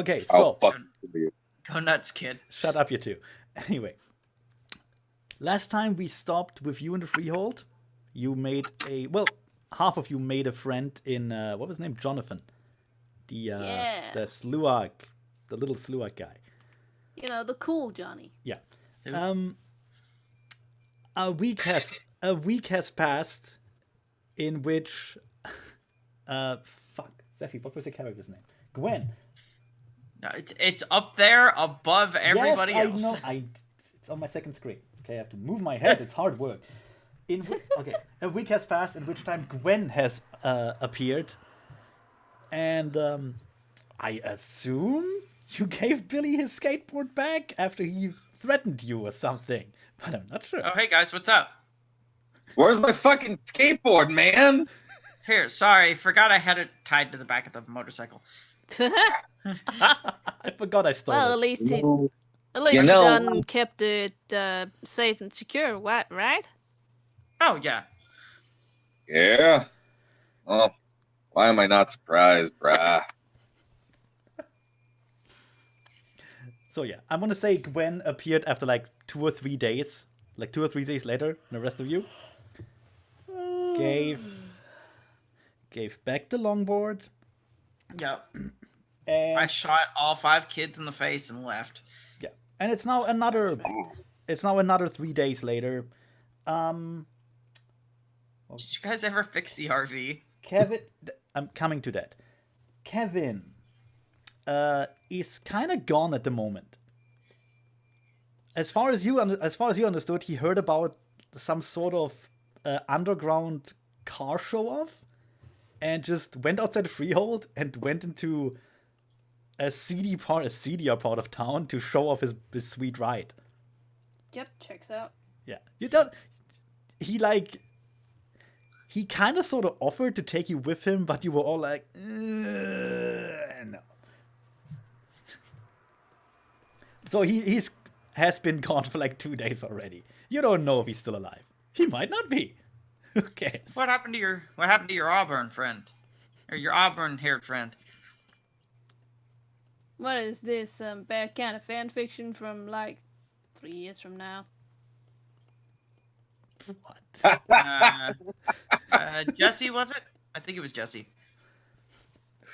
Okay, Oh, so fuck you. Go nuts, kid. shut up, you two. Anyway, last time we stopped with you in the Freehold, you made half of you made a friend in what was his name? Jonathan, the Sluag, the little Sluag guy. You know, the cool Johnny. Yeah. A week has passed in which Zephy, what was the character's name? Gwen. No, it's up there above everybody else. Yes, I know. It's on my second screen. Okay, I have to move my head. It's hard work. A week has passed in which time Gwen has appeared, and I assume you gave Billy his skateboard back after he threatened you or something, but I'm not sure. Oh, hey guys, what's up? Where's my fucking skateboard, man? Here, sorry, forgot I had it tied to the back of the motorcycle. I forgot I stole Well, it. at least he You done kept it safe and secure, right? Oh, yeah. Yeah. Oh, why am I not surprised, brah? So yeah, I'm gonna say Gwen appeared after like 2 or 3 days. Like 2 or 3 days later, and the rest of you gave back the longboard. Yep. And I shot all 5 kids in the face and left. yeah, and it's now another 3 days later. Did you guys ever fix the RV? Kevin, I'm coming to that. Kevin is kind of gone at the moment. As far as you understood, he heard about some sort of underground car show off, and just went outside the Freehold and went into a seedier part of town to show off his sweet ride. Yep, checks out. Yeah, he kind of sort of offered to take you with him, but you were all like, no. So he has been gone for like 2 days already. You don't know if he's still alive. He might not be. Who cares? What happened to your Auburn friend? Or your Auburn-haired friend? What is this, bad kind of fan fiction from like 3 years from now? What? Jesse, was it? I think it was Jesse.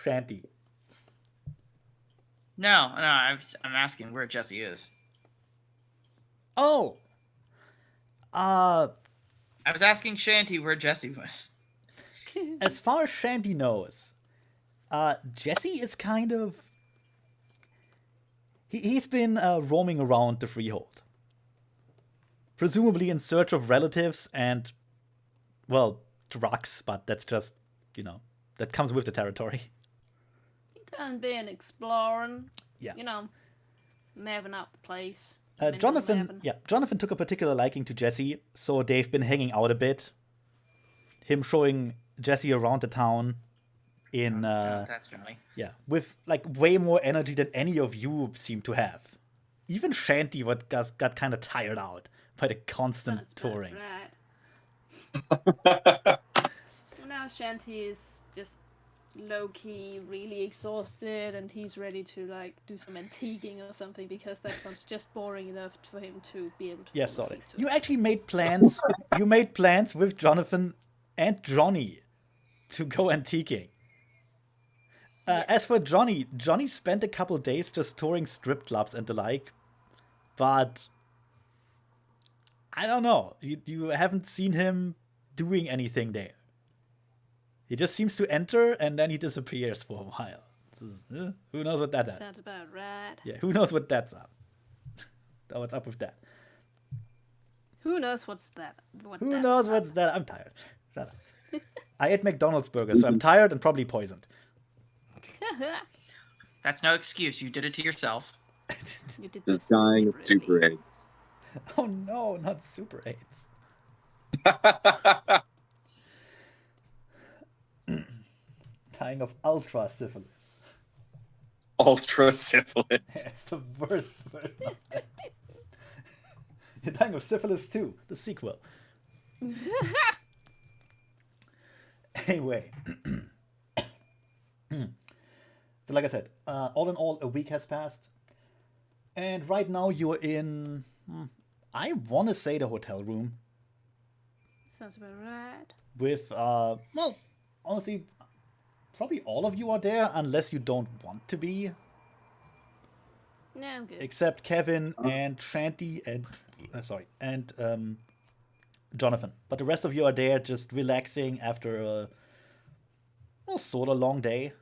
Shanty. No, I'm asking where Jesse is. Oh. I was asking Shanty where Jesse was. As far as Shanty knows, Jesse is kind of... He's been roaming around the Freehold. Presumably in search of relatives and, well, drugs, but that's just, that comes with the territory. He can be an exploring. Yeah. Mapping out the place. Jonathan took a particular liking to Jesse, so they've been hanging out a bit. Him showing Jesse around the town in that's Johnny. Yeah, with like way more energy than any of you seem to have. Even Shanty got kind of tired out by the constant touring. Right. Now Shanty is just low-key really exhausted, and he's ready to like do some antiquing or something, because that sounds just boring enough for him to be able to fall asleep to. You actually made plans. You made plans with Jonathan and Johnny to go antiquing. Yes. As for Johnny spent a couple days just touring strip clubs and the like, but I don't know. You haven't seen him doing anything there. He just seems to enter and then he disappears for a while. So, who knows what that is? Sounds about right. Yeah, who knows what that's up? What's up with that? Who knows what's that? Who knows what's that? I'm tired. Shut up. I ate McDonald's burgers, so I'm tired and probably poisoned. That's no excuse. You did it to yourself. You did Just this dying of deliberately. Super 8s. Oh no, not Super 8s. Dying of ultra syphilis. Ultra syphilis. It's the worst word of that. You're dying of syphilis too, the sequel. Anyway. So like I said, all in all, a week has passed, and right now you're in. I want to say the hotel room Sounds about right. with well, honestly, probably all of you are there unless you don't want to be, Yeah, I'm good. except Kevin and Shanty and and Jonathan. But the rest of you are there just relaxing after a sort of long day.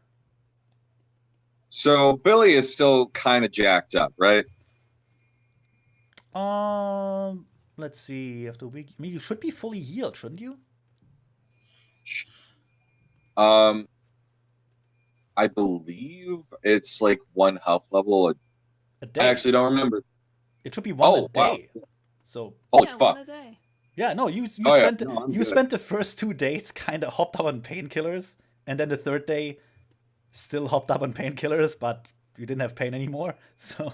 So Billy is still kind of jacked up, right? Let's see. After a week, I mean, you should be fully healed, shouldn't you? Um, I believe it's like one health level. A I day. actually don't remember. It should be one a Oh, wow. day. So Holy Yeah, fuck. one a day. yeah, no, you Oh, yeah. spent No, I'm you good. spent the first 2 days kind of hopped up on painkillers, and then the third day still hopped up on painkillers, but you didn't have pain anymore. So,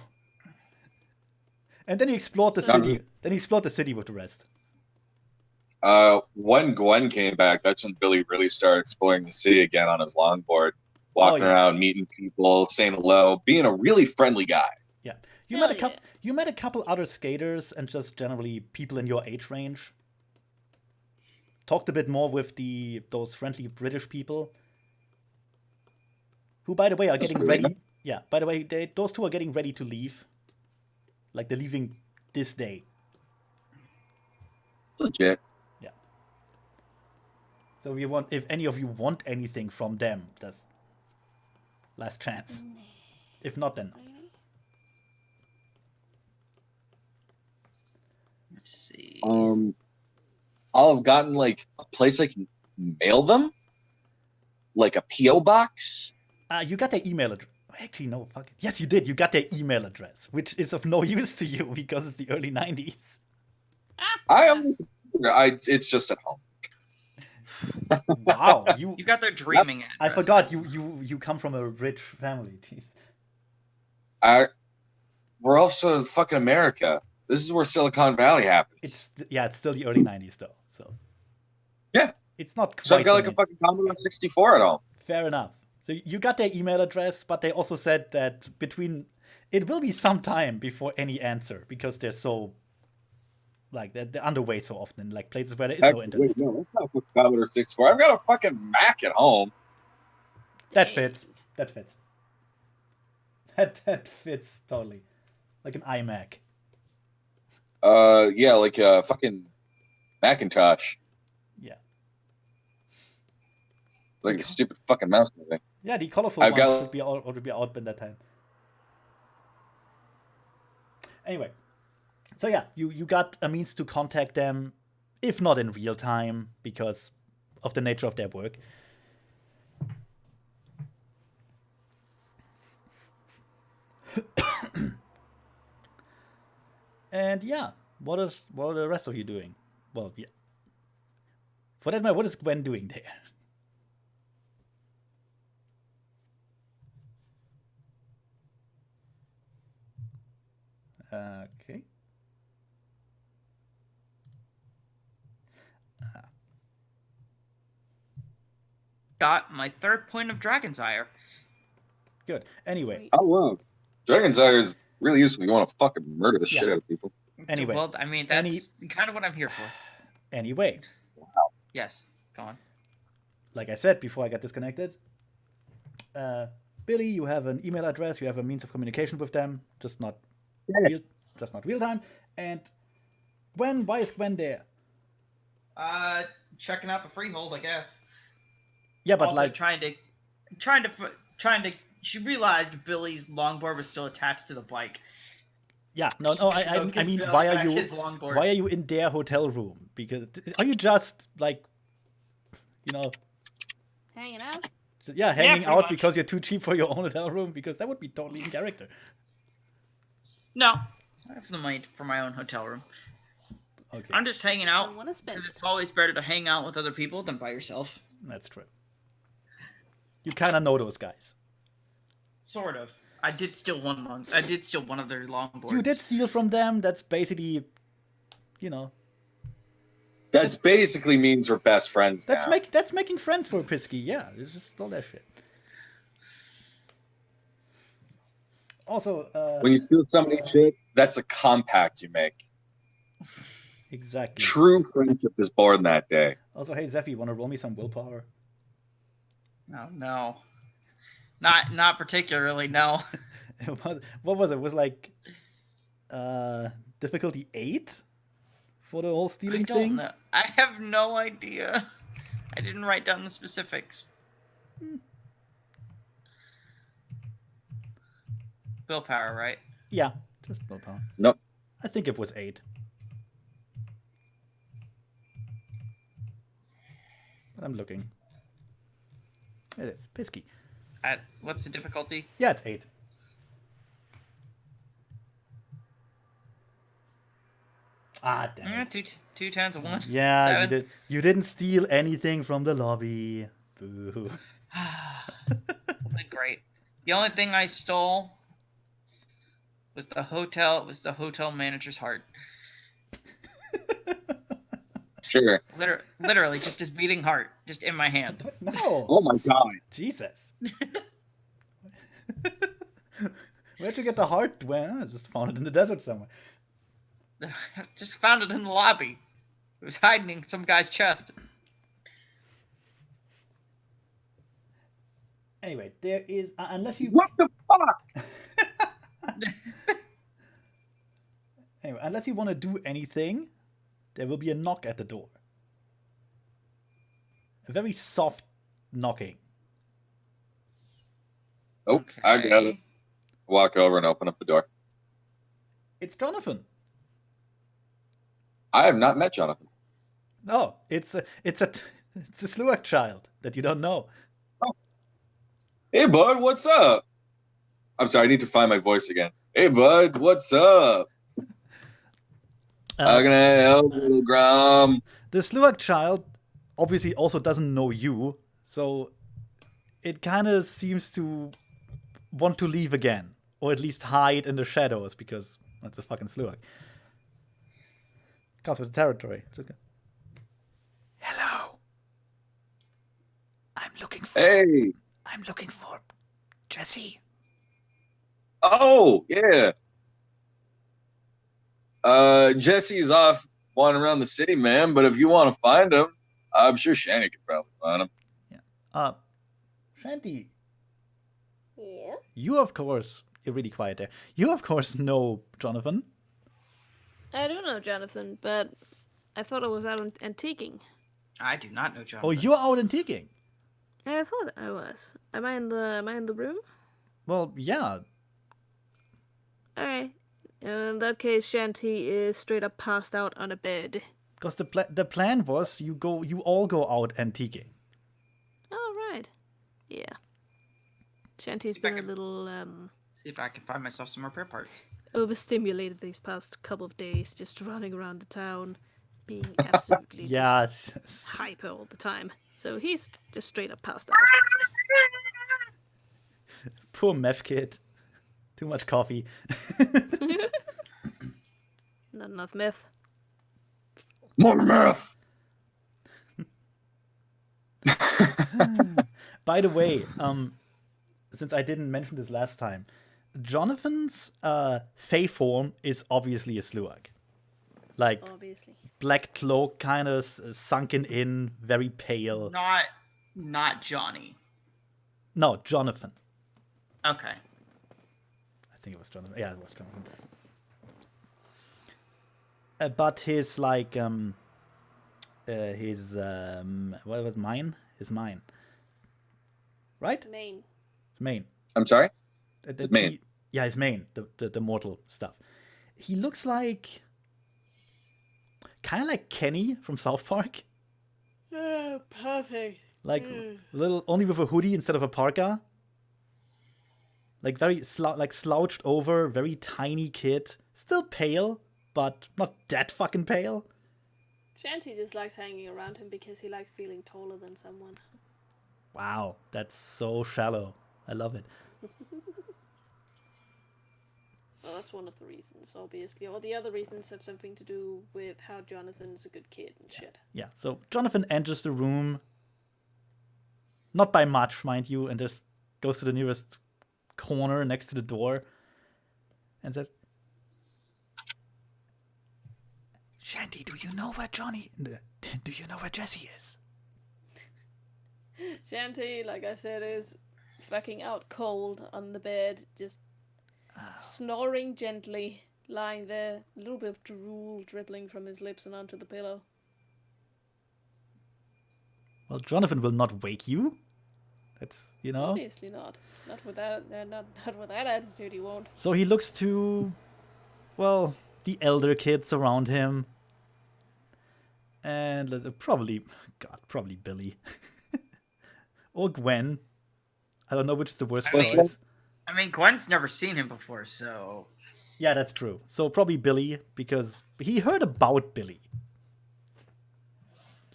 and then you explored the So- city. Then you explored the city with the rest. When Gwen came back, that's when Billy really started exploring the city again on his longboard, walking yeah. around, meeting people, saying hello, being a really friendly guy. Yeah, you Hell met a couple. yeah. You met a couple other skaters and just generally people in your age range. Talked a bit more with those friendly British people, who, by the way, are getting really ready. nice. Yeah, by the way, those two are getting ready to leave. Like they're leaving this day. Legit. Yeah. So if any of you want anything from them, that's last chance. If not, then no. Really? Let's see. I'll have gotten like a place I can mail them, like a PO box. You got their email address. Actually, no, fuck it. Yes, you did. You got their email address, which is of no use to you because it's the early 90s. It's just at home. Wow, You got their dreaming address. I forgot you come from a rich family. Jeez. We're also fucking America. This is where Silicon Valley happens. It's still the early 90s though. So Yeah. it's not quite. So I've got like the a fucking Commodore 64 at home. Fair enough. So you got their email address, but they also said that it will be some time before any answer because they're so like they're underway so often, like places where there is no internet. Wait, no, that's not a Commodore 64. I've got a fucking Mac at home. That fits. That fits. That fits totally. Like an iMac. Yeah, like a fucking Macintosh. Yeah. Like a stupid fucking mouse moving. Yeah, the colorful I've ones got- should be out by that time. Anyway, so yeah, you got a means to contact them, if not in real time, because of the nature of their work. And yeah, what are the rest of you doing? Well, yeah. For that matter, what is Gwen doing there? Okay. Got my third point of Dragon's Ire. Good. Anyway, Sweet. Oh, wow. Dragon's Ire is really useful. You want to fucking murder the shit out of people. Anyway. Well, I mean, that's kind of what I'm here for. anyway, Yes. Go on. like I said before I got disconnected, Billy, you have an email address, you have a means of communication with them, just not real time. And Gwen, why is Gwen there? Checking out the freehold, I guess. Yeah, but Also like, trying to. She realized Billy's longboard was still attached to the bike. yeah, no, Go I get mean, Billy why back his are longboard. you in their hotel room? Because are you just like, Hanging out? hanging pretty out much. because you're too cheap for your own hotel room? Because that would be totally in character. No, I have the money for my own hotel room. Okay, I'm just hanging out Don't want to spend because it. it's always better to hang out with other people than by yourself. that's true. You kind of know those guys. Sort of. I did steal one of their longboards. You did steal from them. That's basically, That basically means we're best friends that's now. that's making friends for Prisky. Yeah, it's just all that shit. Also, When you steal somebody's shit, that's a compact you make. exactly. True friendship is born that day. Also, hey Zephy, want to roll me some willpower? Oh no. Not particularly. No. What was it? It was like difficulty 8 for the whole I stealing don't thing. know. I have no idea. I didn't write down the specifics. Willpower, right? Yeah, just willpower. Nope. I think it was 8. I'm looking. It is Pisky. What's the difficulty? Yeah, it's 8. Ah, damn Yeah, it. two tens, a 1. Yeah, 7. you didn't steal anything from the lobby. Boo. Great. The only thing I stole was the hotel manager's heart. Sure. Literally, just his beating heart, just in my hand. No. Oh my god. Jesus. Where'd you get the heart, Gwen? I just found it in the desert somewhere. Just found it in the lobby. It was hiding in some guy's chest. Anyway, there is unless you What the fuck? anyway, unless you want to do anything, there will be a knock at the door. A very soft knocking. Oh, I got it. Okay. Walk over and open up the door. It's Jonathan. I have not met Jonathan. No, it's a Sluak child that you don't know. Hey, bud, what's up? I'm sorry, I need to find my voice again. Hey, bud, what's up? How can I help, little Grom? The Sluak child obviously also doesn't know you, so it kind of seems to want to leave again, or at least hide in the shadows because that's a fucking Sluak. Comes with the territory. It's okay. Hello. I'm looking for Jesse. Oh, yeah. Jesse's off wandering around the city, man, but if you want to find him, I'm sure Shanny could probably find him. Yeah. Shanty, Yeah. you of course, you're really quiet there. You of course know Jonathan. I do know Jonathan, but I thought I was out antiquing. I do not know Jonathan. Oh, you're out antiquing. I thought I was. Am I in the room? Well, yeah. Alright. In that case, Shanty is straight up passed out on a bed. Because the plan was you all go out antiquing. Oh, right. Yeah. Shanty's See if I been a can- little See if I can find myself some repair parts. overstimulated these past couple of days, just running around the town, being absolutely Yeah. just hyper all the time. So he's just straight up passed out. Poor meth kid. Too much coffee. Not enough myth. More meth! By the way, since I didn't mention this last time, Jonathan's Fey form is obviously a Sluak. Like Obviously. black cloak, kind of sunken in, very pale. Not Johnny. No, Jonathan. Okay. I think it was Jonathan. Yeah, it was Jonathan. But his like what was mine? His mine. Right? Main. His main. I'm sorry? His mane. Yeah, his main. The mortal stuff. He looks like kind of like Kenny from South Park. Oh, perfect. Like little, only with a hoodie instead of a parka. Like very slouched over, very tiny kid, still pale, but not that fucking pale. Shanty just likes hanging around him because he likes feeling taller than someone. Wow, that's so shallow. I love it. Well, that's one of the reasons, obviously. Or the other reasons have something to do with how Jonathan's a good kid and shit. Yeah. So Jonathan enters the room, not by much, mind you, and just goes to the nearest corner next to the door, and says, Shanty, do you know where Jesse is? Shanty, like I said, is fucking out cold on the bed, just snoring gently, lying there, a little bit of drool dribbling from his lips and onto the pillow. Well, Jonathan will not wake you. That's, Obviously not. Not with that attitude, he won't. So he looks to, well, the elder kids around him. And probably Billy. Or Gwen. I don't know which is the worst choice. I mean, Gwen's never seen him before, so... Yeah, that's true. So probably Billy, because he heard about Billy.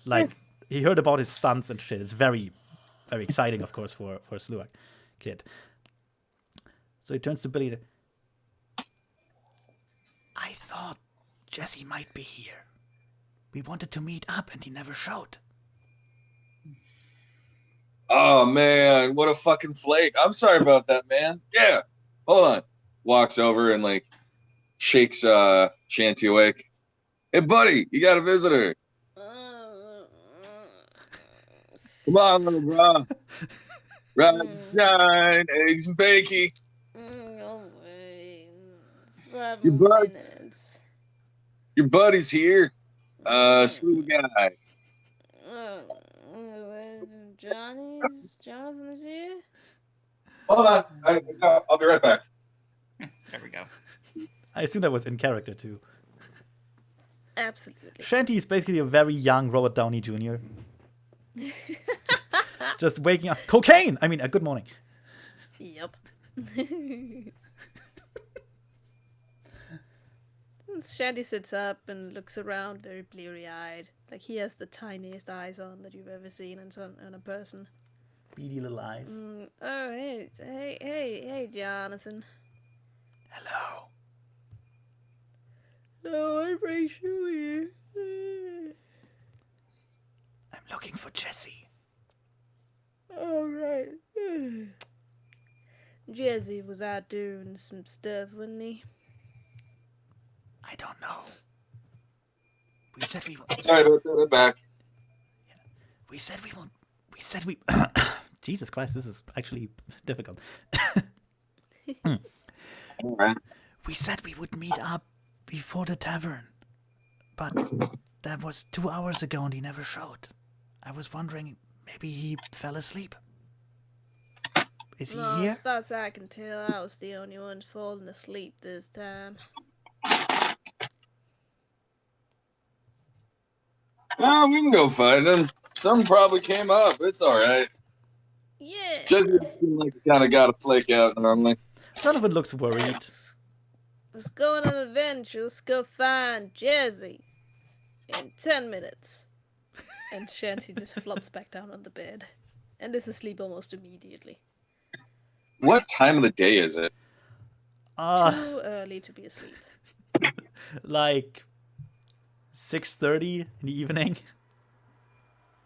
Like, he heard about his stunts and shit. It's very, very exciting, of course, for a Sluak kid. So he turns to Billy. I thought Jesse might be here. We wanted to meet up and he never showed. Oh, man, what a fucking flake. I'm sorry about that, man. Yeah, hold on. Walks over and, like, shakes Shanty awake. Hey, buddy, you got a visitor. Come on, little bro. Rise, shine, eggs and bakey. No way. 5 Your bud- minutes. Your buddy's here. Slew guy. Jonathan's here? Hold on. I'll be right back. There we go. I assume that was in character, too. Absolutely. Shanty is basically a very young Robert Downey Jr. Just waking up. Cocaine! I mean, good morning. Yep. Shanty sits up and looks around very bleary-eyed. Like he has the tiniest eyes on that you've ever seen in a person. Beady little eyes. Oh, hey, Jonathan. Hello. Oh, I'm Rachel here. I'm looking for Jesse. All right. Jesse was out doing some stuff, wasn't he? I don't know. We said we Sorry about that. I'm back. We said we won't. We said we. Jesus Christ, this is actually difficult. All right. We said we would meet up before the tavern, but that was 2 hours ago and he never showed. I was wondering, maybe he fell asleep. Is he here? As far as I can tell, I was the only one falling asleep this time. Oh, we can go find him. Something probably came up. It's all right. Yeah. Just seem like you kind of got to flake out normally. Donovan looks worried. Let's go on an adventure. Let's go find Jesse in 10 minutes. And Shanty just flops back down on the bed and is asleep almost immediately. What time of the day is it? Too early to be asleep. Like 6:30 in the evening.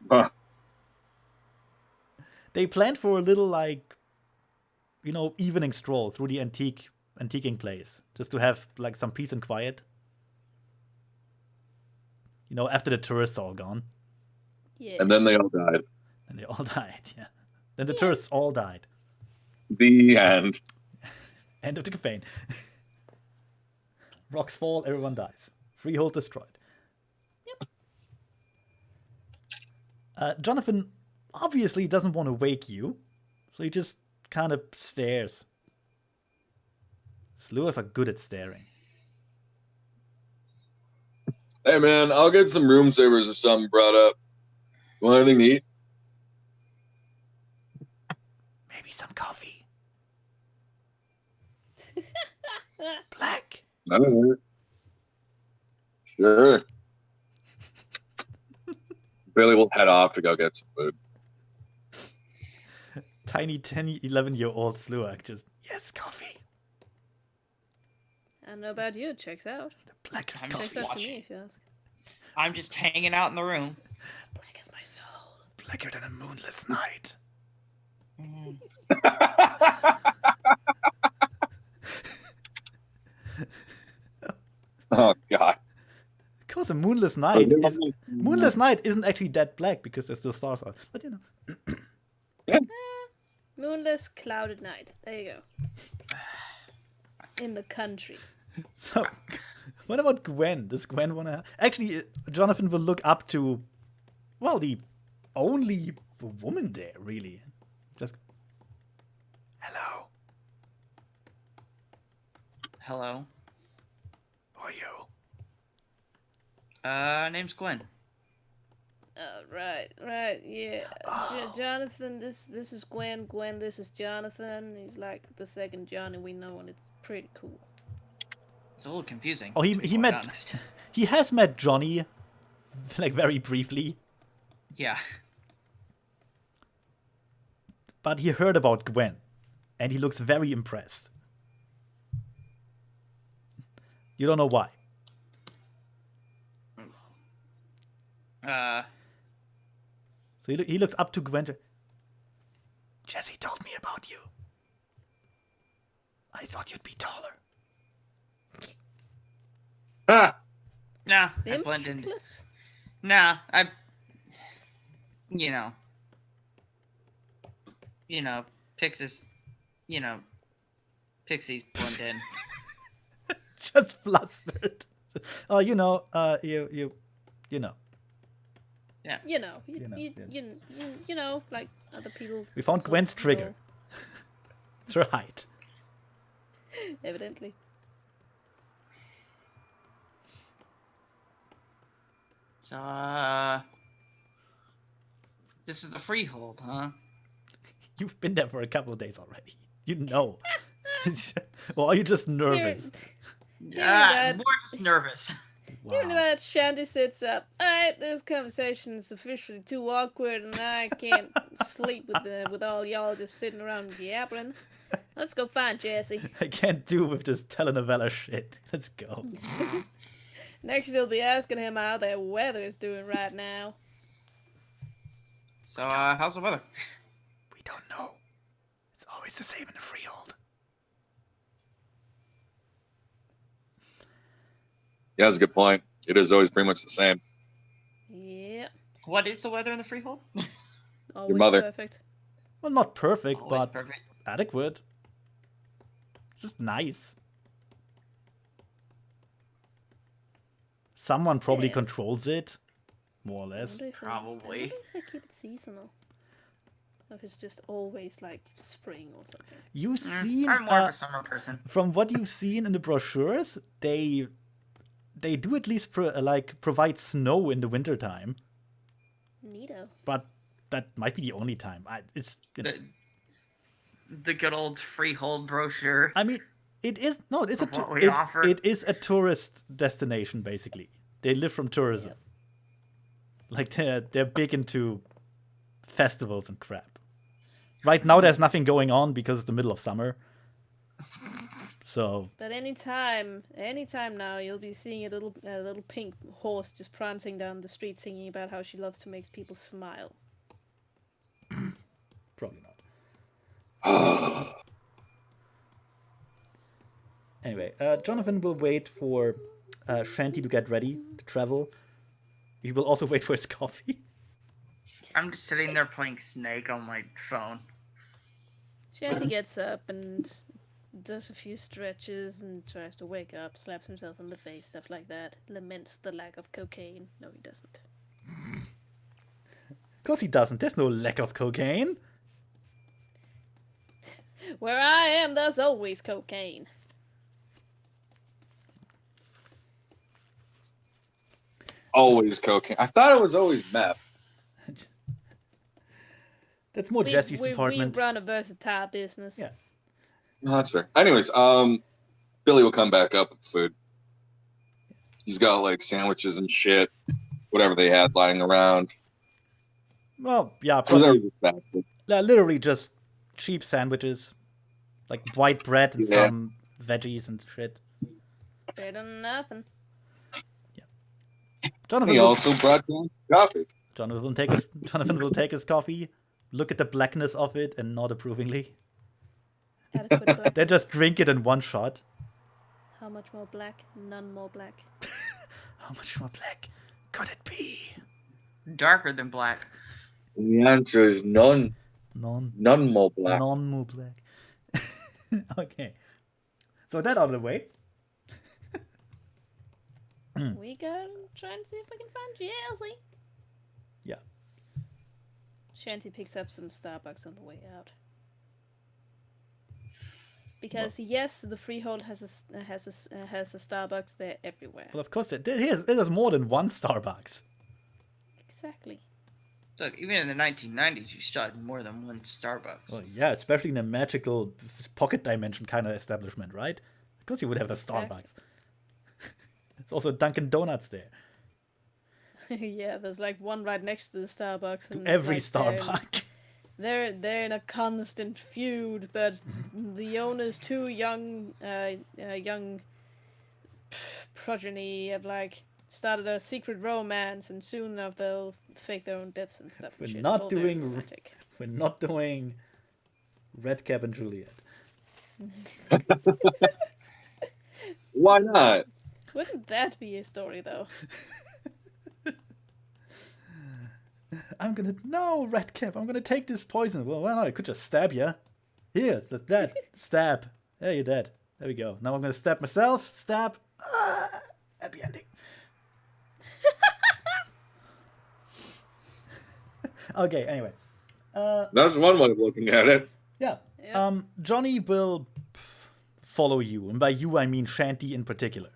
Huh. They planned for a little, like, evening stroll through the antiquing place, just to have like some peace and quiet. After the tourists all gone. Yeah. And then they all died. And they all died, yeah. Then the tourists all died. The end. End of the campaign. Rocks fall, everyone dies. Freehold destroyed. Yep. Jonathan obviously doesn't want to wake you, so he just kind of stares. Sluas are good at staring. Hey, man, I'll get some room savers or something brought up. Want anything to eat? Maybe some coffee. Black. I don't know. Sure. Billy will head off to go get some food. Tiny 10, 11-year-old Sluak just, yes, coffee. I don't know about you, it checks out. The blackest I'm coffee. Checks out to me, if you ask. I'm just hanging out in the room. As black as my soul. Blacker than a moonless night. Oh God. Of course, a moonless Oh, night they're is almost- moonless night isn't actually that black because there's still stars out. But you know, Moonless, clouded night. There you go. In the country. so what about Gwen? Does Gwen wanna? Actually, Jonathan will look up to, well, the only woman there, really. Just hello, Hello. who are you? Name's Gwen. Oh, right, yeah. Jonathan, this is Gwen. Gwen, this is Jonathan. He's like the second Johnny we know, and it's pretty cool. It's a little confusing. Oh, to be quite met honest. he has met Johnny, like very briefly, Yeah. but he heard about Gwen, and he looks very impressed. You don't know why. So he looks up to Gwen. Jesse told me about you. I thought you'd be taller. Ah, Nah, I blend in. Impless? Nah, I. Pixies. Pixies blend in. Just flustered. Oh, you know, you know. Yeah. You know, You know. like other people. We found also Gwen's trigger. know, It's her height. Evidently. So, this is the freehold, huh? You've been there for a couple of days already. You know. Or are you just nervous? that- More just nervous. Given that Shandy sits up, alright, this conversation's officially too awkward and I can't sleep with all y'all just sitting around yapping. Let's go find Jesse. I can't do with this telenovela shit. Let's go. Next you'll be asking him how the weather's doing right now. So, how's the weather? We don't know. It's always the same in the freehold. yeah, that's a good point. It is always pretty much the same. Yeah. What is the weather in the freehold? Always mother. perfect. Well, not perfect, Always but perfect. adequate. Just nice. Someone probably Yeah. controls it, more or less. I Probably. wonder if they keep it seasonal. Or if it's just always like spring or something. You've seen, I'm more of a summer person. from what you've seen in the brochures, they do at least provide snow in the wintertime, Neato. but that might be the only time. It's you know, The good old freehold brochure. I mean, it is no, it's Of what we offer. it is a tourist destination basically. They live from tourism. Like they're big into festivals and crap. Right now, there's nothing going on because it's the middle of summer. So But anytime now, you'll be seeing a little pink horse just prancing down the street, singing about how she loves to make people smile. probably not. Anyway, Jonathan will wait for Shanty to get ready to travel. He will also wait for his coffee. I'm just sitting there playing Snake on my phone. Shanty gets up and does a few stretches and tries to wake up, slaps himself in the face, stuff like that. Laments the lack of cocaine. No, he doesn't. Of course he doesn't. There's no lack of cocaine. Where I am, there's always cocaine. Always cocaine. I thought it was always meth. That's more Jesse's department. We run a versatile business. Yeah. No, that's fair. Anyways, Billy will come back up with food. He's got like sandwiches and shit, whatever they had lying around. Well, yeah, So they were probably. just bastard. Literally just cheap sandwiches. Like white bread and Yeah. some veggies and shit. Better than nothing. Jonathan He will, also brought down coffee. Jonathan will take his coffee, look at the blackness of it, and nod approvingly. Adequate black. Then just drink it in one shot. How much more black? None more black. How much more black could it be? Darker than black. And the answer is none. None More black. more black. Okay. So with that out of the way. We go try and see if we can find Jersey. Yeah. Shanty picks up some Starbucks on the way out. Because yes, the freehold has a Starbucks there everywhere. Well, of course, there's more than one Starbucks. Exactly. Look, even in the 1990s, you still had more than one Starbucks. Well, yeah, especially in a magical pocket dimension kind of establishment, right? Of course, you would have a Exactly. Starbucks. It's also Dunkin' Donuts there. Yeah, there's like one right next to the Starbucks. To And every like, Starbucks. They're in a constant feud, but the owner's two young progeny have like started a secret romance, and soon enough they'll fake their own deaths and stuff. We're and shit. not It's all very doing- romantic. We're not doing Redcap and Juliet. Why not? Wouldn't that be a story though? No, Redcap, I'm gonna take this poison. Well, I could just stab you. Here, that. Stab. There, you're dead. There we go. Now I'm gonna stab myself. Stab. Happy ending. Okay, anyway. That's one way of looking at it. Yeah. Yeah. Johnny will follow you, and by you I mean Shanty in particular.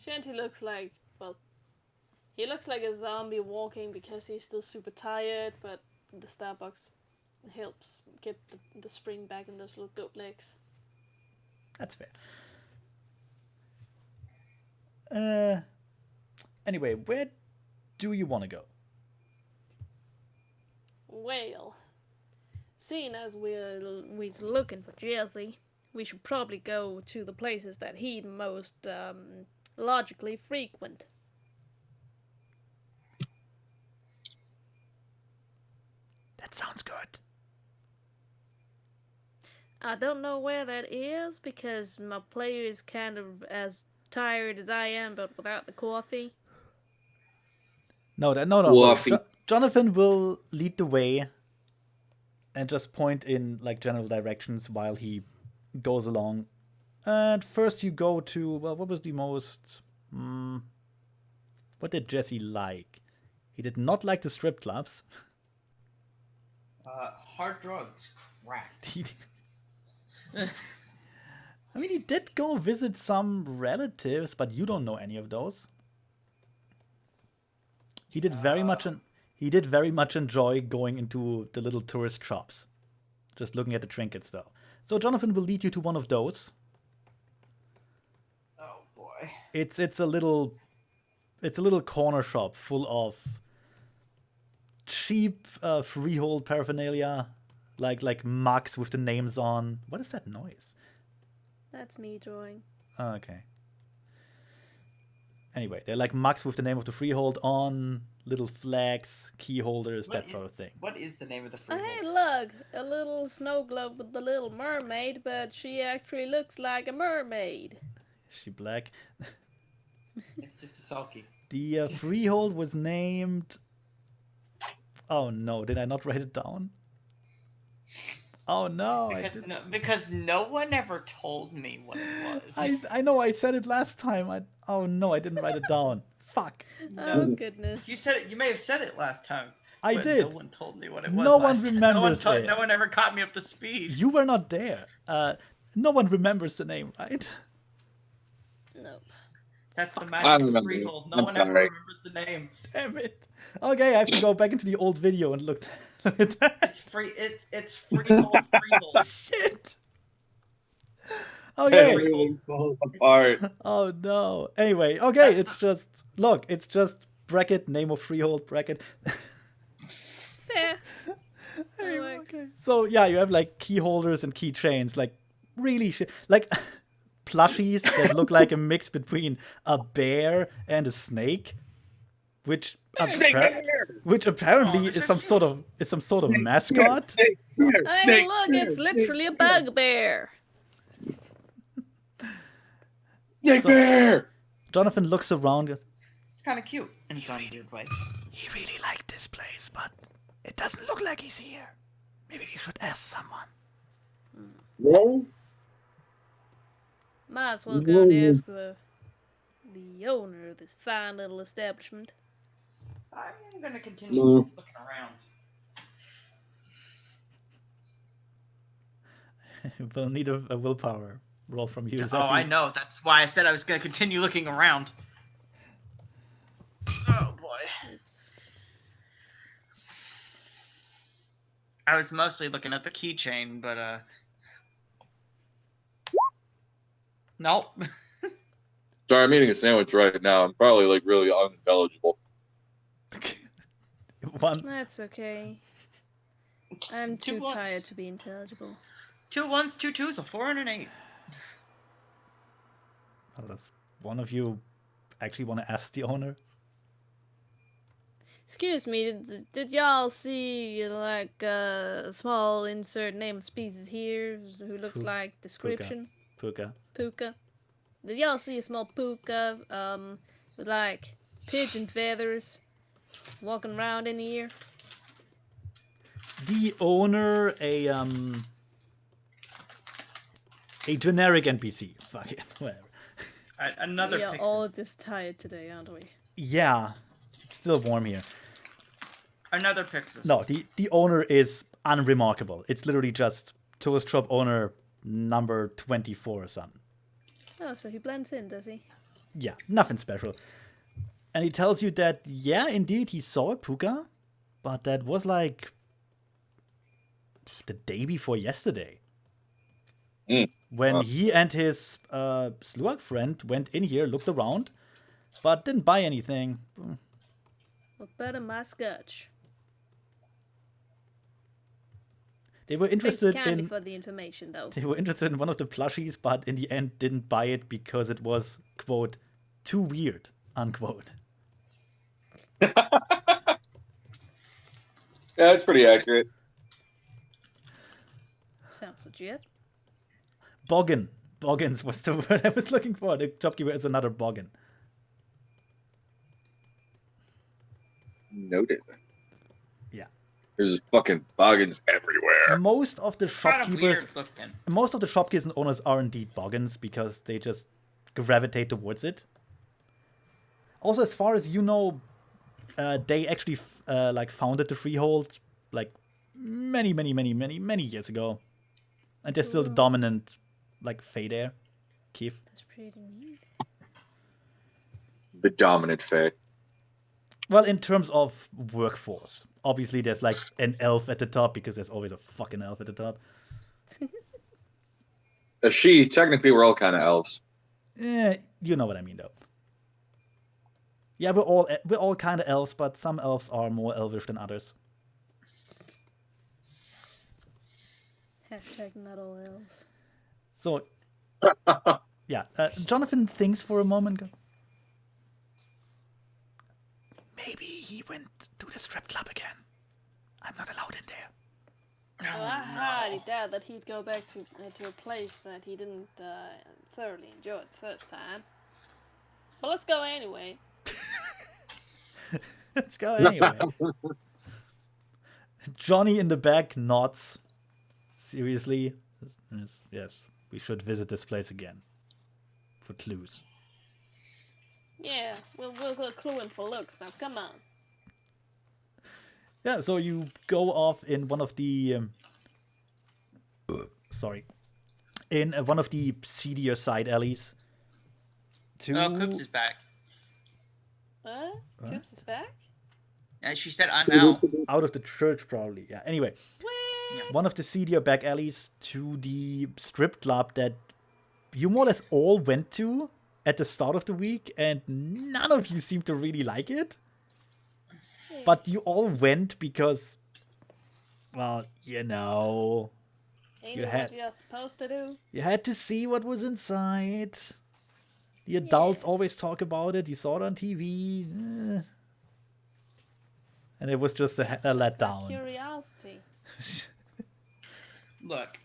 Shanty looks like, well, he looks like a zombie walking because he's still super tired, but the Starbucks helps get the spring back in those little goat legs. That's fair. Anyway, where do you want to go? Well, seeing as we're looking for Jersey, we should probably go to the places that he'd most logically frequent. That sounds good. I don't know where that is because my player is kind of as tired as I am, but without the coffee. No. Woofy. Jonathan will lead the way and just point in like general directions while he goes along. And first you go to, well, what was the most... what did Jesse like? He did not like the strip clubs. Hard drugs, crack. I mean, he did go visit some relatives, but you don't know any of those. He did very much enjoy going into the little tourist shops, just looking at the trinkets, though. So Jonathan will lead you to one of those. Oh boy. It's a little corner shop full of cheap freehold paraphernalia, like mugs with the names on. What is that noise? That's me drawing. Oh, okay. Anyway, they're like mugs with the name of the freehold on, little flags, key holders, that sort of thing. What is the name of the Oh, freehold? hey, look! A little snow globe with the little mermaid, but she actually looks like a mermaid. Is she black? It's just a sulky. The freehold was named... Oh no, did I not write it down? Oh no, Because no one ever told me what it was. I know I said it last time. Oh no, I didn't write it down. Fuck. Oh, goodness. You said it. You may have said it last time. I but did. No one told me what it was. No one last time. remembers it. No one ever caught me up to speed. You were not there. No one remembers the name, right? Nope. That's the I magic of remember. freehold. No I'm one ever sorry. remembers the name. Damn it. Okay, I have to go back into the old video and look at that. It's free. It's freehold. Freehold. Shit. Okay. Everything falls apart. Oh no. Anyway, okay, it's just bracket, name of freehold, bracket. Fair. That works. Okay. So yeah, you have like key holders and keychains, like really shit, like plushies that look like a mix between a bear and a snake, which apparently Oh, is some sort of mascot. Hey, look, it's literally a bugbear. Yay, So- bear! Jonathan looks around. It's kind of cute in its own weird way. He really liked this place, but it doesn't look like he's here. Maybe we should ask someone. No? Might as well go and ask the owner of this fine little establishment. I'm gonna continue No. looking around. We'll need a willpower roll from you. Oh, I know. That's why I said I was gonna continue looking around. Oh boy. Oops. I was mostly looking at the keychain, but nope. Sorry, I'm eating a sandwich right now. I'm probably like really unintelligible. One. That's okay. I'm Two too ones. tired to be intelligible. 2 1s, 2 2s, a 4 and an 8. Oh, does one of you actually want to ask the owner? Excuse me, did y'all see like a small insert name of species here who looks Pu- like description? Puka. Puka. Did y'all see a small puka with like pigeon feathers walking around in here? The owner, a generic NPC. Fuck it, whatever. Another We are Pixis. all just tired today, aren't we? Yeah, it's still warm here. Another Pixis. No, the owner is unremarkable. It's literally just Toast Shop owner number 24 or something. Oh, so he blends in, does he? Yeah, nothing special. And he tells you that, yeah, indeed, he saw a puka, but that was like the day before yesterday. When Wow. he and his Sluag friend went in here, looked around, but didn't buy anything. What better my scotch? They were Thank you interested kindly in for the information, though. they were interested in one of the plushies, but in the end didn't buy it because it was, quote, too weird, unquote. Yeah, that's pretty accurate. Sounds legit. Boggin. Boggins was the word I was looking for. The shopkeeper is another boggin. Noted. Yeah. There's fucking boggins everywhere. Most of the Kind of shopkeepers weird looking. Most of the shopkeepers and owners are indeed boggins because they just gravitate towards it. Also, as far as you know, they actually like founded the freehold like many years ago, and they're still the dominant like Fae there. Keith. That's pretty neat. The dominant Fae. Well, in terms of workforce, obviously there's like an elf at the top because there's always a fucking elf at the top. Technically, we're all kind of elves. You know what I mean, though. Yeah, we're all kind of elves, but some elves are more elvish than others. Hashtag not all elves. So, yeah, Jonathan thinks for a moment. Maybe he went to the strip club again. I'm not allowed in there. Well, I highly doubt that he'd go back to a place that he didn't thoroughly enjoy the first time. But let's go anyway. Let's go anyway. Johnny in the back nods. Seriously? Yes, we should visit this place again. For clues. Yeah, we'll go cluing for looks now. Come on. Yeah, so you go off in one of the in one of the seedier side alleys. Oh, Coops is back. What? Coops is back? And she said, I'm out. Out of the church, probably. Yeah. Anyway, Sweet. one of the seedier back alleys to the strip club that you more or less all went to at the start of the week, and none of you seem to really like it. But you all went because, well, you know, Ain't You it had- what you're supposed to do? you had to see what was inside. The adults always talk about it. You saw it on TV. And it was just a letdown. Curiosity. Look,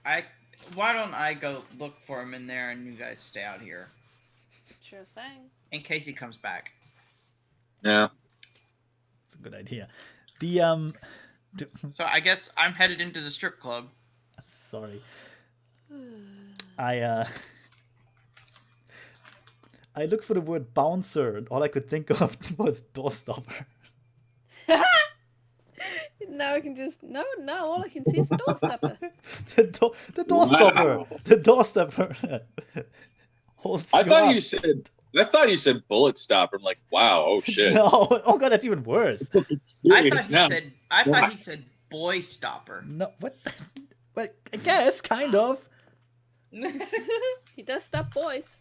why don't I go look for him in there and you guys stay out here? Sure thing. In case he comes back. Yeah. It's a good idea. The So I guess I'm headed into the strip club. sorry. I looked for the word bouncer, and all I could think of was doorstopper. Now I can just now all I can see is a doorstepper. the doorstopper. Wow. The doorstopper holds I you thought up. you said bullet stopper. I'm like, wow, oh shit. No, oh god, that's even worse. I thought he No. said. I thought he said boy stopper. No, what? But I guess kind of. He does stop boys.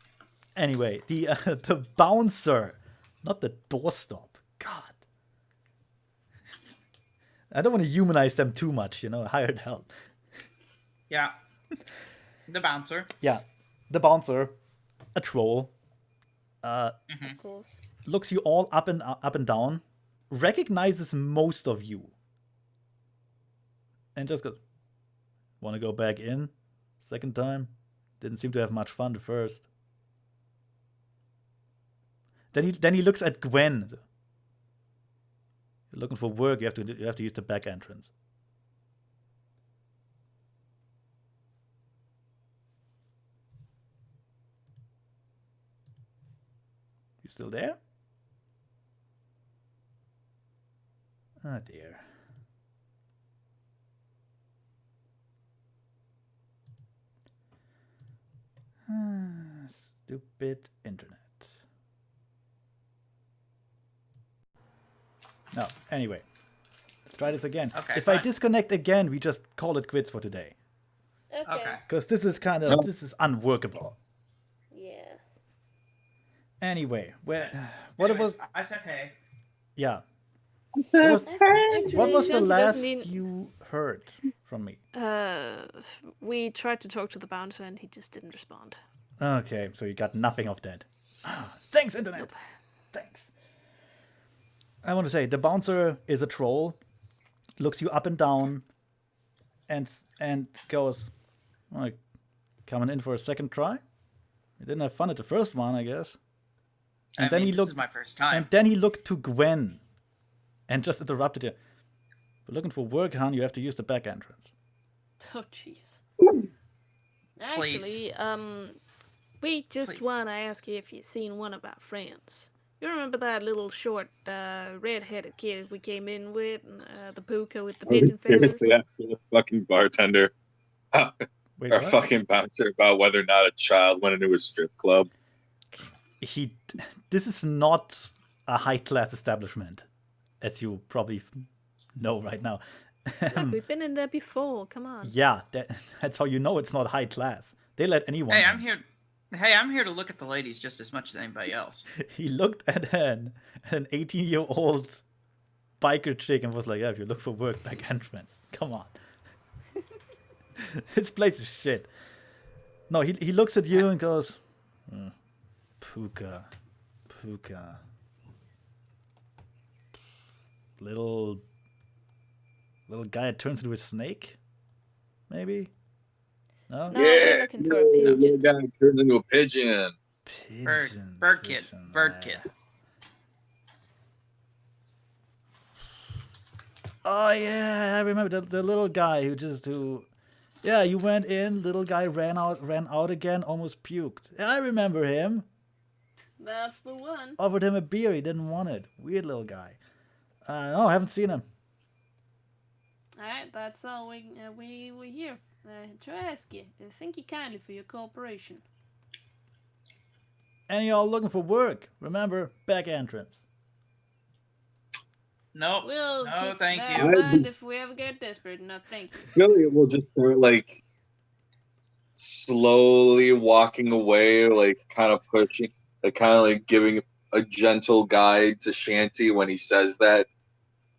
Anyway, the bouncer, not the doorstop. God, I don't want to humanize them too much, you know. Hired help. Yeah. The bouncer. Yeah, the bouncer, a troll, Of course. looks you all up and down, recognizes most of you, and just goes, "Want to go back in? Second time? Didn't seem to have much fun the first." Then he looks at Gwen. You're looking for work. You have to use the back entrance. You still there? Oh dear. Stupid internet. No, anyway. Let's try this again. Okay, If I fine. disconnect again, we just call it quits for today. Okay. Because this is No. this is unworkable. Yeah. Anyway, what Anyways, was I said hey. yeah. What was, Actually, what was the Shanty last doesn't need- you heard from me? We tried to talk to the bouncer and he just didn't respond. Okay, so you got nothing of that. Thanks, internet. Thanks. I want to say the bouncer is a troll, looks you up and down, and goes, like, coming in for a second try. You didn't have fun at the first one, I guess. And I then mean, he this looked, is my first time. and then he looked to Gwen, and just interrupted you. We're looking for work, hon. You have to use the back entrance. Oh jeez. Please. Actually, we just Please. want to ask you if you've seen one of our friends. You remember that little short, red-headed kid we came in with, the puka with the pigeon feathers? Seriously, after the fucking bartender, Wait, our what? fucking bouncer about whether or not a child went into a strip club. This is not a high-class establishment, as you probably know right now. Look, we've been in there before. Come on. Yeah, that's how you know it's not high class. They let anyone Hey, in. I'm here. Hey, I'm here to look at the ladies just as much as anybody else. He looked at an 18-year-old biker chick and was like, yeah, if you look for work, back entrance. Come on. This place is shit. No, he looks at you and goes, Puka. Little guy that turns into a snake? Maybe? No? No, we're looking for a little pigeon. guy turns into a pigeon. Pigeon. Bird kid. pigeon, Bird eh. kid. Oh yeah, I remember the little guy who yeah, you went in, little guy ran out again, almost puked. Yeah, I remember him. That's the one. Offered him a beer, he didn't want it. Weird little guy. No, I haven't seen him. Alright, that's all we here to ask you. Thank you kindly for your cooperation. And y'all looking for work. Remember, back entrance. Nope. We'll No, keep thank that you. in mind if we ever get desperate enough. Thank you. Really, we'll just start like slowly walking away, like kind of pushing, like kind of like giving a gentle guide to Shanty when he says that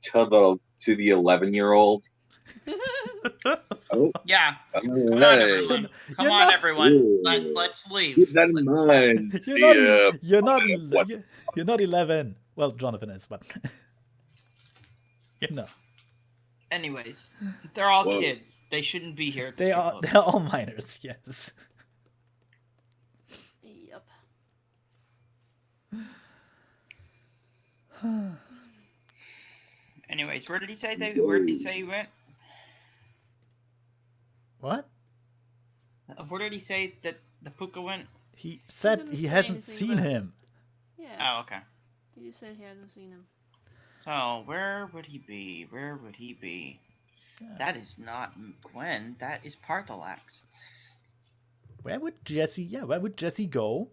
to the 11-year-old. Oh, Yeah. all Come on, right. everyone. Come You're on, not- everyone. Ooh. Let's leave. Keep that in mind. You're See not, ya. you're not 11. Well, Jonathan is, but you know, Anyways, they're all Whoa. kids. They shouldn't be here. At the they strip club. are all minors. Yes. Yep. Anyways, where did he say he went? What? Where did he say that the puka went? He said didn't he say hasn't anything seen about- him. Yeah. Oh, okay. He just said he hadn't seen him. So, where would he be? Where would he be? Yeah. That is not Gwen. That is Parthalax. Where would Jesse go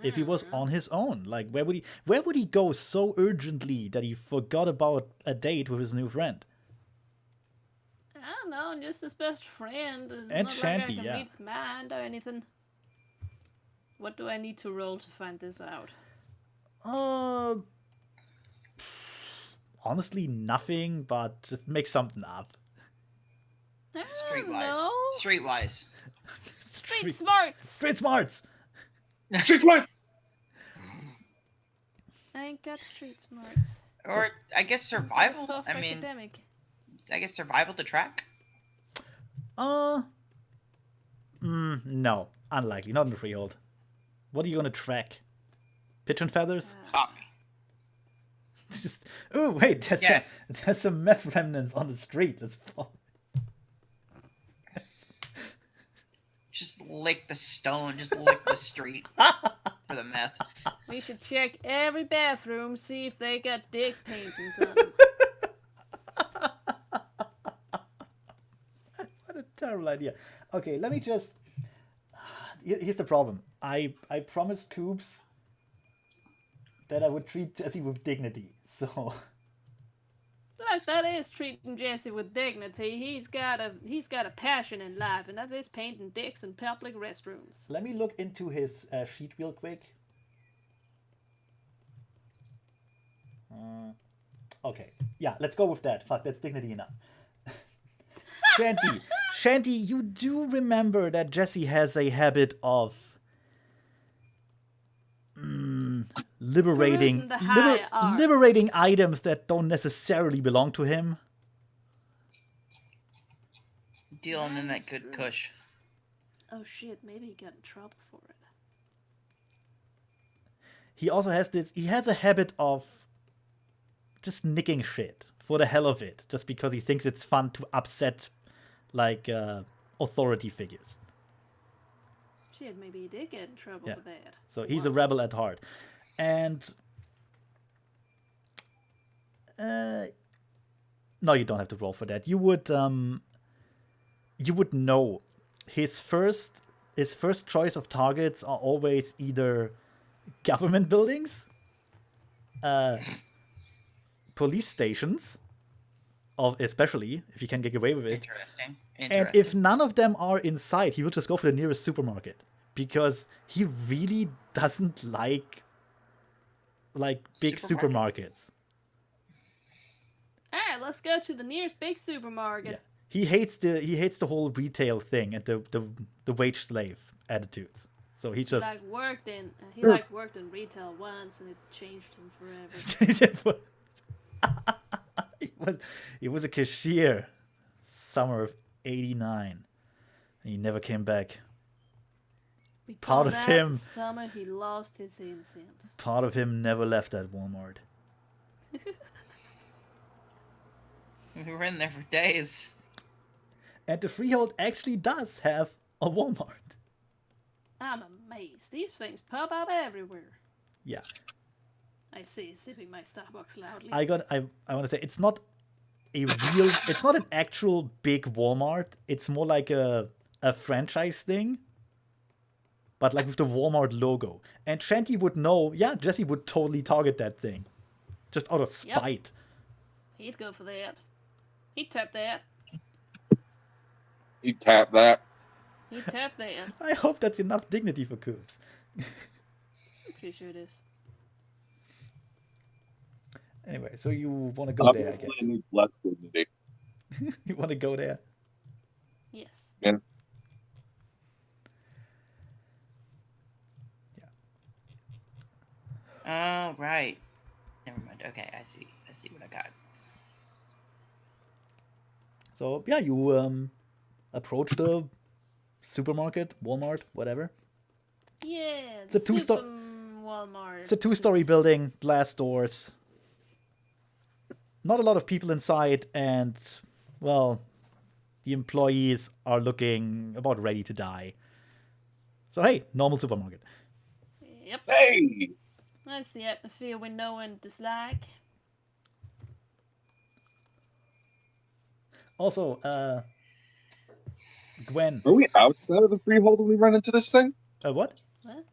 if he was on his own? Like, where would he go so urgently that he forgot about a date with his new friend? I don't know, just his best friend. It's And not Shanty, like I can yeah. read his mind or anything. What do I need to roll to find this out? Honestly, nothing, but just make something up. I don't Streetwise. know. Streetwise. Street smarts. Street smarts. Street smart. I ain't got street smarts. Or, I guess survival? Soft I mean, academic. I guess survival to track? No, unlikely. Not in the freehold. What are you gonna track? Pigeon feathers? Caught me. Just oh wait, Yes. there's some meth remnants on the street. Let's follow. Just lick the stone, just lick the street for the meth. We should check every bathroom, see if they got dick paintings on them. What a terrible idea. Okay, let me just. Here's the problem. I promised Coops that I would treat Jesse with dignity. So Like, that is treating Jesse with dignity. He's got a passion in life, and that is painting dicks in public restrooms. let me look into his sheet real quick. Okay, yeah, let's go with that. Fuck, that's dignity enough. Shanty, you do remember that Jesse has a habit of liberating Perusing the high arts. liberating items that don't necessarily belong to him. Dealing in that That's good true. kush. Oh shit, maybe he got in trouble for it. He also has a habit of just nicking shit for the hell of it, just because he thinks it's fun to upset like authority figures. Shit, maybe he did get in trouble Yeah. for that. So he's a rebel at heart. And no, you don't have to roll for that. You would know his first choice of targets are always either government buildings, police stations, especially if you can get away with it. Interesting. And if none of them are in sight, he will just go for the nearest supermarket because he really doesn't like big supermarkets. Alright, let's go to the nearest big supermarket. Yeah. He hates the whole retail thing and the wage slave attitudes. So he just He worked in retail once, and it changed him forever. he was a cashier summer of '89. He never came back. Part of Before him- that summer, he lost his innocence. Part of him never left that Walmart. We were in there for days. And the freehold actually does have a Walmart. I'm amazed. These things pop up everywhere. Yeah. I see, sipping my Starbucks loudly. I want to say it's not it's not an actual big Walmart. It's more like a franchise thing. But like with the Walmart logo. And Shanty would know, yeah, Jesse would totally target that thing. Just out of spite. He'd go for that. He'd tap that. You tap that. He'd tap that. I hope that's enough dignity for Coops. I'm pretty sure it is. Anyway, so you want to go there, I guess. Obviously, needs less dignity. You want to go there? Yes. Yeah. Oh, right. Never mind. Okay, I see. I see what I got. So yeah, you approach the supermarket, Walmart, whatever. Yeah, It's a the two-sto- Walmart. It's a 2-story building, glass doors. not a lot of people inside, and, well, the employees are looking about ready to die. So, hey, normal supermarket. Yep. Hey! That's the atmosphere we know and dislike. Also, Gwen. Are we outside of the freehold when we run into this thing? What? What?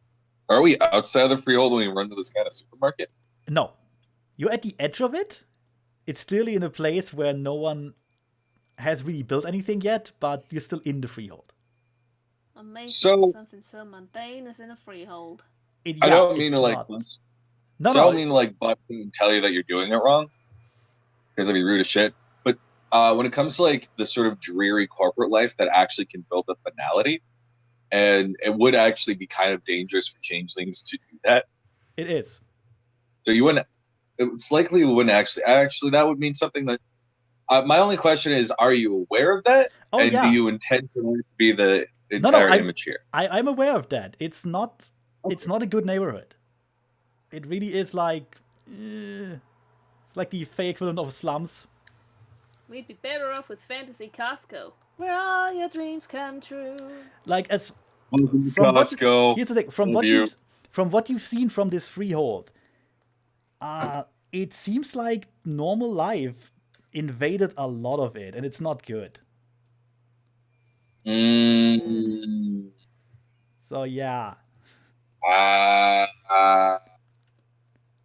Are we outside of the freehold when we run to this kind of supermarket? No. You're at the edge of it. It's clearly in a place where no one has really built anything yet, but you're still in the freehold. Amazing So- that something so mundane is in a freehold. I don't mean it's to like not- bust. No, So I no. don't mean to like bust and tell you that you're doing it wrong, because I'd be rude as shit. But when it comes to like the sort of dreary corporate life that actually can build up banality, and it would actually be kind of dangerous for changelings to do that. It is. So you wouldn't. It's likely you wouldn't actually. Actually, that would mean something that. My only question is: are you aware of that? Oh, and yeah. do you intend for it to be the No, entire I'm- image here? I'm aware of that. It's not. Okay. It's not a good neighborhood. It really is like. It's like the fake equivalent of slums. We'd be better off with Fantasy Costco, where all your dreams come true. Like as from what Costco. here's the thing from Love what you. you've seen from this freehold, it seems like normal life invaded a lot of it, and it's not good. Mm, So yeah,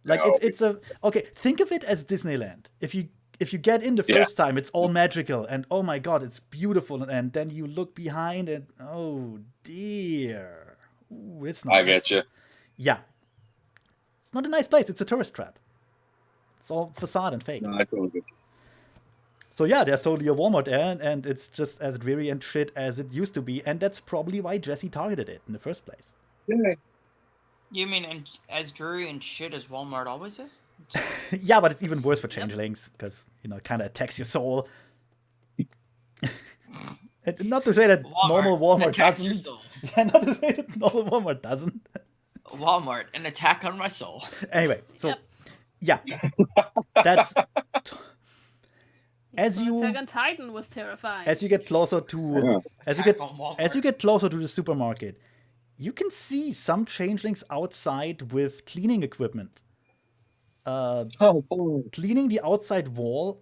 like no. it's a okay. Think of it as Disneyland. If you get in the Yeah. first time, it's all magical and oh my god, it's beautiful, and then you look behind and oh dear, ooh, it's not. I get you. Yeah, it's not a nice place. It's a tourist trap. It's all facade and fake. No, I totally get you. So yeah, there's totally a Walmart there, and it's just as dreary and shit as it used to be, and that's probably why Jesse targeted it in the first place. Yeah. You mean as dreary and shit as Walmart always is? Yeah, but it's even worse for changelings because it kind of attacks your soul. And not to say that normal Walmart attacks your doesn't. soul. Yeah, not to say that normal Walmart doesn't. Walmart, an attack on my soul. Anyway, so Yep. yeah, that's as Well, you Attack on Titan was terrifying. as you get closer to Yeah. as you Attack get on Walmart. as you get closer to the supermarket, you can see some changelings outside with cleaning equipment, Oh, boy. cleaning the outside wall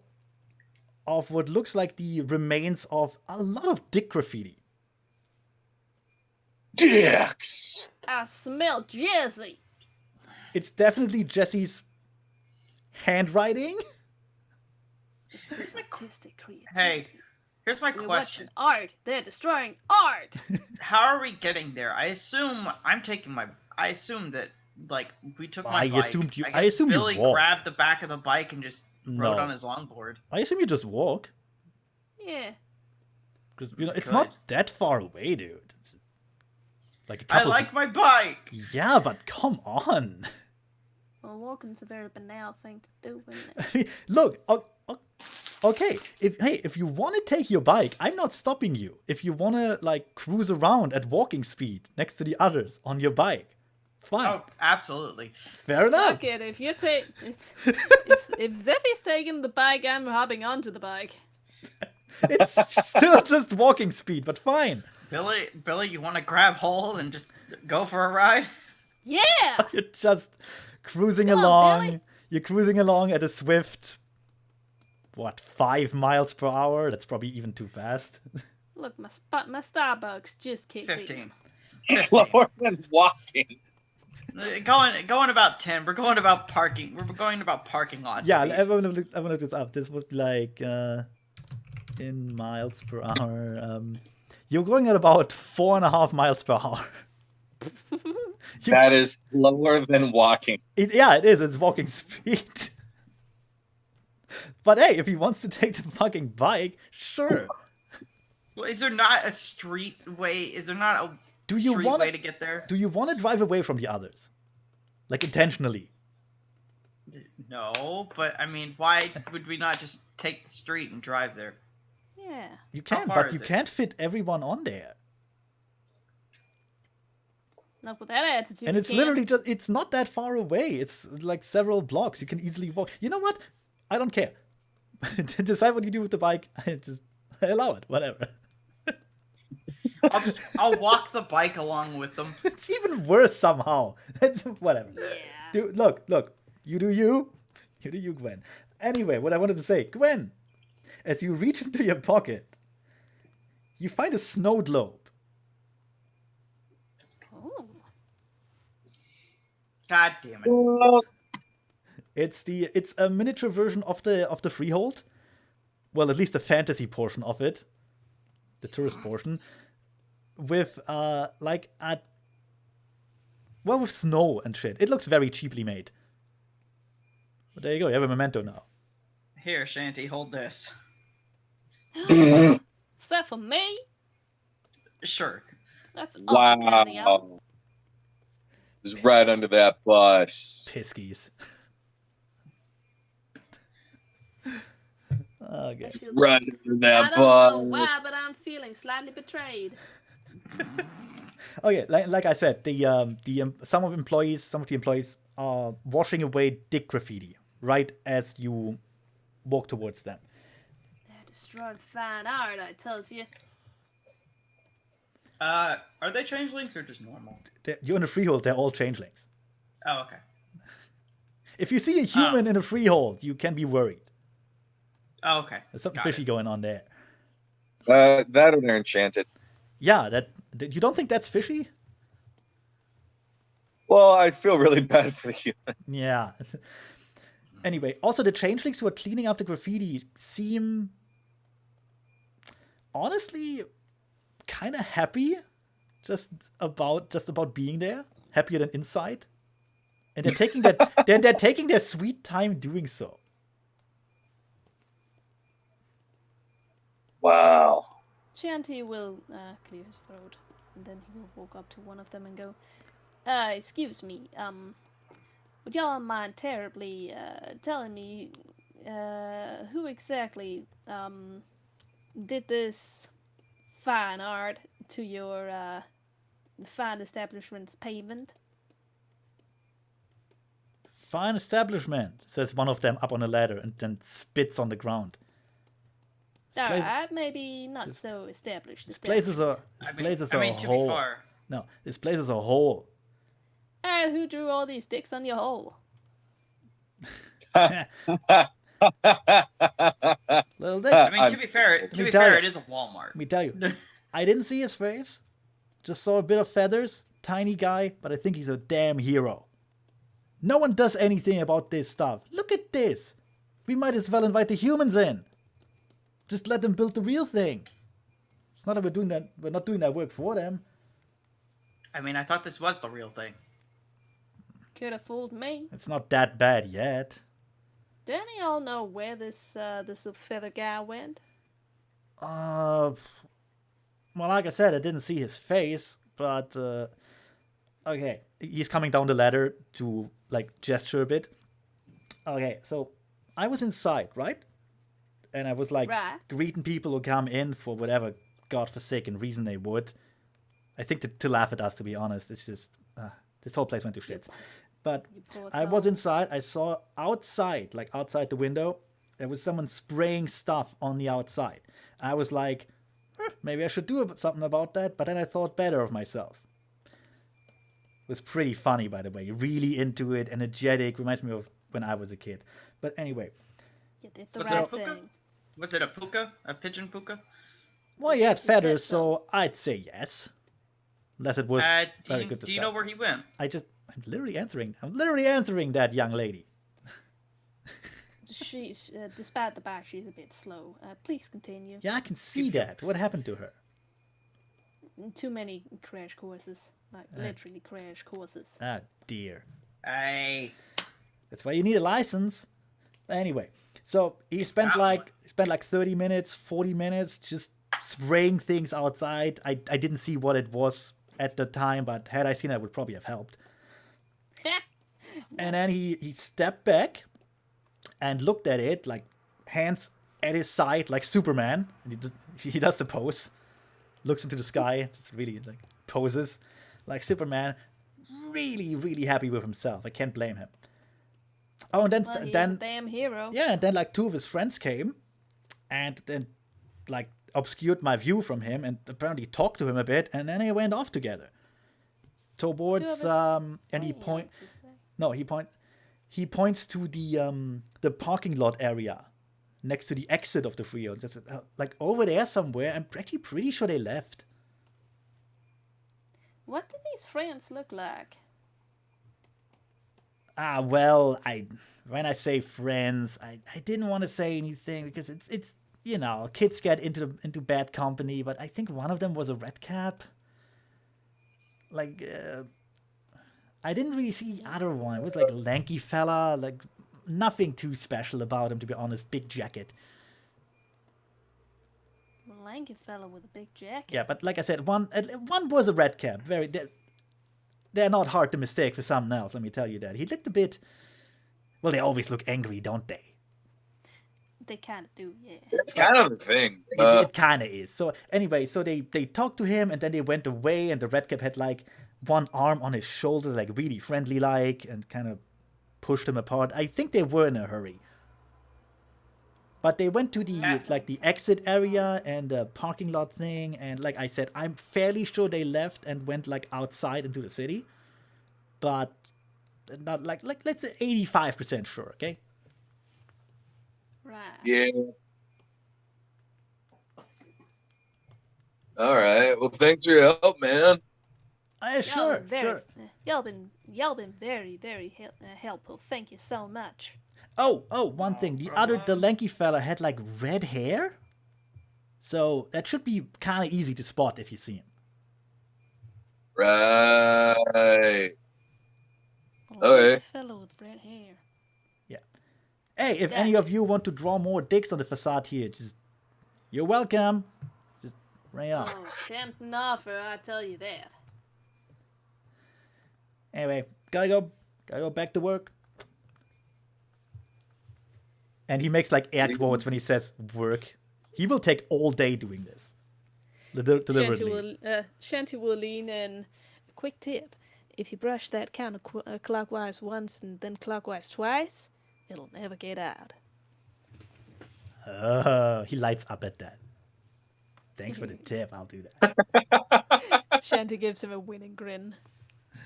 of what looks like the remains of a lot of dick graffiti. Dicks. I smell Jesse. It's definitely Jesse's handwriting. It's his artistic creativity. Hey, here's my We're question. watching art. They're destroying art. How are we getting there? I assume that like we took my I bike. assumed you- guess I assumed you Billy walked. grabbed the back of the bike and just rode No. on his longboard. I assume you just walk. Yeah. Because it's Good. not that far away, dude. It's like a I couple. like my bike. Yeah, but come on. Well, walking's a very banal thing to do, isn't it? I mean, look. Okay, if you want to take your bike, I'm not stopping you. If you want to like cruise around at walking speed next to the others on your bike, fine. Oh, absolutely. Fair enough. Fuck it. If you take, if Zeffy's taking the bike, I'm hopping onto the bike. It's still just walking speed, but fine. Billy, you want to grab hold and just go for a ride? Yeah. You're just cruising Come on, along. Billy. You're cruising along at a swift, 5 miles per hour? That's probably even too fast. Look, my Starbucks just kicked in. 15. Slower than walking. Going about 10. We're going about parking. We're going about parking lot. Yeah, speed. I want to look this up. This would be like in miles per hour. You're going at about 4.5 miles per hour. That is slower than walking. Yeah, it is. It's walking speed. But hey, if he wants to take the fucking bike, sure. Well, is there not a street way? Is there not a Do you street wanna- way to get there? Do you want to drive away from the others? Like intentionally? No, but I mean, why would we not just take the street and drive there? Yeah. You How can, far but you is it? can't fit everyone on there. Not with that attitude. And you it's can't. literally it's not that far away. It's like several blocks. You can easily walk. You know what? I don't care. decide what you do with the bike. I allow it, whatever. I'll walk the bike along with them. It's even worse somehow. Whatever. Yeah. Look. You do you. You do you, Gwen. Anyway, what I wanted to say, Gwen, as you reach into your pocket, you find a snow globe. Oh. God damn it. It's a miniature version of the freehold. Well, at least the fantasy portion of it, the tourist portion, with with snow and shit. It looks very cheaply made. But there you go. You have a memento now. Here, Shanty, hold this. Is that for me? Sure. That's awful candy. Wow. It's right under that bus. Piskies. Okay. Right under I that don't know bus. why, but I'm feeling slightly betrayed. Okay, like I said, some of the employees are washing away dick graffiti right as you walk towards them. They're destroying fine art, I tells you. Are they changelings or just normal? You're in a freehold, they're all changelings. Oh, okay. If you see a human in a freehold, you can be worried. Oh, okay. There's something Got fishy it. going on there. That or they're enchanted. Yeah, that you don't think that's fishy? Well, I feel really bad for the human. Yeah. Anyway, also the changelings who are cleaning up the graffiti seem honestly kind of happy just about being there, happier than inside. And they're taking they're taking their sweet time doing so. Wow. Shanty will clear his throat, and then he will walk up to one of them and go, excuse me, would y'all mind terribly telling me who exactly did this fine art to your fine establishment's pavement? Fine establishment, says one of them up on a ladder and then spits on the ground. Alright, maybe not so established. This place is a to hole. be fair, No, this place is a hole. And who drew all these dicks on your hole? Little dick. I mean, to be fair, tell ya. it is a Walmart. Let me tell you, I didn't see his face. Just saw a bit of feathers. Tiny guy, but I think he's a damn hero. No one does anything about this stuff. Look at this. We might as well invite the humans in. Just let them build the real thing. It's not that we're not doing that work for them. I mean, I thought this was the real thing. Could have fooled me. It's not that bad yet. Do any of y'all know where this feather guy went? Well, like I said, I didn't see his face, but okay, he's coming down the ladder to gesture a bit. Okay, so I was inside, right? And I was Right. greeting people who come in for whatever godforsaken reason they would. I think to laugh at us, to be honest. It's just this whole place went to shit. But You poor I was soul. inside. I saw outside the window, there was someone spraying stuff on the outside. I was like, maybe I should do something about that. But then I thought better of myself. It was pretty funny, by the way. Really into it, energetic. Reminds me of when I was a kid. But anyway, You did the Was right it a puka? thing. Was it a puka? A pigeon puka? well, he had said feathers, so. so I'd say yes. Unless it was very good to Do you know stuff. where he went? I'm literally answering that young lady. She's, despite the fact she's a bit slow. Please continue. Yeah, I can see that. What happened to her? Too many crash courses. Literally crash courses. Ah, dear. Hey. That's why you need a license. Anyway, so he spent like 30 minutes, 40 minutes just spraying things outside. I didn't see what it was at the time, but had I seen it, I would probably have helped. And then he stepped back and looked at it, hands at his side, like Superman. And he does the pose. Looks into the sky, just really poses like Superman. Really, really happy with himself. I can't blame him. Oh, and Well, he's a then damn hero. yeah, and then like 2 of his friends came, and then like obscured my view from him, and apparently talked to him a bit, and then they went off together towards his and he friends, you say? no he points to the parking lot area next to the exit of the freeway, just like over there somewhere. I'm actually pretty sure they left. What do these friends look like? Well, when I say friends, I didn't want to say anything because it's kids get into bad company, but I think one of them was a red cap. Like I didn't really see the other one. It was like a lanky fella, like nothing too special about him, to be honest. Big jacket. A lanky fella with a big jacket. Yeah, but like I said, one was a red cap. They're not hard to mistake for someone else, let me tell you that. He looked a bit... Well, they always look angry, don't they? They kind of do, yeah. It's kind of a thing. It kind of is. So anyway, so they talked to him, and then they went away, and the red cap had like one arm on his shoulder, like really friendly like, and kind of pushed him apart. I think they were in a hurry. But they went to the exit area and the parking lot thing, and like I said, I'm fairly sure they left and went like outside into the city. But not like let's say 85% sure, okay? Right. Yeah. All right. Well, thanks for your help, man. Sure. Y'all been very, very helpful. Thank you so much. Oh, one thing. The lanky fella had like red hair. So that should be kind of easy to spot if you see him. Right. A Okay. fellow with red hair. Yeah. Hey, if any of you want to draw more dicks on the facade here, you're welcome. Just bring it on. Oh, tempting offer, I tell you that. Anyway, gotta go back to work. And he makes like air quotes when he says work. He will take all day doing this. Deliberately. Shanty will lean in. A quick tip. If you brush that counterclockwise once and then clockwise twice, it'll never get out. Oh, he lights up at that. Thanks for the tip. I'll do that. Shanty gives him a winning grin.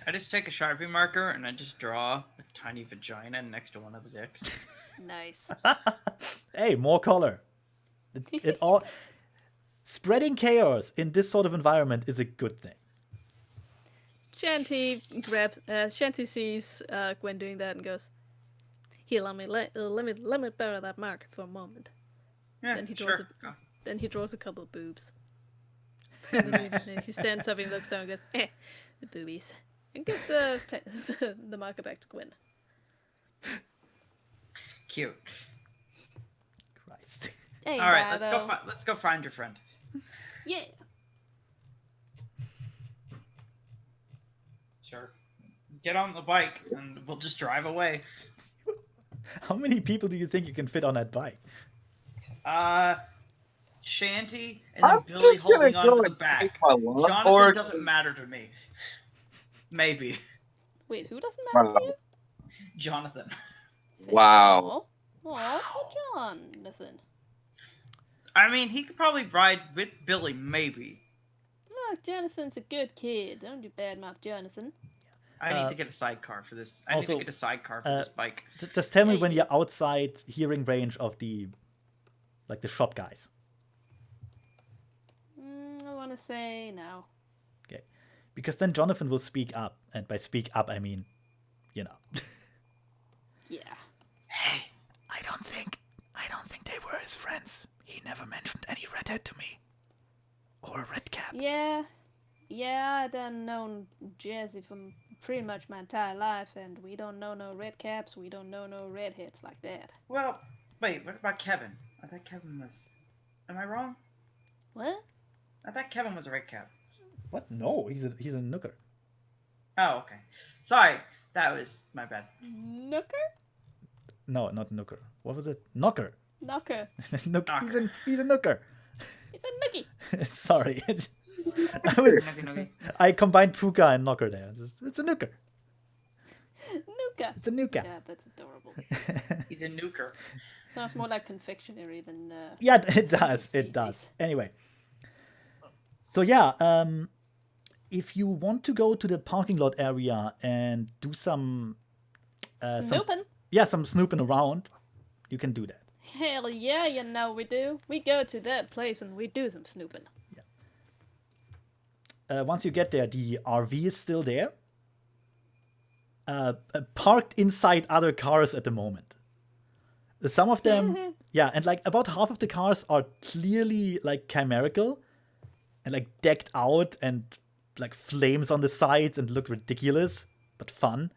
I just take a Sharpie marker and I just draw a tiny vagina next to one of the dicks. Nice. Hey, more color. It all spreading chaos in this sort of environment is a good thing. Shanty sees Gwen doing that and goes, "Here, let me borrow that marker for a moment." Yeah, Then he draws sure. Go. Then he draws a couple of boobs. And he stands up and looks down and goes, the boobies. And gives the marker back to Gwen. Cute. Christ. Hey, All right, let's go find your friend. Yeah. Sure. Get on the bike and we'll just drive away. How many people do you think you can fit on that bike? Shanty and then I'm Billy just gonna holding on go to the and back. take my longboard. Jonathan doesn't matter to me. Maybe. Wait, who doesn't matter to you? Jonathan. Wow. Aw, poor Jonathan. I mean, he could probably ride with Billy, maybe. Look, Jonathan's a good kid. Don't you badmouth Jonathan. I need to get a sidecar for this. I need also, to get a sidecar for this bike. Just tell me Yeah, when you- you're outside hearing range of the shop guys. I want to say no. Okay. Because then Jonathan will speak up. And by speak up, I mean, Yeah. Hey, I don't think they were his friends. He never mentioned any redhead to me. Or a red cap. Yeah, I done known Jesse for pretty much my entire life, and we don't know no red caps, we don't know no redheads like that. well, wait, what about Kevin? I thought Kevin was... Am I wrong? What? I thought Kevin was a red cap. What? No, he's a nooker. Oh, okay. Sorry, that was my bad. Nooker? No, not nooker. What was it? Knocker. Knocker. Knocker. He's a nooker. It's a nookie. Sorry. Nuggy. I combined Puka and knocker there. It's a nooker. nuka. It's a nuka. Yeah, that's adorable. He's a nuker. Sounds more like confectionery than. Yeah, it does. It does. Species. Anyway. So yeah, if you want to go to the parking lot area and do some Snooping. some snooping around, you can do that. Hell yeah, you know we do. We go to that place and we do some snooping. Once you get there, the RV is still there, parked inside other cars at the moment. Some of them, yeah, and like about half of the cars are clearly like chimerical and like decked out and like flames on the sides and look ridiculous but fun.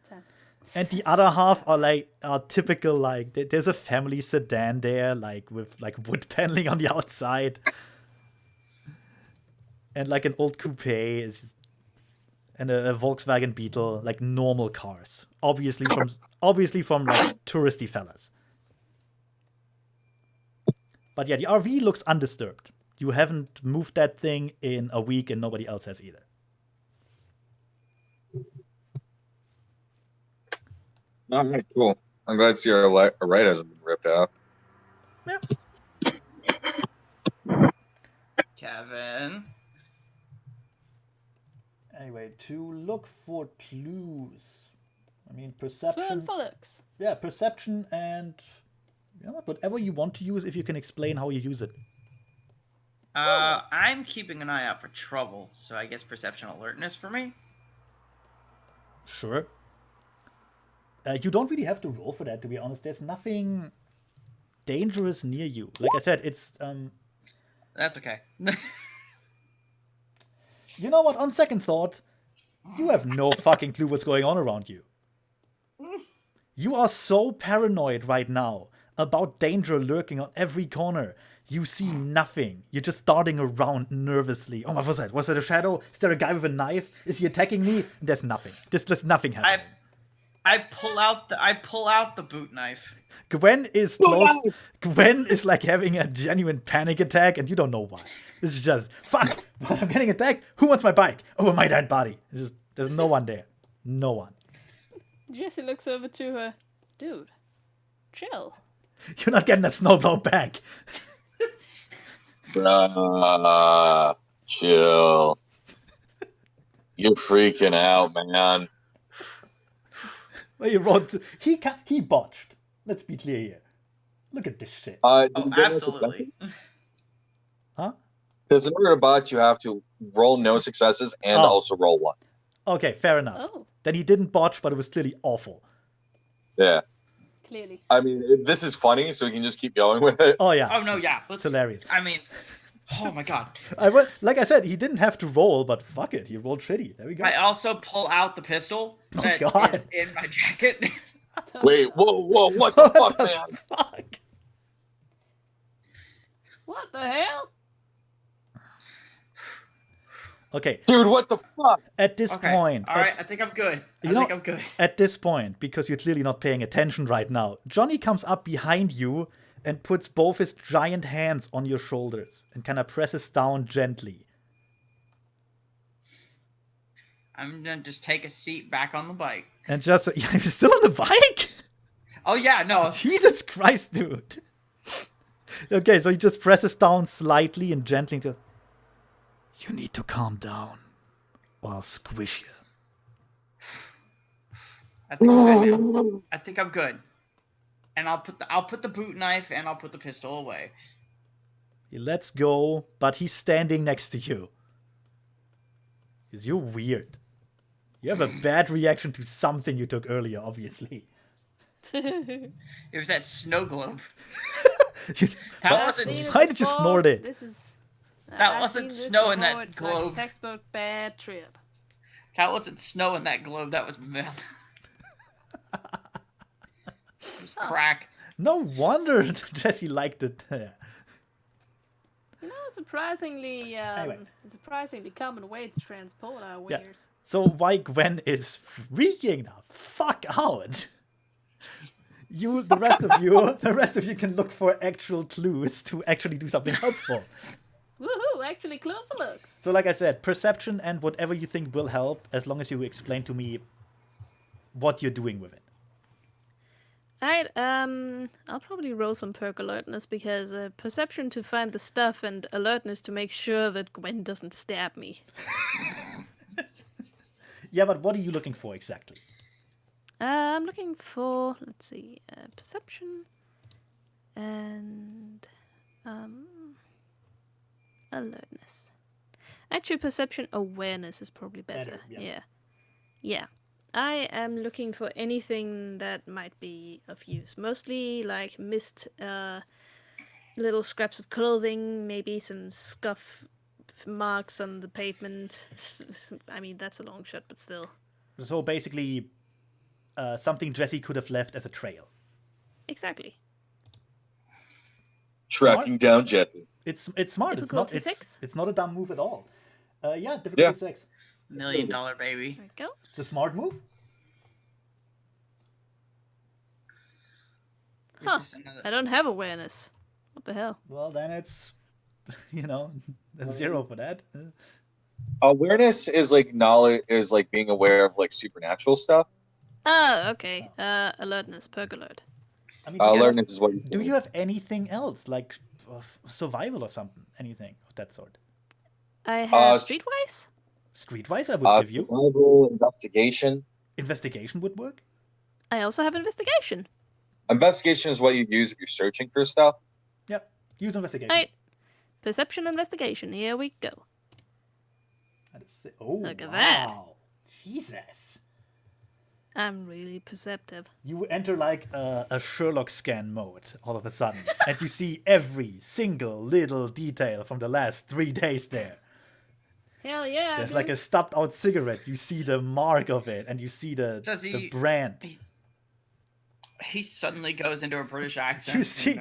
And the other half are typical, like there's a family sedan there, like with like wood paneling on the outside. And like an old coupe is just, and a Volkswagen Beetle, like normal cars, obviously from like touristy fellas. But yeah, the RV looks undisturbed. You haven't moved that thing in a week, and nobody else has either. All right, cool. I'm glad to see our right hasn't been ripped out. Yeah. Kevin. Anyway, to look for clues. I mean, perception. Flux. Yeah, perception and you know what? Whatever you want to use, if you can explain how you use it. I'm keeping an eye out for trouble, so I guess perception alertness for me. Sure. You don't really have to roll for that, to be honest. There's nothing dangerous near you. Like I said, it's That's okay. You know what? On second thought, you have no fucking clue what's going on around you. You are so paranoid right now about danger lurking on every corner. You see nothing. You're just darting around nervously. Oh, what was that? Was that a shadow? Is there a guy with a knife? Is he attacking me? There's nothing. There's nothing happening. I pull out the boot knife. Gwen is close. Gwen is like having a genuine panic attack, and you don't know why. It's just, fuck, I'm getting attacked. Who wants my bike? Oh, my dead body. It's just, there's no one there. No one. Jesse looks over to her. Dude, chill. You're not getting that snowblow back. Bruh, chill. You're freaking out, man. Well, you wrote, he botched. Let's be clear here. Look at this shit. Oh, absolutely. Huh? Because in order to bot, you have to roll no successes and also roll one. Okay, fair enough. Oh, Then he didn't botch, but it was clearly awful. Yeah. clearly. I mean, this is funny, so we can just keep going with it. Oh, yeah. Oh no, yeah. It's hilarious. I mean, oh my god. Like I said, he didn't have to roll, but fuck it. He rolled shitty. There we go. I also pull out the pistol Oh, that God. is in my jacket. Wait, whoa, what the fuck, man? Fuck? What the hell? Okay, Dude, what the fuck? at this Okay. point, All right, I think I'm good. I You know- think I'm good. at this point, because you're clearly not paying attention right now, Johnny comes up behind you and puts both his giant hands on your shoulders and kind of presses down gently. I'm gonna just take a seat back on the bike. And just, you're still on the bike? Oh yeah, no. Jesus Christ, dude. Okay, so he just presses down slightly and gently. You need to calm down, or I'll squish you. I think I'm good, man. I think I'm good. And I'll put the boot knife and I'll put the pistol away. He lets go, but he's standing next to you. 'Cause you're weird. You have a bad reaction to something you took earlier, obviously. It was that snow globe. You- That Why- wasn't- Seen it Why did you before. snort it? This is. That I've wasn't seen this snow in before. that It's globe. Like textbook bad trip. That wasn't snow in that globe. That was meth. It was crack. No wonder Jesse liked it. You know, surprisingly, Anyway. a surprisingly common way to transport our Yeah. wingers. So why Gwen is freaking the fuck out? The rest of you can look for actual clues to actually do something helpful. Woohoo! Actually, clue for looks. So like I said, perception and whatever you think will help, as long as you explain to me what you're doing with it. Alright, I'll probably roll some perk alertness because perception to find the stuff and alertness to make sure that Gwen doesn't stab me. Yeah, but what are you looking for exactly? I'm looking for, let's see, perception and alertness. Actually, perception awareness is probably better. Better, yeah. Yeah. I am looking for anything that might be of use. Mostly like missed little scraps of clothing, maybe some scuff marks on the pavement. I mean, that's a long shot, but still. So basically, something Jesse could have left as a trail. Exactly. Tracking down Jesse. It's smart. Difficulty it's not 6? it's not a dumb move at all. Yeah, difficulty 6. $1 million baby. There we go. It's a smart move. Is Huh. this another? I don't have awareness. What the hell? Well, then it's, that's 0 for that. Awareness is like knowledge, is like being aware of like supernatural stuff. Oh, okay. Alertness, perk alert. I mean, Alertness is what you do you have anything else like survival or something? Anything of that sort? I have streetwise. Streetwise, I would give you. Survival, investigation. Investigation would work. I also have investigation. Investigation is what you use if you're searching for stuff. Yep. Use investigation. Alright. Perception investigation. Here we go. Oh, Look at that. Jesus. I'm really perceptive. You enter like a Sherlock scan mode all of a sudden, and you see every single little detail from the last 3 days there. Hell yeah. There's dude. like a stubbed out cigarette. You see the mark of it, and you see the brand. He suddenly goes into a British accent. You see,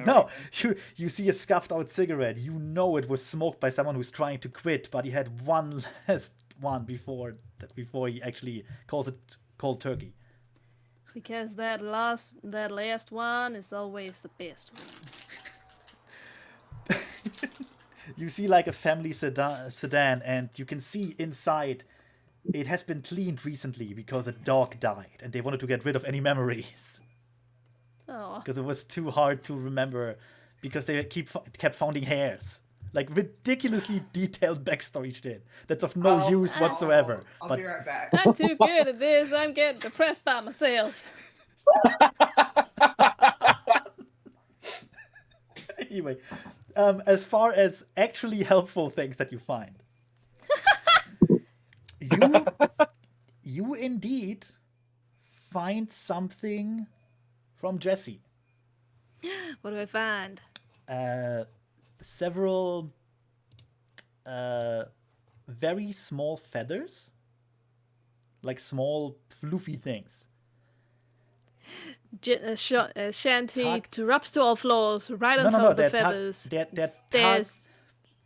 you see a scuffed out cigarette. You know it was smoked by someone who's trying to quit, but he had one last one before he actually calls it cold turkey. Because that last one is always the best one. You see like a family sedan, and you can see inside it has been cleaned recently because a dog died, and they wanted to get rid of any memories. Oh. Because it was too hard to remember, because they kept finding hairs. Like ridiculously detailed backstory shit that's of no use whatsoever. I'll be right back. I'm too good at this. I'm getting depressed by myself. Anyway, as far as actually helpful things that you find, you indeed find something from Jesse. What do I find? Several very small feathers, like small fluffy things. Shanty drops to all floors, right on top of the feathers.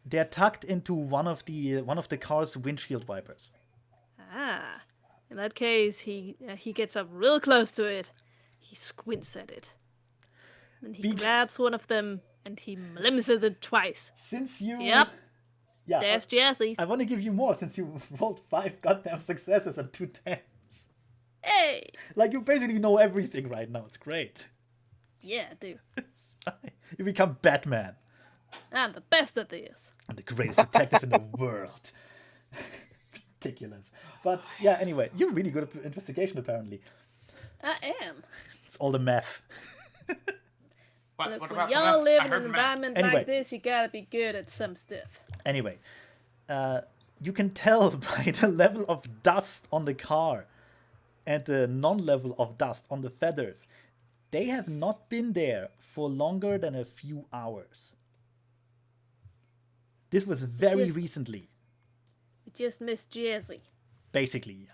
They're tucked into one of the car's windshield wipers. Ah, in that case, he gets up real close to it. He squints at it. Then he grabs one of them and he limits it twice. Since you... Yep. Yeah. There's Jesse's. I want to give you more since you rolled 5 goddamn successes and 2 10s. Hey! Like, you basically know everything right now. It's great. Yeah, I do. You become Batman. I'm the best at this. I'm the greatest detective in the world. Ridiculous. But, yeah, anyway. You're really good at investigation, apparently. I am. It's all the meth. Look, when y'all live in an environment like this, you gotta be good at some stuff. Anyway, you can tell by the level of dust on the car and the non-level of dust on the feathers, they have not been there for longer than a few hours. This was very recently. We just missed Jesse. Basically, yeah.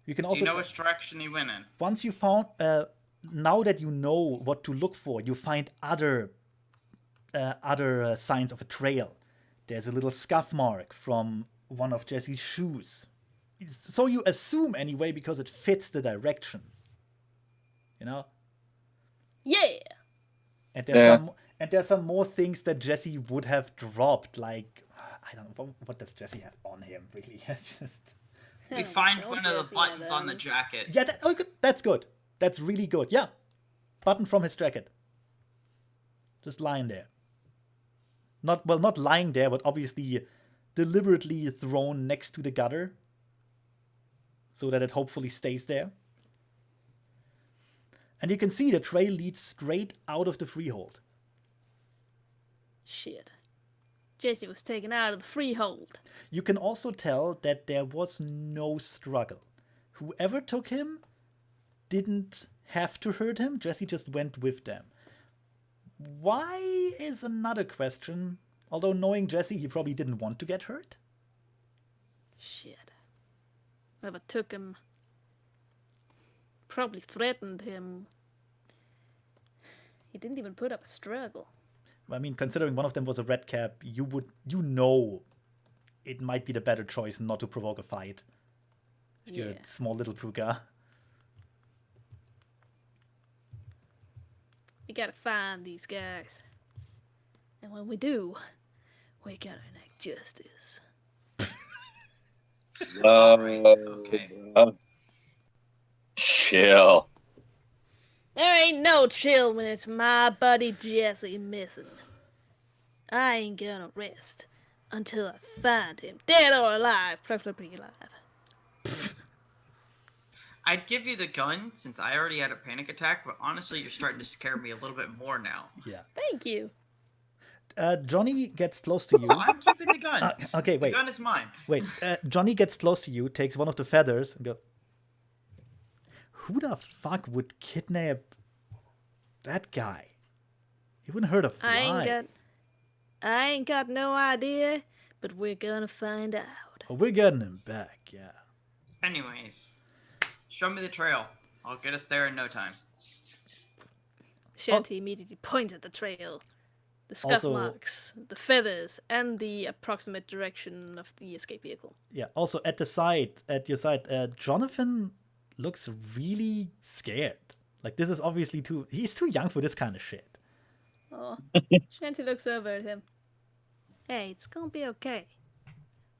You can also. Do you know which direction he went in? Once you found, now that you know what to look for, you find other signs of a trail. There's a little scuff mark from one of Jesse's shoes. So you assume anyway, because it fits the direction. You know? Yeah. And there's some more things that Jesse would have dropped, like, I don't know, what does Jesse have on him, really? It's just... We find one of the buttons on the jacket. Yeah, that's good. That's really good. Yeah. Button from his jacket. Just lying there. Not lying there, but obviously deliberately thrown next to the gutter so that it hopefully stays there. And you can see the trail leads straight out of the freehold. Shit. Jesse was taken out of the freehold. You can also tell that there was no struggle. Whoever took him didn't have to hurt him. Jesse just went with them. Why is another question. Although knowing Jesse, he probably didn't want to get hurt. Shit. Whoever took him probably threatened him. He didn't even put up a struggle. I mean, considering one of them was a red cap, you know it might be the better choice not to provoke a fight. You're a small little puka. We gotta find these guys. And when we do, we gotta enact justice. Okay. Chill. There ain't no chill when it's my buddy Jesse missing. I ain't gonna rest until I find him, dead or alive, preferably alive. I'd give you the gun since I already had a panic attack, but honestly, you're starting to scare me a little bit more now. Yeah. Thank you. Johnny gets close to you. So I'm keeping the gun. Okay, wait. The gun is mine. Wait. Johnny gets close to you, takes one of the feathers, and goes, who the fuck would kidnap that guy? He wouldn't hurt a fly. I ain't got no idea, but we're gonna find out. Oh, we're getting him back, yeah. Anyways, show me the trail. I'll get us there in no time. Shanty immediately points at the trail. The scuff Also- marks, the feathers, and the approximate direction of the escape vehicle. Yeah, also at your side, Jonathan looks really scared. Like, this is obviously he's too young for this kind of shit. Oh, Shanty looks over at him. Hey, it's gonna be okay.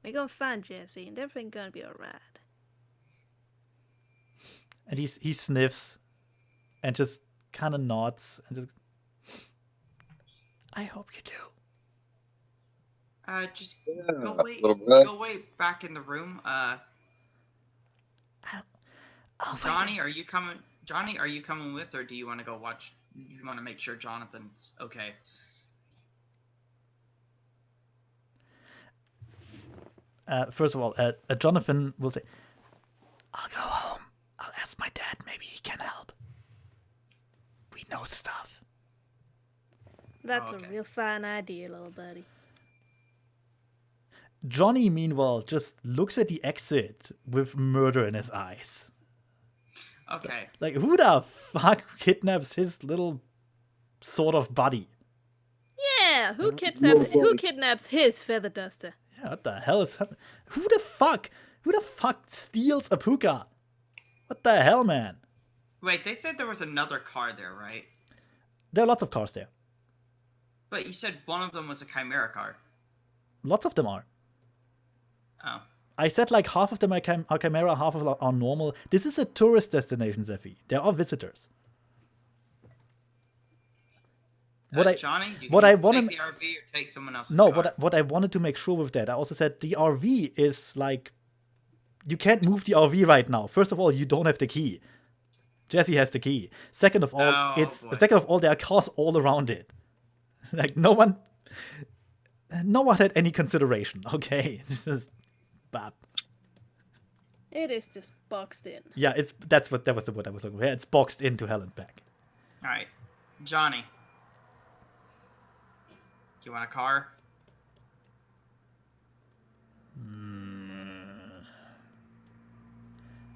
We're gonna find Jesse, and everything's gonna be alright. And he sniffs and just kind of nods and just, I hope you do. Just Yeah, go little bit. wait back in the room. I'll wait. Johnny, are you coming? Johnny, are you coming with, or do you want to go watch? You want to make sure Jonathan's okay? First of all, Jonathan will say, I'll go home. I'll ask my dad. Maybe he can help. We know stuff. That's Okay. a real fine idea, little buddy. Johnny, meanwhile, just looks at the exit with murder in his eyes. Okay. Like, who the fuck kidnaps his little sort of buddy? Yeah, who kidnaps his feather duster? Yeah, what the hell is happening? Who the fuck steals a puka? What the hell, man? Wait, they said there was another car there, right? There are lots of cars there. But you said one of them was a chimera car. Lots of them are. Oh. I said like half of them are chimera, half of them are normal. This is a tourist destination, Zephy. There are visitors. Johnny, you what can I either wanna- take the RV or take someone else's No, car. what I wanted to make sure with that, I also said the RV is like, you can't move the RV right now. First of all, you don't have the key. Jesse has the key. Second of all, boy. there are cars all around it. Like no one had any consideration. Okay, it's just bad. It is just boxed in. Yeah, that was the word I was looking for. Yeah, it's boxed into hell and back. All right, Johnny. Do you want a car?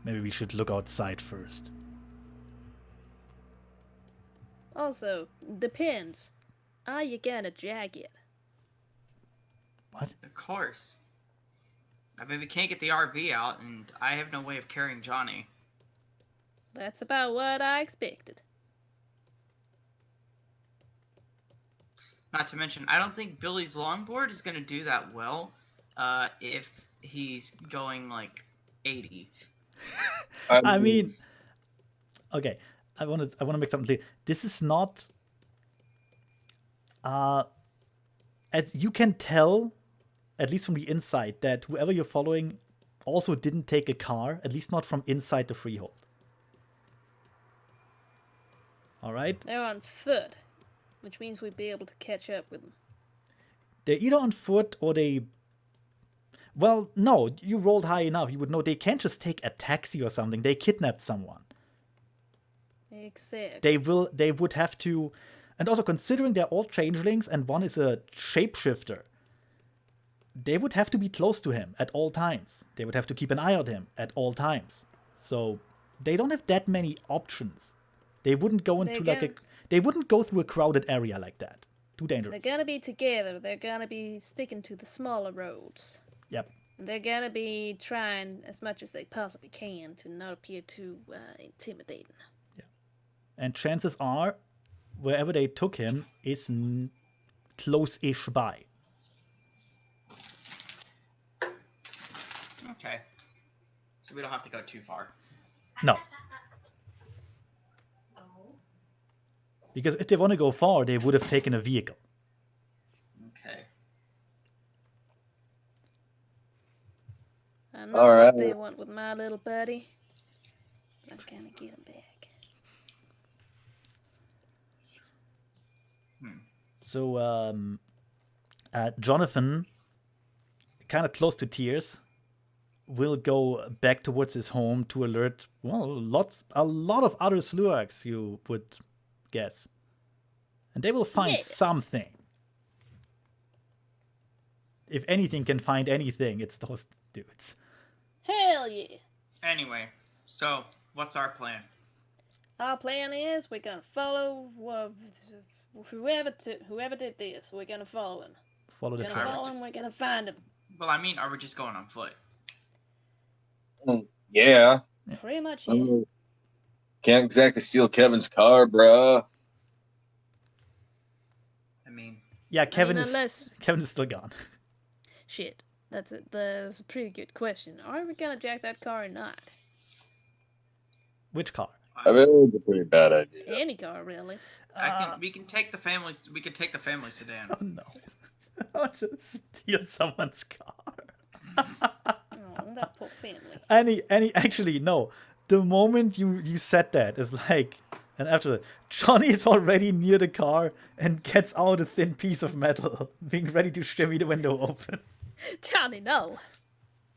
Maybe we should look outside first. Also, depends. Are you gonna jag it? What? Of course. I mean, we can't get the RV out, and I have no way of carrying Johnny. That's about what I expected. Not to mention, I don't think Billy's longboard is going to do that well if he's going like 80. I mean, okay. I want to make something clear. This is not. As you can tell, at least from the inside, that whoever you're following also didn't take a car, at least not from inside the freehold. All right? They're on foot, which means we'd be able to catch up with them. They're either on foot or they. Well, no, you rolled high enough. You would know they can't just take a taxi or something. They kidnapped someone. Except. They would have to. And also, considering they're all changelings and one is a shapeshifter, they would have to be close to him at all times. They would have to keep an eye on him at all times. So they don't have that many options. They wouldn't go into they wouldn't go through a crowded area like that. Too dangerous. They're gonna be together. They're gonna be sticking to the smaller roads. Yep. And they're gonna be trying as much as they possibly can to not appear too intimidating. Yeah. And chances are, wherever they took him is close-ish by. Okay. So we don't have to go too far. No. Because if they want to go far, they would have taken a vehicle. Okay. I know All right. what they want with my little buddy. I'm gonna get him back. So, Jonathan, kind of close to tears, will go back towards his home to alert, well, a lot of other Sluags, you would guess. And they will find Yeah. something. If anything can find anything, it's those dudes. Hell yeah! Anyway, so what's our plan? Our plan is we're gonna follow whoever did this. We're gonna follow him. Follow the We're gonna trail. follow him. We're gonna find him. Well, I mean, are we just going on foot? Yeah. Pretty much. Yeah. Can't exactly steal Kevin's car, bruh. I mean, Yeah, Kevin unless is still gone. shit. That's a pretty good question. Are we gonna jack that car or not? Which car? I mean, it was a pretty bad idea. Any car, really. we can take the family. We can take the family sedan. Oh no. I'll just steal someone's car. Oh, that poor family. Actually, no. The moment you said that is like, and after that, Johnny is already near the car and gets out a thin piece of metal, being ready to shimmy the window open. Johnny, no.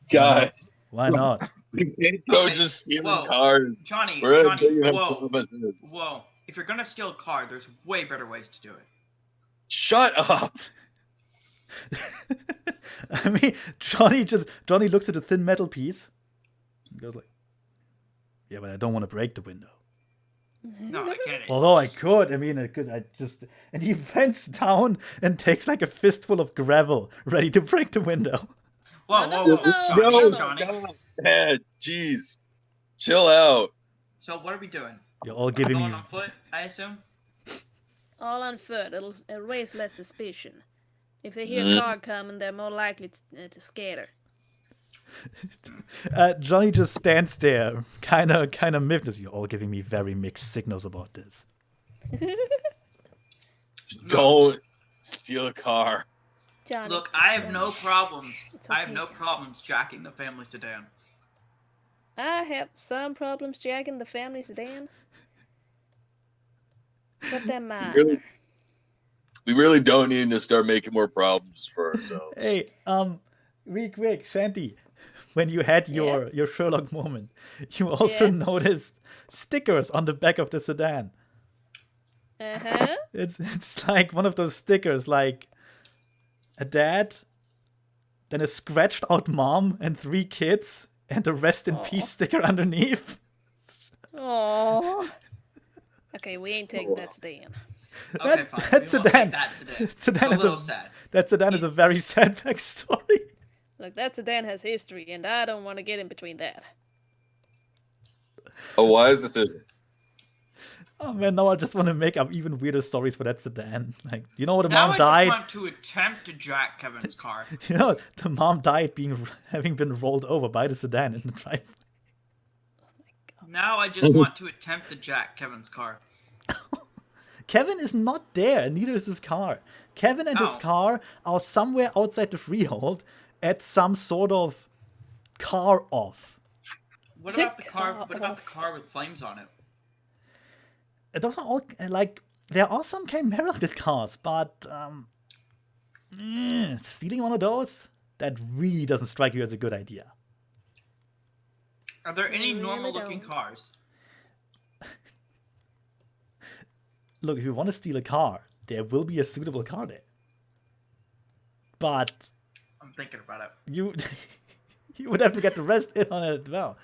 Guys, Why not? we can't go Okay, just stealing whoa. cars. Johnny, We're Johnny, taking up whoa, promises. whoa! If you're gonna steal a car, there's way better ways to do it. Shut up. I mean, Johnny looks at the thin metal piece and goes like, yeah, but I don't want to break the window. No, I can't. Although I could, and he bends down and takes like a fistful of gravel, ready to break the window. Whoa, No, whoa, no, whoa, no. Johnny, No, Johnny. stop. Man, jeez. Chill out. So what are we doing? You're all giving Going me. on foot, I assume. All on foot. It'll raise less suspicion. If they hear a car coming, they're more likely to scatter. Johnny just stands there, kind of miffed. You're all giving me very mixed signals about this. Don't steal a car. Johnny. Look, I have no problems. It's I have okay, no Johnny. problems jacking the family sedan. I have some problems jacking the family sedan. But they're minor. We really don't need to start making more problems for ourselves. Hey, real quick, Shanty, when you had your Sherlock moment, you also Yeah. noticed stickers on the back of the sedan. Uh-huh. It's like one of those stickers, like a dad, then a scratched out mom and 3 kids, and a rest in peace sticker underneath. Oh. Okay, we ain't taking that sedan. Okay, fine. That We won't take sedan. that sedan. Sedan It's a is little sad. That sedan is a very sad backstory. Look, that sedan has history, and I don't want to get in between that. A wise decision. Oh man, now I just want to make up even weirder stories for that sedan. Like, you know, the Now mom I died. just want to attempt to jack Kevin's car. You know, the mom died having been rolled over by the sedan in the driveway. Now I just want to attempt to jack Kevin's car. Kevin is not there, neither is his car. Kevin and his Oh. car are somewhere outside the freehold at some sort of car off. What about the car? Car What about the off. car with flames on it? Those are all, like, there are some chimerical cars, but stealing one of those, that really doesn't strike you as a good idea. Are there any Really normal-looking don't. cars? Look, if you want to steal a car, there will be a suitable car there. But I'm thinking about it. you you would have to get the rest in on it as well.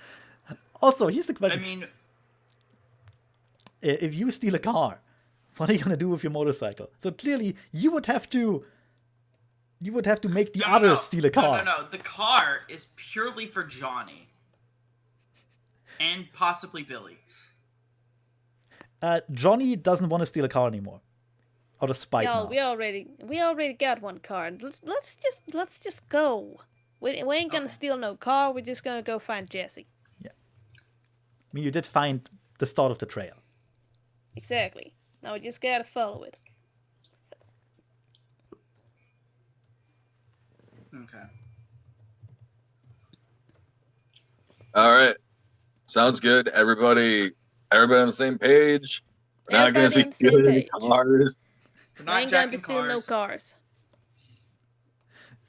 Also, here's the I question. mean, If you steal a car, what are you going to do with your motorcycle? So clearly, you would have to make the others steal a car. No. The car is purely for Johnny. And possibly Billy. Johnny doesn't want to steal a car anymore. Out of spite Y'all, now. we already got one car. Let's just go. We ain't gonna Okay. steal no car. We're just gonna go find Jesse. I mean, you did find the start of the trail. Exactly. Now we just gotta follow it. Okay. All right. Sounds good. Everybody on the same page. We're not going to be Everybody on the same stealing any page. cars. We're We not ain't gonna be jacking stealing no cars. cars.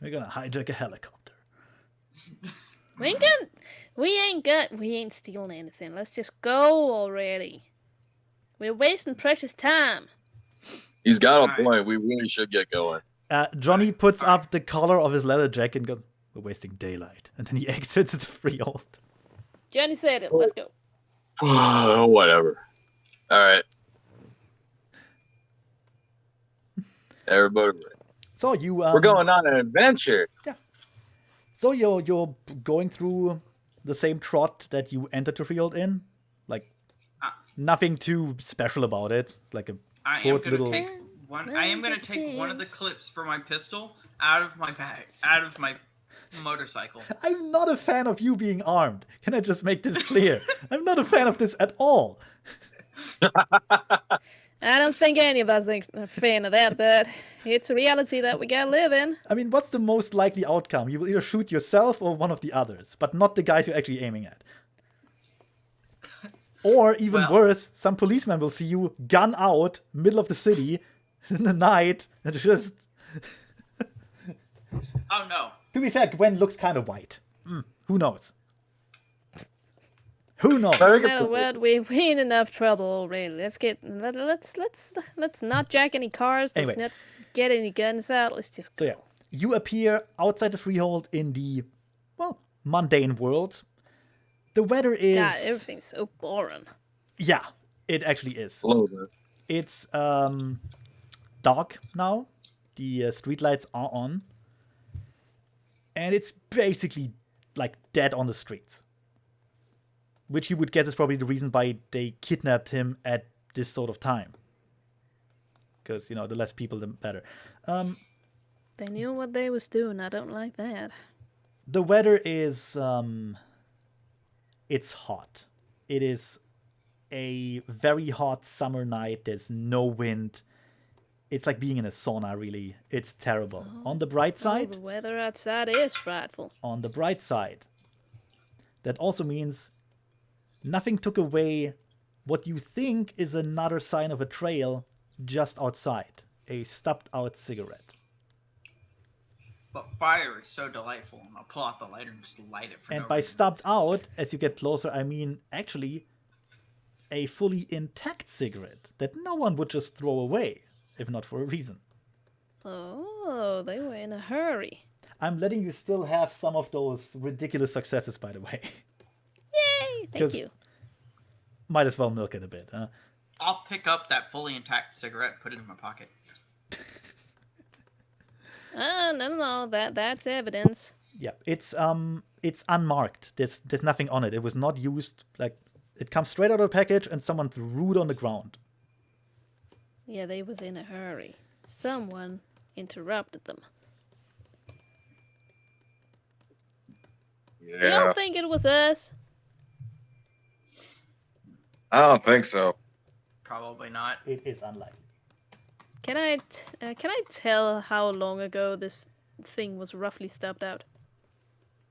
We're gonna hijack a helicopter. We ain't stealing anything. Let's just go already. We're wasting precious time. He's got a Alright. point. We really should get going. Johnny puts alright. up the collar of his leather jacket and goes, "We're wasting daylight." And then he exits the freehold. Johnny said it. Let's go. Whatever. All right. Everybody, So you we're going on an adventure. So you're going through the same trot that you entered the field in, like Ah. nothing too special about it. Like a I am short gonna little. take one. I am gonna take one of the clips for my pistol out of my bag, out of my motorcycle. I'm not a fan of you being armed. Can I just make this clear? I'm not a fan of this at all. I don't think any of us are a fan of that, but it's a reality that we gotta live in. I mean, what's the most likely outcome? You will either shoot yourself or one of the others, but not the guys you're actually aiming at. Or even Well- worse, some policeman will see you gun out middle of the city in the night and just. Oh no. To be fair, Gwen looks kind of white. Who knows? Who knows? I No think matter what, we're in enough trouble already. Let's not jack any cars. Let's Anyway. not get any guns out. Let's just So go. yeah, you appear outside the freehold in the, well, mundane world. The weather is. God, everything's so boring. Yeah, it actually is. a little bit. It's dark now. The streetlights are on. And it's basically like dead on the streets. Which you would guess is probably the reason why they kidnapped him at this sort of time. Because, the less people, the better. They knew what they was doing. I don't like that. The weather is it's hot. It is a very hot summer night. There's no wind. It's like being in a sauna, really. It's terrible. On the bright Oh, side, the weather outside is frightful. that also means nothing took away what you think is another sign of a trail just outside. A stubbed out cigarette. But fire is so delightful, and I'll pull out the lighter and just light it for And no by reason. stubbed out, as you get closer, I mean actually a fully intact cigarette that no one would just throw away, if not for a reason. Oh, they were in a hurry. I'm letting you still have some of those ridiculous successes, by the way. Yay! Thank 'Cause- you. Might as well milk it a bit, huh? I'll pick up that fully intact cigarette and put it in my pocket. No. That's evidence. Yeah, it's unmarked. There's nothing on it. It was not used. Like, it comes straight out of the package and someone threw it on the ground. Yeah, they was in a hurry. Someone interrupted them. They Yeah. don't think it was us. I don't think so. Probably not. It is unlikely. Can I tell how long ago this thing was roughly stubbed out?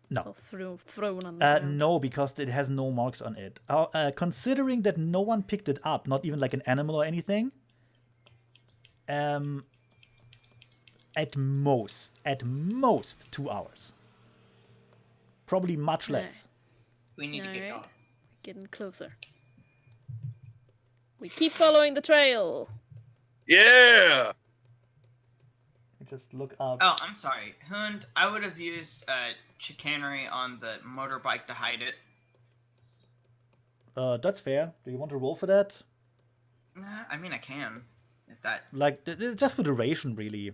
No. Or thrown on the ground? No, because it has no marks on it. Considering that no one picked it up, not even like an animal or anything, at most 2 hours. Probably much less. We need to get Alright. going. Getting closer. We keep following the trail. Yeah. Just look up. Oh, I'm sorry. Hund, I would have used chicanery on the motorbike to hide it. That's fair. Do you want to roll for that? Nah, I mean, I can. If that. Like, just for duration, really.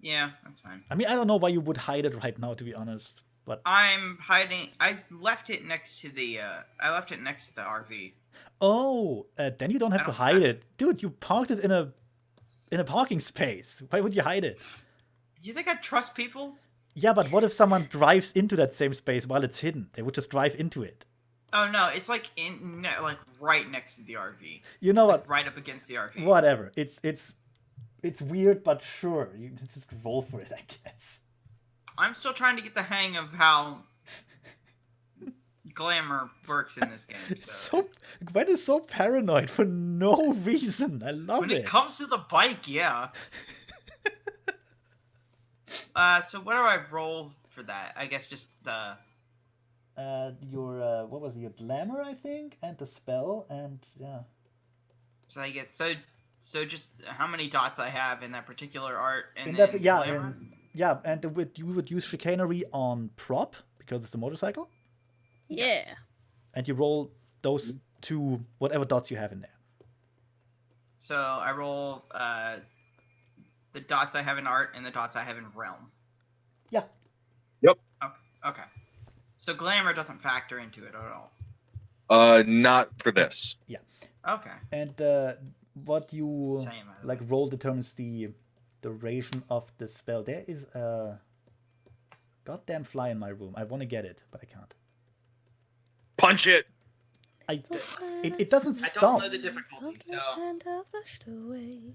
Yeah, that's fine. I mean, I don't know why you would hide it right now, to be honest. But I'm hiding. I left it next to the. I left it next to the RV. then you don't have to hide it, dude. You parked it in a parking space. Why would you hide it? You think I trust people? Yeah, but what if someone drives into that same space while it's hidden? They would just drive into it. Oh no, it's like like right next to the RV. You know Like what? right up against the RV. Whatever. It's weird, but sure. You just roll for it, I guess. I'm still trying to get the hang of how glamour works in this game. So, Gwen is so paranoid for no reason. I love when it. it comes to the bike, yeah. So what do I roll for that? I guess just the. Your what was it? Your glamour, I think, and the spell, and yeah. So I get so just how many dots I have in that particular art, and In then that, yeah, glamour? and you would use chicanery on prop because it's a motorcycle, Yeah. Yes. and you roll those two whatever dots you have in there. So I roll the dots I have in art and the dots I have in realm. Yeah. Okay. So glamour doesn't factor into it at all. Not for this. Okay. And what you Same. By the like way. roll determines the duration of the spell. There is a goddamn fly in my room. I want to get it, but I can't. Punch it. It doesn't I stop. don't know the difficulty, so 762.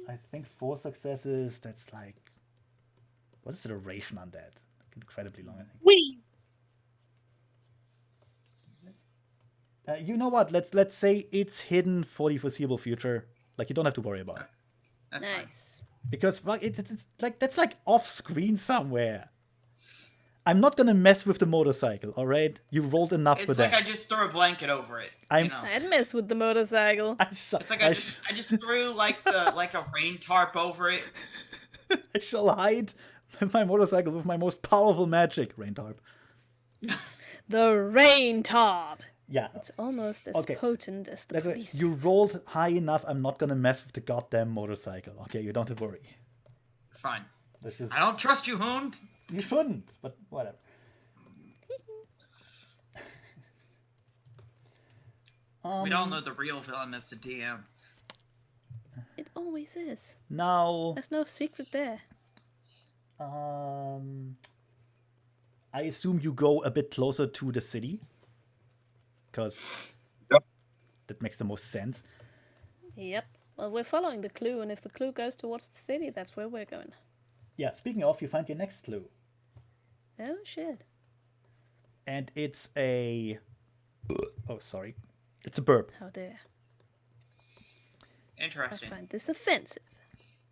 I think 4 successes. That's like, what is the duration on that? Incredibly long, I think. Whee! You know what? Let's say it's hidden for the foreseeable future. Like, you don't have to worry about it that's fine. Nice. because fuck, it's like that's like off screen somewhere. I'm not gonna mess with the motorcycle. All right, you rolled enough for It's like that. I just threw a blanket over it. I'm- You know? I'd mess with the motorcycle. It's like I just threw like a rain tarp over it. I shall hide my motorcycle with my most powerful magic, rain tarp. The rain tarp. Yeah. It's almost as Okay. potent as the That's it. police. You rolled high enough. I'm not gonna mess with the goddamn motorcycle. Okay, you don't have to worry. Fine. That's just I don't trust you, Hound. you shouldn't, but whatever. We don't know the real villain as the DM. It always is. Now, There's no secret there. I assume you go a bit closer to the city, because Yep. that makes the most sense. Yep. Well, we're following the clue, and if the clue goes towards the city, that's where we're going. Yeah. Speaking of, you find your next clue, Oh, shit. and it's a. Oh, sorry. It's a burp. How dare. I Interesting. find this offensive.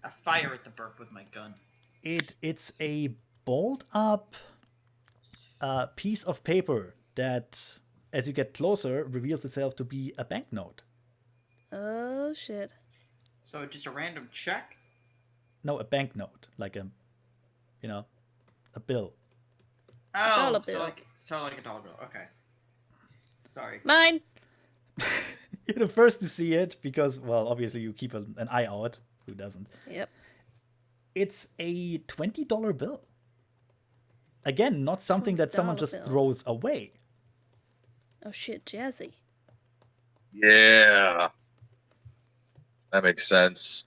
I fire at the burp with my gun. It's a balled up piece of paper that, as you get closer, reveals itself to be a banknote. Oh, shit. So just a random check? No, a banknote, like a bill. Oh, dollar so bill. like a dollar bill. Okay. Sorry. Mine! You're the first to see it because, well, obviously you keep an eye out. Who doesn't? Yep. It's a $20 bill. Again, not something that someone $20 just bill. throws away. Oh, shit, Jazzy. Yeah. That makes sense.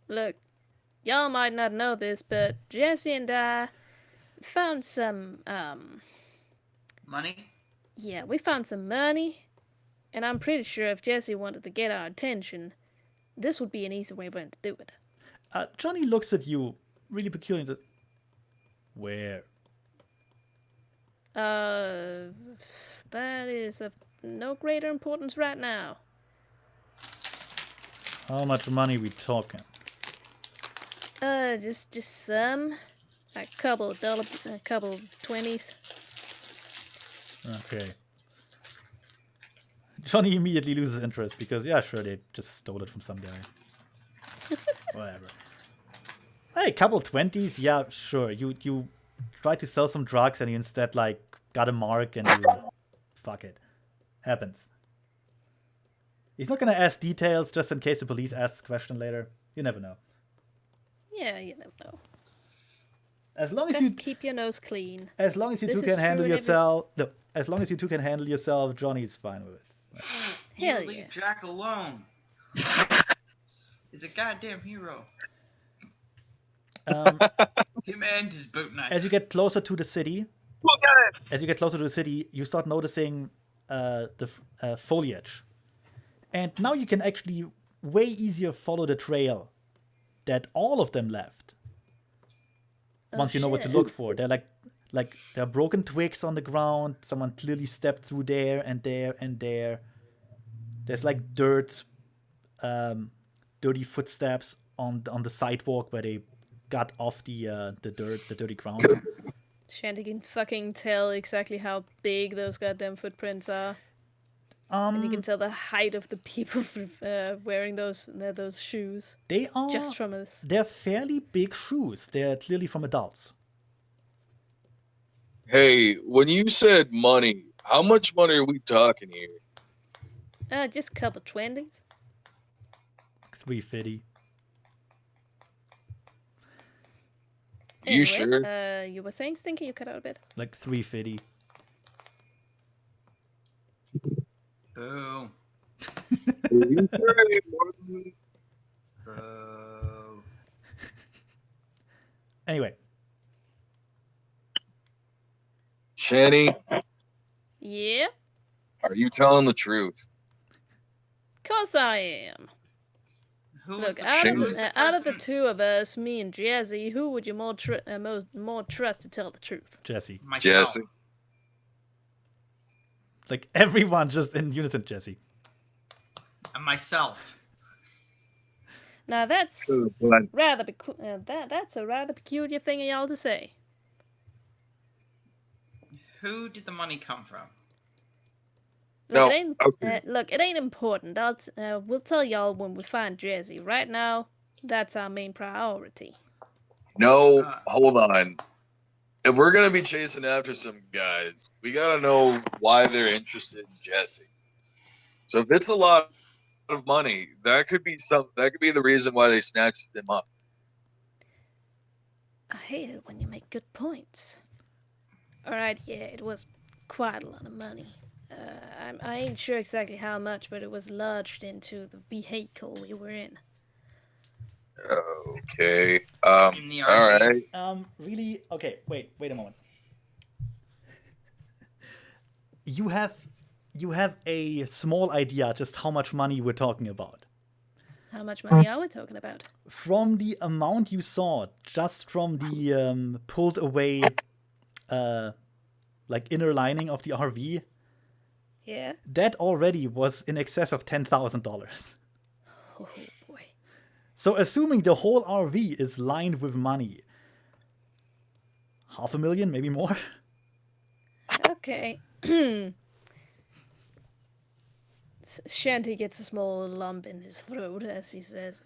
Look, y'all might not know this, but Jesse and I found some, Money? yeah, we found some money, and I'm pretty sure if Jesse wanted to get our attention, this would be an easy way for him to do it. Johnny looks at you, really peculiar. Where? That is of no greater importance right now. How much money we talking? Just some, a couple of 20s. Okay. Johnny immediately loses interest because, yeah, sure, they just stole it from some guy. Whatever. Hey, couple 20s, yeah, sure. You tried to sell some drugs and you instead, like, got a mark and you... Fuck it. Happens. He's not gonna ask details just in case the police asks a question later. You never know. Yeah, you never know. As long as Best you... keep your nose clean. As long as you This two is can true handle in every- yourself... No, as long as you two can handle yourself, Johnny's fine with it. Hell You leave yeah. Jack alone. He's a goddamn hero. Him and his boot knife. As you get closer to the city, you start noticing the foliage, and now you can actually way easier follow the trail that all of them left. Once you know what to shit. look for, they're like there are broken twigs on the ground. Someone clearly stepped through there and there and there. There's like dirt, dirty footsteps on the sidewalk where they got off the dirty ground. Shanty can fucking tell exactly how big those goddamn footprints are. And you can tell the height of the people wearing those shoes. They are Just from us. They're fairly big shoes. They're clearly from adults. Hey, when you said money, how much money are we talking here? Just a couple 20s. $350. You sure? You were saying, Stinky? You cut out a bit. Like $350. Boo. Are you sure it ain't more than- Boo. Anyway, Shanny, Yeah? are you telling the truth? Course I am. Who was Look, the, out who of, was the out of the person- two of us, me and Jazzy, who would you more trust to tell the truth? Jesse. Myself. Jesse. Like everyone just in unison, Jesse. And myself. Now that's Oh, blood. that's a rather peculiar thing of y'all to say. Who did the money come from? Look, No, it ain't important. We'll tell y'all when we find Jazzy. Right now, that's our main priority. No, hold on. If we're gonna be chasing after some guys, we gotta know why they're interested in Jesse. So if it's a lot of money, that could be the reason why they snatched them up. I hate it when you make good points. Alright, yeah, it was quite a lot of money. I ain't sure exactly how much, but it was lodged into the vehicle we were in. Okay. In the All RV. right. Really? Okay, wait a moment. You have a small idea just how much money we're talking about. How much money are we talking about? From the amount you saw, just from the pulled away like inner lining of the RV, Yeah? that already was in excess of $10,000. Oh boy. So assuming the whole RV is lined with money, $500,000, maybe more. Okay. Shanty gets a small lump in his throat as he says,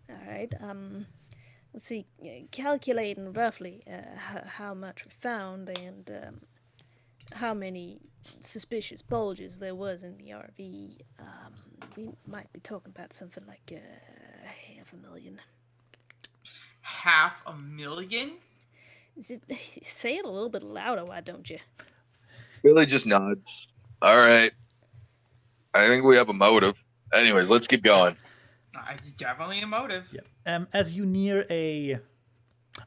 alright, let's see, calculating roughly how much we found and how many suspicious bulges there was in the RV, we might be talking about something like $500,000. $500,000? Say it a little bit louder, why don't you? Billy just nods. All right. I think we have a motive. Anyways, let's keep going. It's definitely a motive. Yeah. As you near a.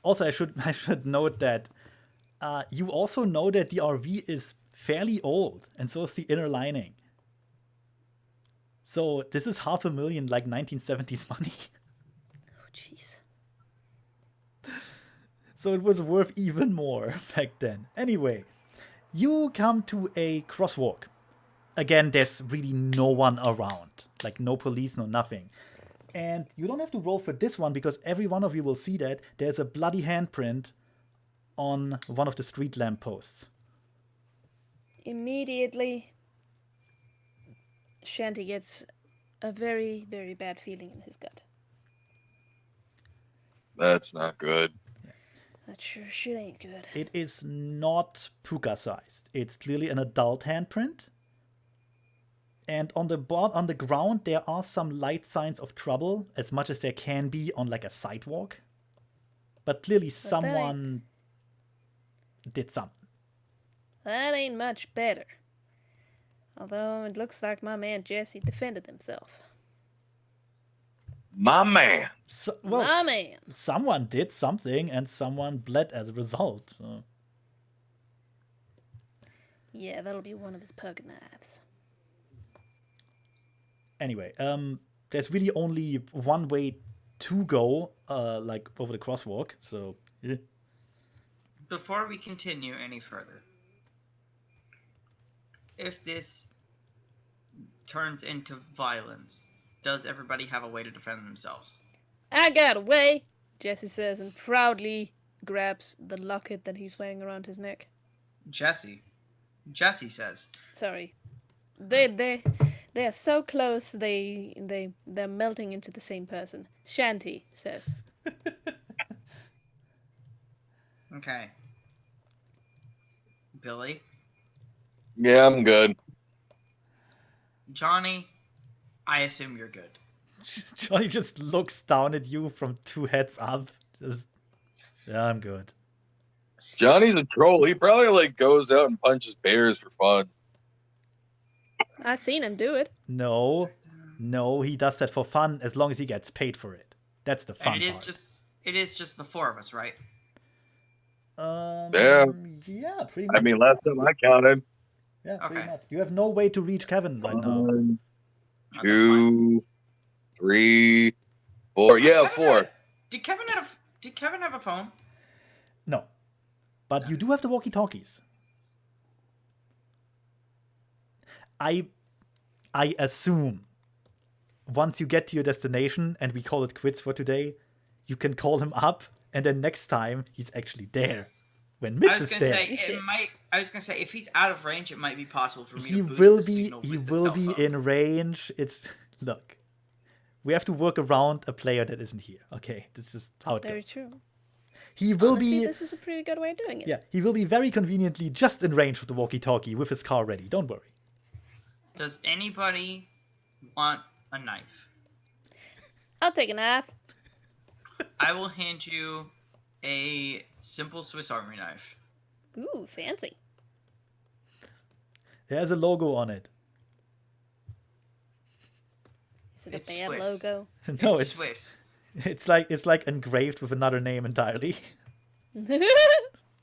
Also, I should note that you also know that the RV is fairly old, and so is the inner lining. So this is $500,000 like 1970s money. Oh, jeez. So it was worth even more back then. Anyway, you come to a crosswalk. Again, there's really no one around. Like no police, no nothing. And you don't have to roll for this one because every one of you will see that there's a bloody handprint on one of the street lamp posts. Immediately, Shanty gets a very, very bad feeling in his gut. That's not good. That sure shit ain't good. It is not puka sized. It's clearly an adult handprint. And on the ground, there are some light signs of trouble, as much as there can be on like a sidewalk. But clearly, someone did something. That ain't much better. Although it looks like my man Jesse defended himself. My man. My man. Someone did something, and someone bled as a result. Yeah, that'll be one of his pocket knives. Anyway, there's really only one way to go, like over the crosswalk. So, yeah. Before we continue any further, if this turns into violence, does everybody have a way to defend themselves? I got a way, Jesse says, and proudly grabs the locket that he's wearing around his neck. Jesse says. Sorry. They are so close, they're melting into the same person. Shanty says. Okay. Billy? Yeah, I'm good. Johnny, I assume you're good. Johnny just looks down at you from 2 heads up. Just, yeah, I'm good. Johnny's a troll. He probably like goes out and punches bears for fun. I seen him do it. No, he does that for fun as long as he gets paid for it. That's the fun And part. it is just the 4 of us, right? Yeah. Yeah, pretty much. I mean, last time I counted. Yeah, pretty Okay. much. You have no way to reach Kevin right now. 1, Oh, that's fine. 2, 3, 4. Yeah, 4. Did Kevin have a phone? No. But you do have the walkie-talkies. I assume once you get to your destination and we call it quits for today, you can call him up, and then next time he's actually there. When Mitch is there, I was gonna say if he's out of range, it might be possible for me he to boost will the be. signal He with the will cell be phone. in range. Look. We have to work around a player that isn't here. Okay, this is how it Very goes. true. He will Honestly, be. this is a pretty good way of doing it. Yeah, he will be very conveniently just in range of the walkie-talkie with his car ready. Don't worry. Does anybody want a knife? I'll take a knife. I will hand you a simple Swiss Army knife. Ooh, fancy. There's a logo on it. Is it a It's bad Swiss. logo? No, It's Swiss. It's like engraved with another name entirely.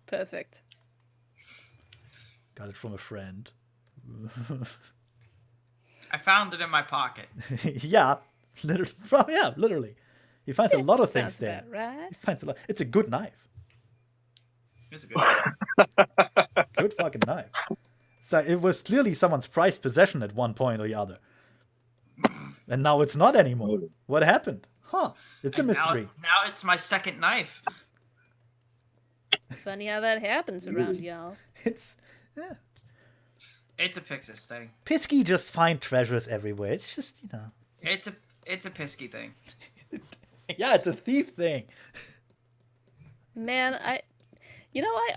Perfect. Got it from a friend. I found it in my pocket. Yeah, literally. He finds a lot of things Sounds there. about right. He finds a lot. It's a good knife. It's a good one. Good fucking knife. So it was clearly someone's prized possession at one point or the other. And now it's not anymore. What happened? Huh. It's a And mystery. Now it's my second knife. Funny how that happens around y'all. It's yeah. It's a Pixis thing. Pisky just find treasures everywhere. It's just, It's a Pisky thing. Yeah, it's a thief thing. Man, I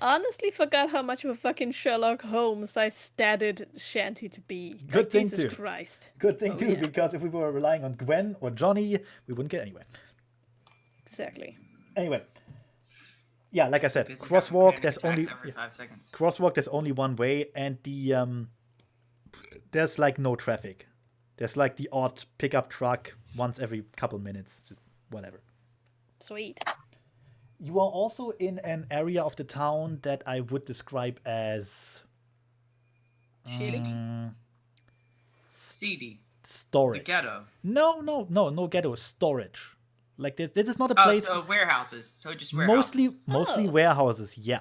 honestly forgot how much of a fucking Sherlock Holmes I stated Shanty to be. Good thing Jesus too. Christ. Good thing Oh, too, yeah. because if we were relying on Gwen or Johnny, we wouldn't get anywhere. Exactly. Anyway. Yeah, like I said, Pisky crosswalk, got there's panic only attacks every 5 seconds. crosswalk, there's only one way, and there's like no traffic. There's like the odd pickup truck once every couple minutes, just whatever. Sweet. You are also in an area of the town that I would describe as Seedy. Seedy. The storage. ghetto. No ghetto. Storage. Like this is not a Oh, place. so warehouses. So just warehouses. Mostly Oh. warehouses. Yeah.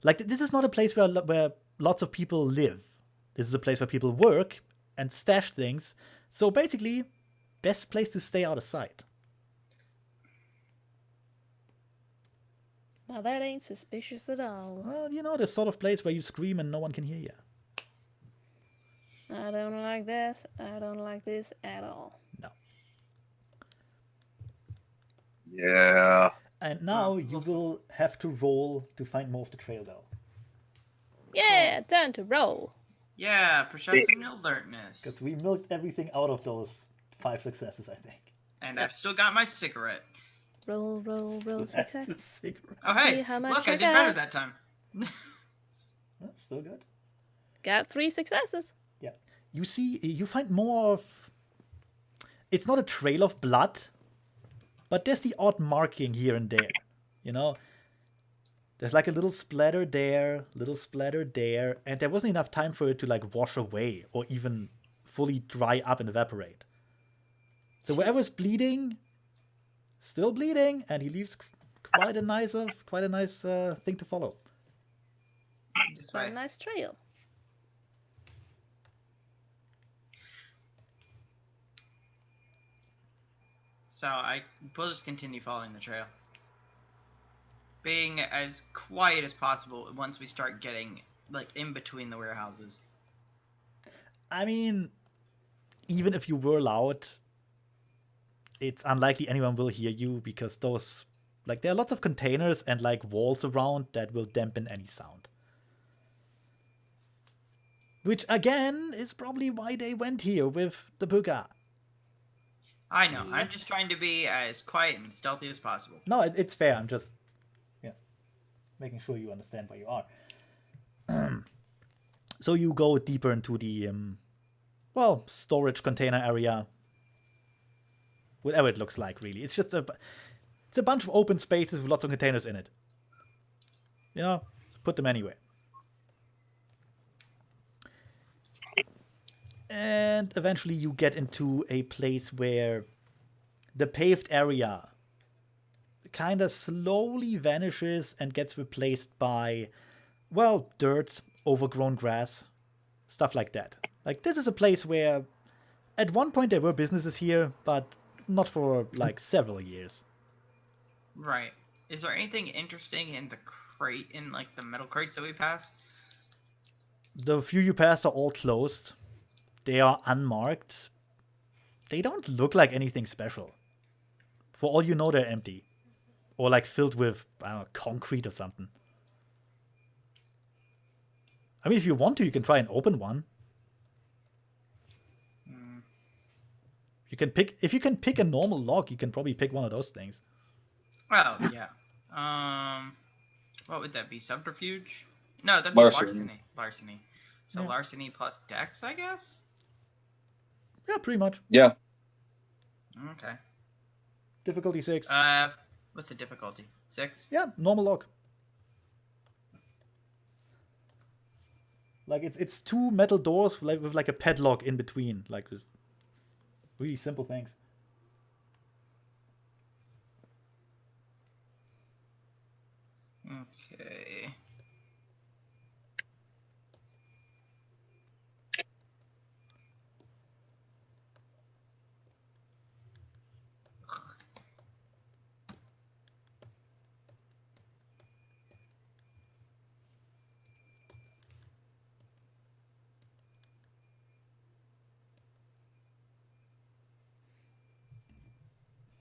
Like this is not a place where lots of people live. This is a place where people work and stash things. So basically, best place to stay out of sight. Now that ain't suspicious at all. Well, you know, the sort of place where you scream and no one can hear you. I don't like this. I don't like this at all. No. Yeah. And now you will have to roll to find more of the trail, though. Yeah, time to roll. Yeah, perception and alertness. Because we milked everything out of those 5 successes, I think. And I've still got my cigarette. Roll, roll, roll, That's the success. cigarette. Oh, See hey, how much look, I I did better got. that time. Oh, still good. Got 3 successes. Yeah. You find more of... It's not a trail of blood, but there's the odd marking here and there. You know? There's like a little splatter there, and there wasn't enough time for it to like wash away or even fully dry up and evaporate. So wherever's bleeding, still bleeding, and he leaves quite a nice thing to follow. This Quite a way. nice trail. So we'll just continue following the trail. Being as quiet as possible once we start getting like in between the warehouses. I mean, even if you were loud, it's unlikely anyone will hear you because those, like, there are lots of containers and like walls around that will dampen any sound. Which again is probably why they went here with the puka. I know. Yep. I'm just trying to be as quiet and stealthy as possible. No, it's fair. I'm just, making sure you understand where you are. So you go deeper into the, storage container area. Whatever it looks like, really. It's just it's a bunch of open spaces with lots of containers in it. You know, put them anywhere. And eventually you get into a place where the paved area kind of slowly vanishes and gets replaced by, well, dirt, overgrown grass, stuff like that. Like, this is a place where at one point there were businesses here, but not for like several years. Right. Is there anything interesting in the crate, in like the metal crates that we passed? The few you passed are all closed. They are unmarked. They don't look like anything special. For all you know, they're empty. Or like filled with, I don't know, concrete or something. I mean, if you want to, you can try and open one. You can pick, if you can pick a normal lock, you can probably pick one of those things. Oh, yeah. What would that be? Subterfuge? No, that'd Larceny. be larceny. So Yeah. larceny plus dex, I guess? Yeah, pretty much. Yeah. Okay. Difficulty 6. What's the difficulty? 6? Yeah, normal lock. Like it's 2 metal doors with like a padlock in between, like really simple things. Okay.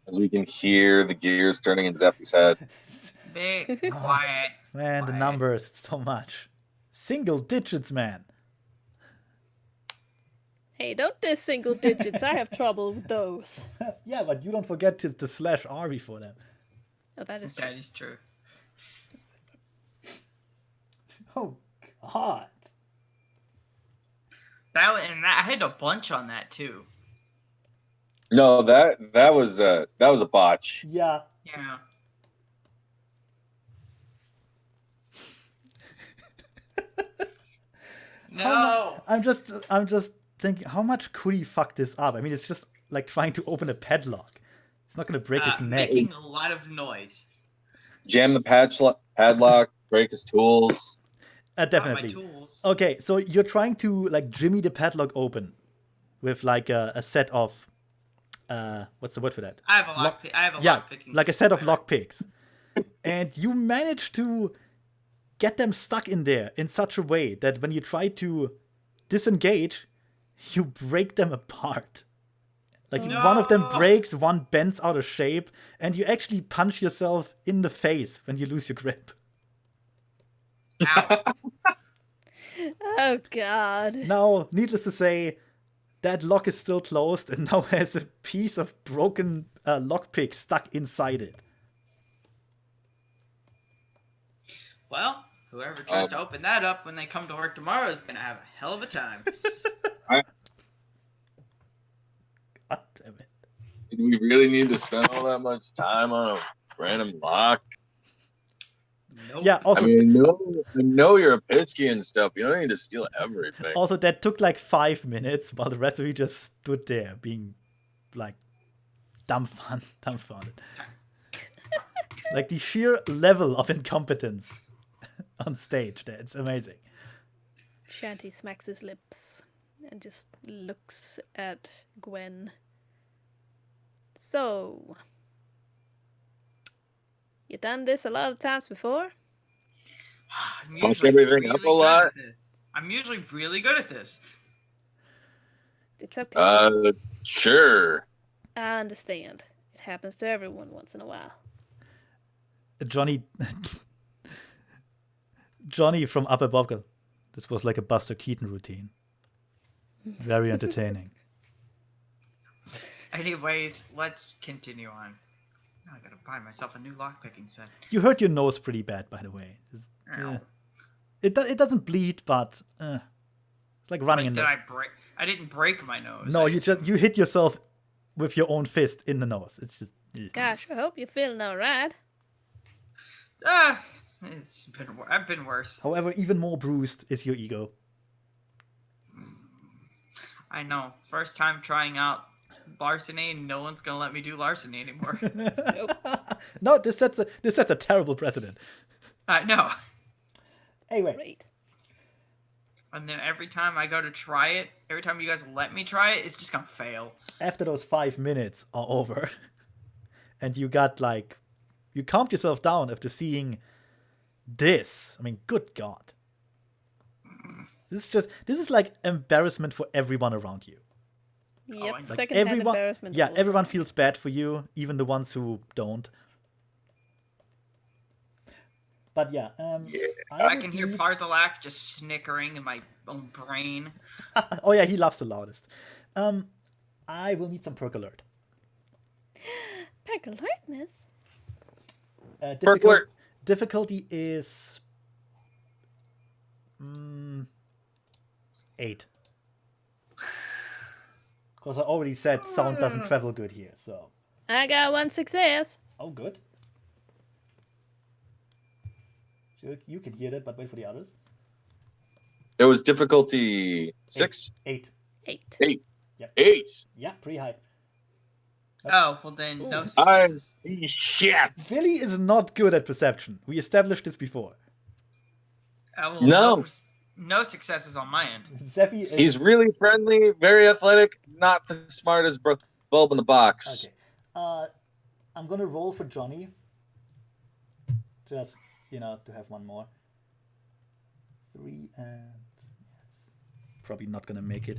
As we can hear the gears turning in Zeffy's head. Be quiet. Man, the Quiet. numbers, it's so much. Single digits, man. Hey, don't diss single digits. I have trouble with those. Yeah, but you don't forget the slash R before them. Oh, that is true. That is true. Oh, God. I had a bunch on that too. No, that was a botch. Yeah. Yeah. No. I'm just thinking, how much could he fuck this up? I mean, it's just like trying to open a padlock. It's not gonna break his neck. Making a lot of noise. Jam the padlock, break his tools. Not my Definitely. tools. Okay, so you're trying to like jimmy the padlock open with like a set of what's the word for that? I have a lock. I have a Yeah, lock picking. like a set of software. lock picks. And you manage to get them stuck in there in such a way that when you try to disengage, you break them apart. Like one of them No! breaks, one bends out of shape, and you actually punch yourself in the face when you lose your grip. Ow. Oh god. Now, needless to say, that lock is still closed and now has a piece of broken lockpick stuck inside it. Well, whoever tries to open that up when they come to work tomorrow is gonna have a hell of a time. God damn it. Did we really need to spend all that much time on a random lock? Nope. Yeah, also, I mean, I know you're a Pitsky and stuff. You don't need to steal everything. also that took like 5 minutes while the rest of you just stood there being like dumbfounded. Like the sheer level of incompetence on stage there, it's amazing. Shanty smacks his lips and just looks at Gwen. So, you done this a lot of times before? I'm Fuck usually everything up a good lot? at this. I'm usually really good at this. It's okay. Sure. I understand. It happens to everyone once in a while. Johnny from up above goes, this was like a Buster Keaton routine. Very entertaining. Anyways, let's continue on. Now I gotta buy myself a new lockpicking set. You hurt your nose pretty bad, by the way. Ow. It doesn't bleed, but it's like running Wait, in did the... I break? I didn't break my nose. No, I you hit yourself with your own fist in the nose. It's just... Gosh, I hope you're feeling alright. I've been worse. However, even more bruised is your ego. I know. First time trying out larceny, and no one's gonna let me do larceny anymore. No, this sets a terrible precedent. I know. Anyway, Great. And then every time I go to try it, every time you guys let me try it, it's just gonna fail. after those 5 minutes are over, and you got like... You calmed yourself down after seeing this. I mean, good God. This is like embarrassment for everyone around you. Yep, Like second-hand embarrassment. Yeah, all everyone around. feels bad for you, even the ones who don't. But yeah, I can hear Parthalak just snickering in my own brain. Oh yeah, he laughs the loudest. I will need some perk alert. Perk alertness? Perk alert. Difficulty is 8. Because I already said sound doesn't travel good here, so... I got 1 success. Oh, good. So you can hear that, but wait for the others. It was difficulty 6? 8. 8. 8. Yep. 8. Yeah, pretty high. Oh, well then, no Ooh. successes. Shit. Billy is not good at perception. We established this before. Well, No. no successes on my end. Zeffy is... He's really friendly, very athletic, not the smartest bulb in the box. Okay. I'm gonna roll for Johnny. Just, to have one more. 3 and... Yes. Probably not gonna make it.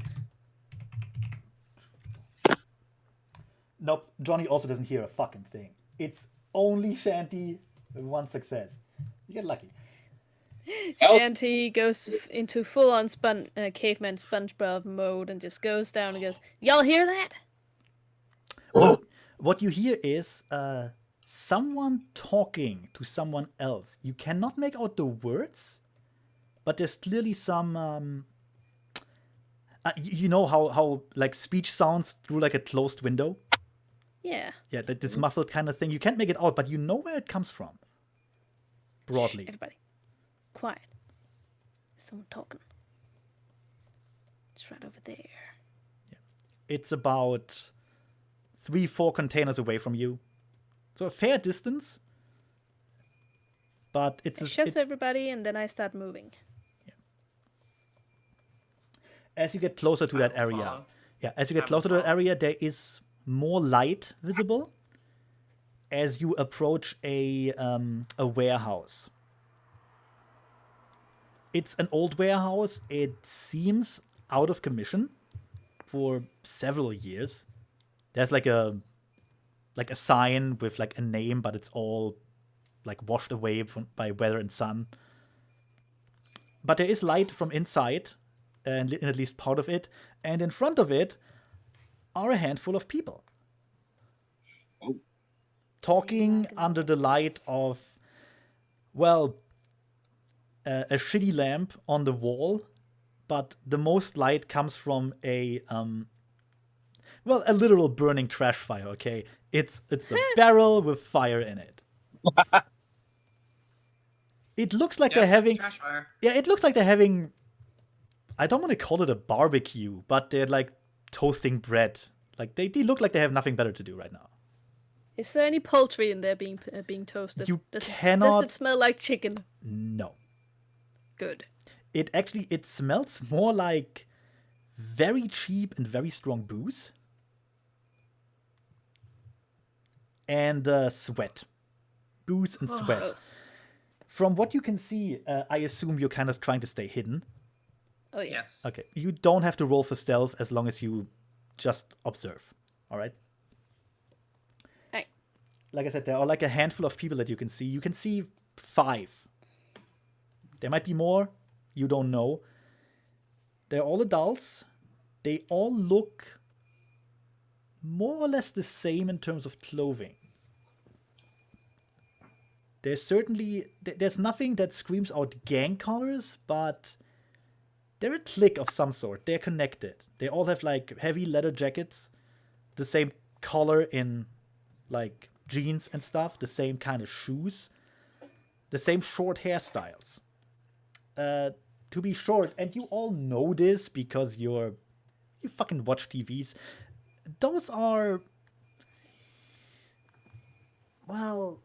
Nope, Johnny also doesn't hear a fucking thing. It's only Shanty with 1 success. You get lucky. Shanty goes into full-on caveman SpongeBob mode and just goes down and goes, "Y'all hear that?" What you hear is someone talking to someone else. You cannot make out the words, but there's clearly some You know how like speech sounds through like a closed window? Yeah. Yeah, like this muffled kind of thing. You can't make it out, but you know where it comes from. Broadly. Shh, everybody, quiet. There's someone talking. It's right over there. It's about 3-4 containers away from you. So a fair distance. But it's Shuts everybody, and then I start moving. as you get closer to that I will area. follow. Yeah, as you get I will closer to that follow. area, there is more light visible as you approach a warehouse. It's an old warehouse. It seems out of commission for several years. There's like a sign with like a name, but it's all like washed away by weather and sun. But there is light from inside, and in at least part of it, and in front of it are a handful of people. Oh. Talking under the light of, well, a shitty lamp on the wall, but the most light comes from a literal burning trash fire. Okay, it's a barrel with fire in it. It looks like they're having, trash fire. yeah, it looks like they're having, I don't want to call it a barbecue, but they're like toasting bread. Like they look like they have nothing better to do right now. Is there any poultry in there being toasted? You does cannot- it smell like chicken? No. Good. It smells more like very cheap and very strong booze. And sweat. Booze and sweat. Gross. From what you can see, I assume you're kind of trying to stay hidden. Oh yeah. Yes. Okay, you don't have to roll for stealth as long as you just observe. All right? Hey. Like I said, there are like a handful of people that you can see. You can see 5. There might be more. You don't know. They're all adults. They all look more or less the same in terms of clothing. There's nothing that screams out gang colors, but they're a clique of some sort. They're connected. They all have like heavy leather jackets, the same color in like jeans and stuff, the same kind of shoes, the same short hairstyles. To be short, and you all know this because you fucking watch TVs. Those are, well,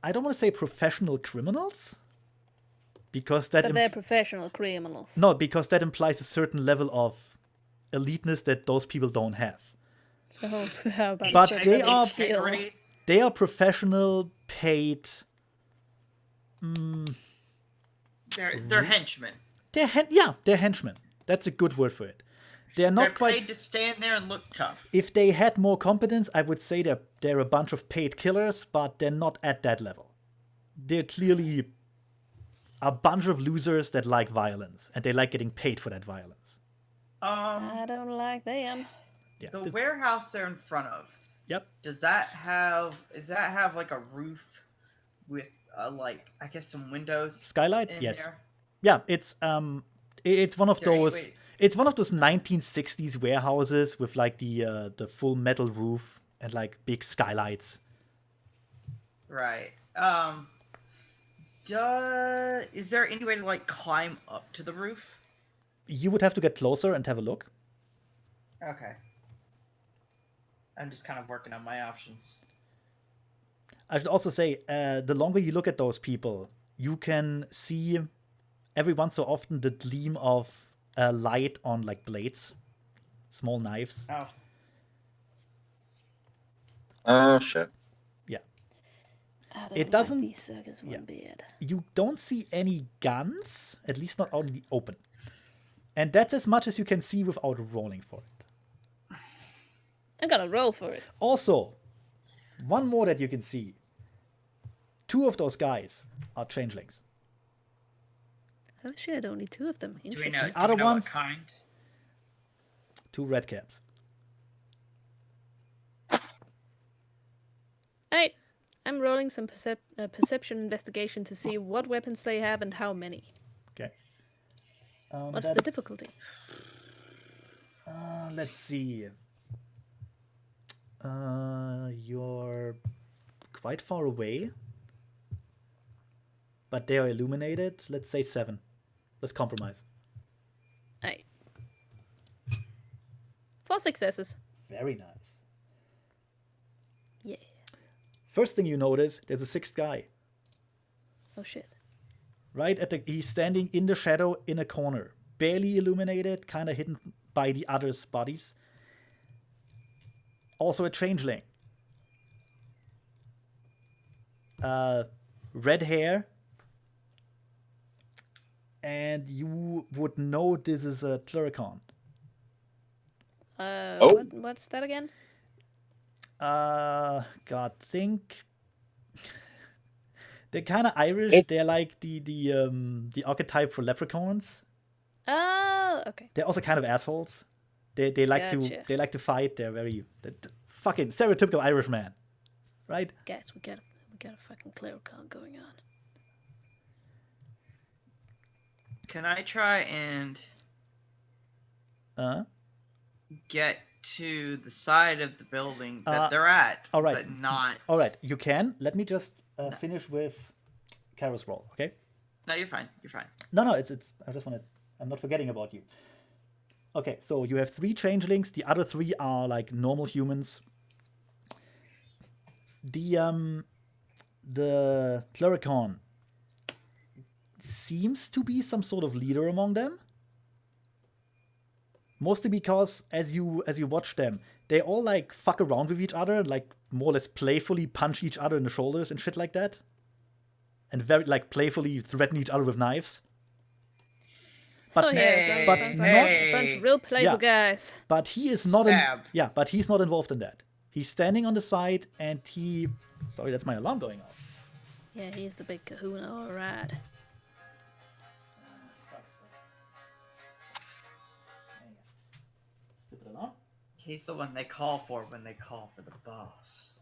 I don't want to say professional criminals, because that But they're professional criminals. no, because that implies a certain level of eliteness that those people don't have. So how about But certain they are- skill? Integrity. They are professional, paid. They're henchmen. They're henchmen. That's a good word for it. They're not They're quite. paid to stand there and look tough. If they had more competence, I would say they're a bunch of paid killers, but they're not at that level. They're clearly a bunch of losers that like violence, and they like getting paid for that violence. I don't like them. Yeah. The warehouse they're in front of. Yep. Does that have like a roof with like I guess some windows Skylights? in Yes. there? Yeah, it's one of Is there any those. way- It's one of those 1960s warehouses with like the full metal roof and like big skylights. Right. Is there any way to like climb up to the roof? You would have to get closer and have a look. Okay. I'm just kind of working on my options. I should also say, the longer you look at those people, you can see every once so often the gleam of light on like blades, small knives. Oh. Oh shit. Yeah. I don't It doesn't- like these circus one yeah. bit. You don't see any guns, at least not out in the open. And that's as much as you can see without rolling for it. I'm gonna roll for it. Also, one more that you can see. 2 of those guys are changelings. Oh shit, only 2 of them. Do we Interesting. know? The Do other we know ones- what kind? 2 red caps. Alright, I'm rolling some perception investigation to see what weapons they have and how many. Okay. What's That- the difficulty? Let's see. You're quite far away, but they are illuminated. Let's say 7. Let's compromise. Alright. 4 successes. Very nice. Yeah. First thing you notice, there's a 6th guy. Oh shit. Right at he's standing in the shadow in a corner, barely illuminated, kind of hidden by the others' bodies. Also a changeling. Red hair. And you would know this is a Clericon. What's that again? God, think. They're kind of Irish. They're like the archetype for leprechauns. Oh, okay. They're also kind of assholes. They like Gotcha. to fight. They're very fucking stereotypical Irishman, right? Guys, we got a fucking Clericon going on. Can I try and get to the side of the building that they're at? all right. But not. All right, you can. Let me just finish with Kara's roll, okay? No, you're fine. You're fine. No, it's. I just want to. I'm not forgetting about you. Okay, so you have 3 changelings. The other 3 are like normal humans. The Clericon seems to be some sort of leader among them. Mostly because as you watch them, they all like fuck around with each other, like more or less playfully punch each other in the shoulders and shit like that. And very like playfully threaten each other with knives. But, Oh yeah, but sounds not- like a bunch of real playful guys. but he is not Stab. but he's not involved in that. He's standing on the side and he sorry, that's my alarm going off. Yeah, he's the big kahuna, alright. Stupid alarm. He's the one they call for when they call for the boss.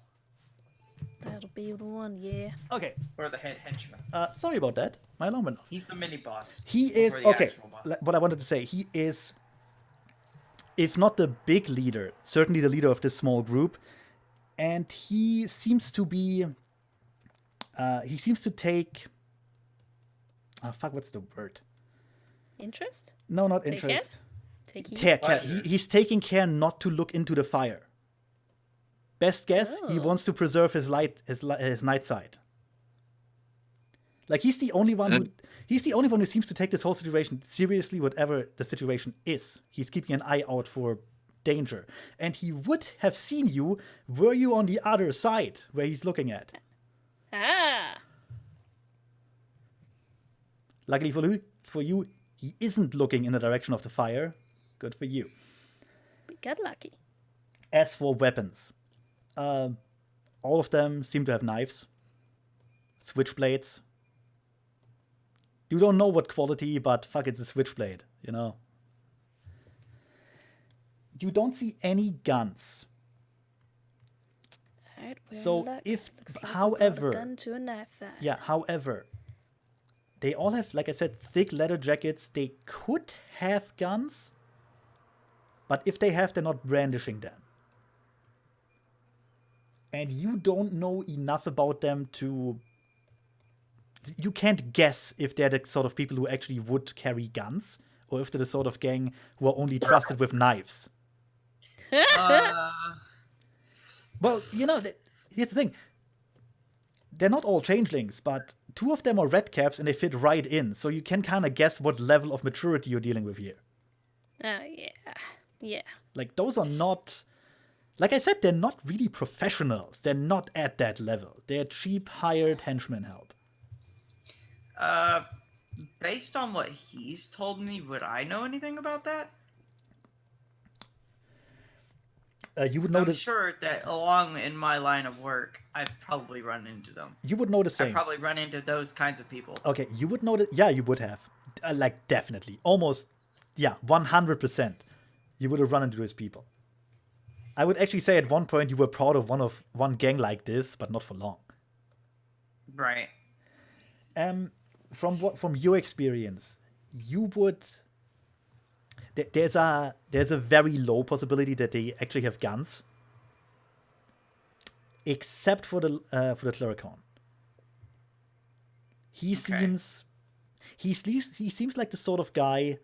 That'll be the one, yeah. Okay. Or the head henchman. Sorry about that. My alarm went off. He's the mini boss. He is before the okay. actual boss. What I wanted to say, he is, if not the big leader, certainly the leader of this small group, and he seems to be. He seems to take. Fuck, what's the word? Interest? No, not Take interest. Take heed? Care. Pleasure. He's taking care not to look into the fire. Best guess, he Oh. wants to preserve his night side. Like he's the only one who seems to take this whole situation seriously, whatever the situation is. He's keeping an eye out for danger. And he would have seen you were you on the other side where he's looking at. Ah! Luckily for you, he isn't looking in the direction of the fire. Good for you. We got lucky. As for weapons, all of them seem to have knives, switchblades. You don't know what quality, but fuck, it's a switchblade, you know. You don't see any guns. Alright, we're So in luck. if- Looks like we however- brought a gun to a knife fight. Yeah, however, they all have, like I said, thick leather jackets. They could have guns, but if they have, they're not brandishing them. And you don't know enough about them to. You can't guess if they're the sort of people who actually would carry guns, or if they're the sort of gang who are only trusted with knives. Well, you know, here's the thing. They're not all changelings, but 2 of them are red caps and they fit right in, so you can kind of guess what level of maturity you're dealing with here. Yeah. Yeah. Like, those are not. Like I said, they're not really professionals. They're not at that level. They're cheap, hired henchman help. Based on what he's told me, would I know anything about that? You would 'Cause I'm notice. sure that along in my line of work, I've probably run into them. You would know the I've same. probably run into those kinds of people. Okay, you would know that. Yeah, you would have. Like, definitely. Almost. Yeah, 100%. You would have run into those people. I would actually say at one point you were proud of one gang like this, but not for long. Right. From your experience, you would. there's a very low possibility that they actually have guns, except for the Clericon. He Okay. seems like the sort of guy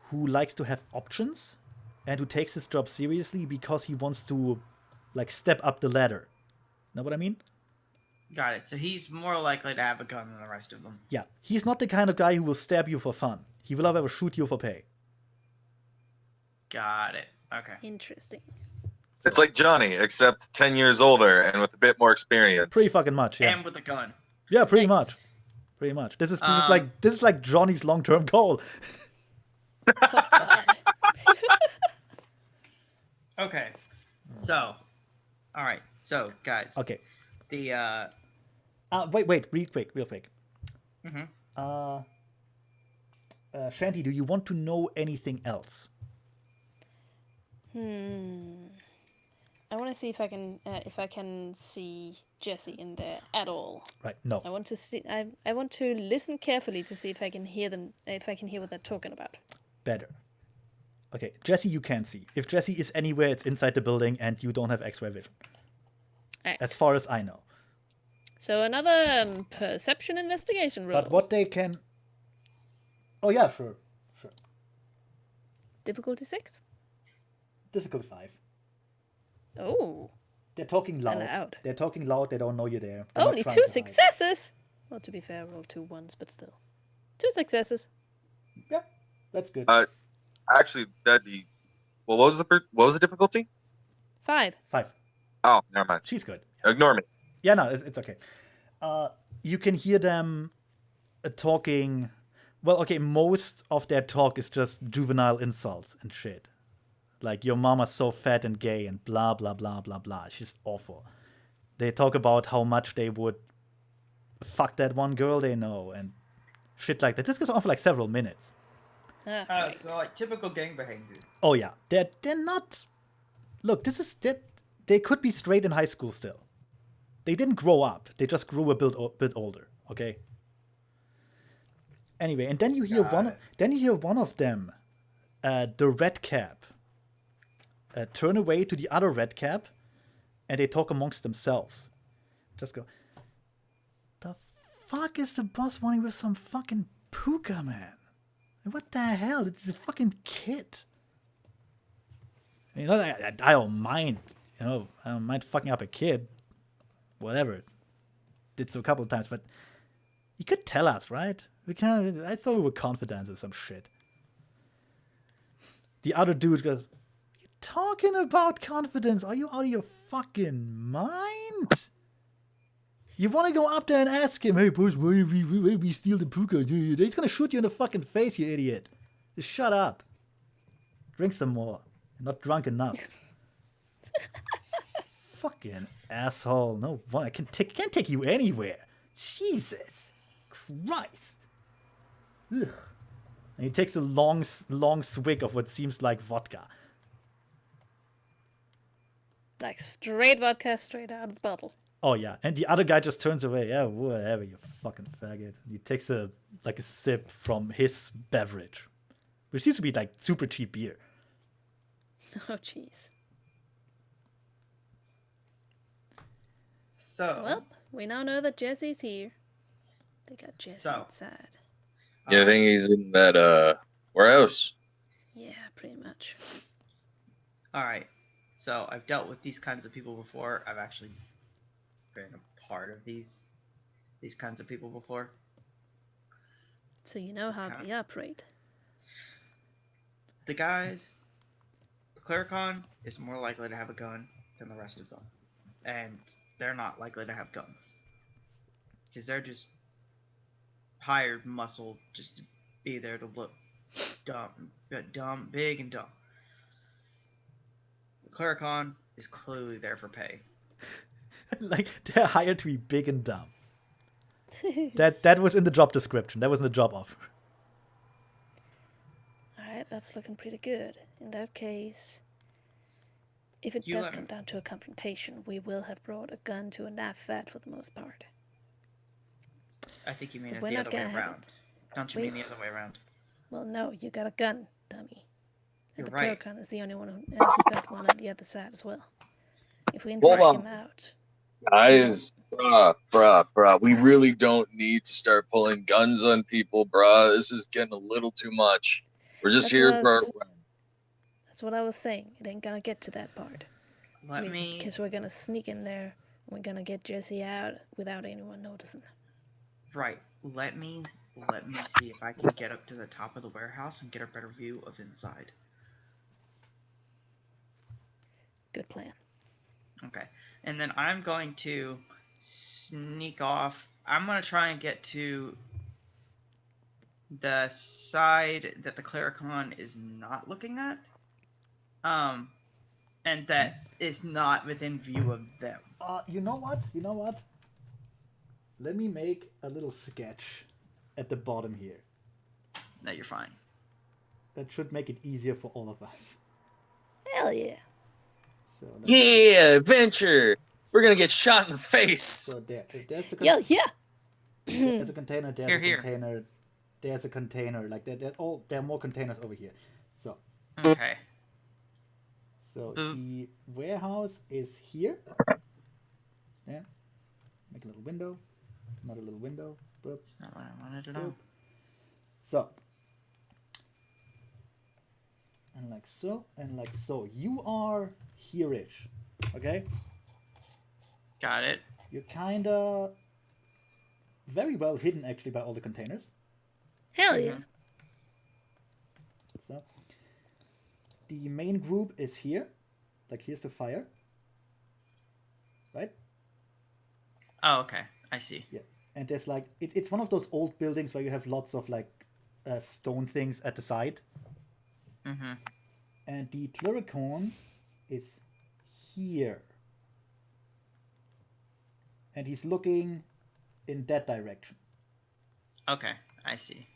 who likes to have options and who takes his job seriously because he wants to like step up the ladder. Know what I mean? Got it. So he's more likely to have a gun than the rest of them. Yeah. He's not the kind of guy who will stab you for fun. He will however shoot you for pay. Got it. Okay. Interesting. It's like Johnny, except 10 years older and with a bit more experience. Pretty fucking much, yeah. And with a gun. Yeah, pretty Nice. much. Pretty much. This is Um, like Johnny's long-term goal. Oh, God. Okay. So, all right. So, guys. Okay. The Wait, real quick. mhm. Shanty, do you want to know anything else? I want to see if I can see Jesse in there at all. Right. No. I want to see. I want to listen carefully to see if I can hear them. If I can hear what they're talking about. Better. Okay, Jesse you can see. If Jesse is anywhere, it's inside the building and you don't have X-ray vision. Alright. As far as I know. So another perception investigation roll. But what they can... Oh yeah, sure. Difficulty 6. Difficult 5. Oh, They're talking loud. Allowed. They're talking loud, they don't know you're there. They're not only trying 2 to hide. successes. Well, to be fair, roll 2 ones, but still, 2 successes. Yeah, that's good. Actually, that'd be. Well, what was the difficulty? 5. 5. Oh, never mind. She's good. Ignore me. Yeah, no, it's okay. You can hear them talking. Well, okay, most of their talk is just juvenile insults and shit. Like, your mama's so fat and gay and blah, blah, blah, blah, blah. It's just awful. They talk about how much they would fuck that one girl they know and shit like that. This goes on for like several minutes. Right. So like typical gang behavior. Oh, yeah. They're not... Look, they could be straight in high school still. They didn't grow up. They just grew a bit older, okay? Anyway, and then you hear one of them, the red cap, turn away to the other red cap, and they talk amongst themselves. Just go, the fuck is the boss wanting with some fucking puka, man? What the hell? It's a fucking kid. You know, I don't mind. You know, I don't mind fucking up a kid. Whatever. Did so a couple of times, but you could tell us, right? I thought we were confident or some shit. The other dude goes, "You talking about confidence? Are you out of your fucking mind? You want to go up there and ask him, hey, boss, why we steal the puka? He's gonna shoot you in the fucking face, you idiot. Just shut up. Drink some more. You're not drunk enough." Fucking asshole. No one. I can't take you anywhere. Jesus Christ. Ugh. And he takes a long swig of what seems like vodka. Like straight vodka, straight out of the bottle. Oh yeah, and the other guy just turns away. Yeah, whatever, you fucking faggot. He takes a sip from his beverage, which seems to be like super cheap beer. Oh, jeez. So Well, we now know that Jesse's here. They got Jesse So. inside. Yeah, I think he's in that warehouse. Yeah, pretty much. all right. So I've dealt with these kinds of people before. I've actually been a part of these kinds of people before. So you know how kinda- they operate. The guys, the Clericon is more likely to have a gun than the rest of them, and they're not likely to have guns because they're just hired muscle just to be there to look big and dumb. The Clericon is clearly there for pay. Like, they're hired to be big and dumb. That was in the job description. That was in the job offer. Alright, that's looking pretty good. In that case, if it You does let come me- down to a confrontation, we will have brought a gun to a knife fight for the most part. I think you mean But it we're the not other way gonna have around. Don't you We- mean the other way around? Well, no, you got a gun, dummy. You're the right. Clericon is the only one who got one on the other side as well. If we Hold interact on. him out, Guys, bruh. We really don't need to start pulling guns on people, bruh. This is getting a little too much. We're just That's here what I for. was- that's what I was saying. It ain't gonna get to that part. Let me. Because we're gonna sneak in there. We're gonna get Jesse out without anyone noticing. Right. Let me see if I can get up to the top of the warehouse and get a better view of inside. Good plan. Okay. And then I'm going to sneak off. I'm going to try and get to the side that the Clericon is not looking at. And that is not within view of them. You know what? You know what? Let me make a little sketch at the bottom here. No, you're fine. That should make it easier for all of us. Hell yeah. So Yeah, adventure. We're gonna get shot in the face. So there's the Hell yeah. there's a container. There's Here. a container. There's a container. Like there are more containers over here. So Okay. So Boop. the warehouse is here. There. Make a little window. Not a little window. Boop. That's not what I wanted at Boop. all. So. And like so, and like so. You are here-ish. Okay? Got it. You're kinda very well hidden actually by all the containers. Hell yeah. Mhm. So the main group is here. Like here's the fire. Right? Oh, okay. I see. Yeah. And there's like it's one of those old buildings where you have lots of like stone things at the side. Mm-hmm. And the Clericon is here. And he's looking in that direction. Okay, I see.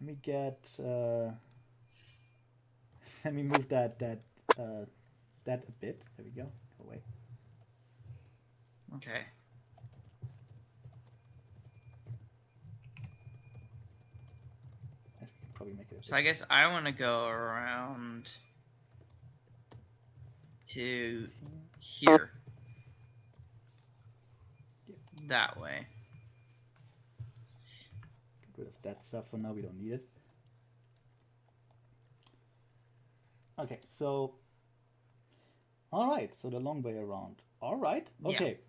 Let me get let me move that a bit. There we go. Go away. Okay. Probably make it a So I bit. guess I want to go around to here. That way. Get rid of that stuff for now. We don't need it. Okay, so all right. So the long way around. All right. Okay.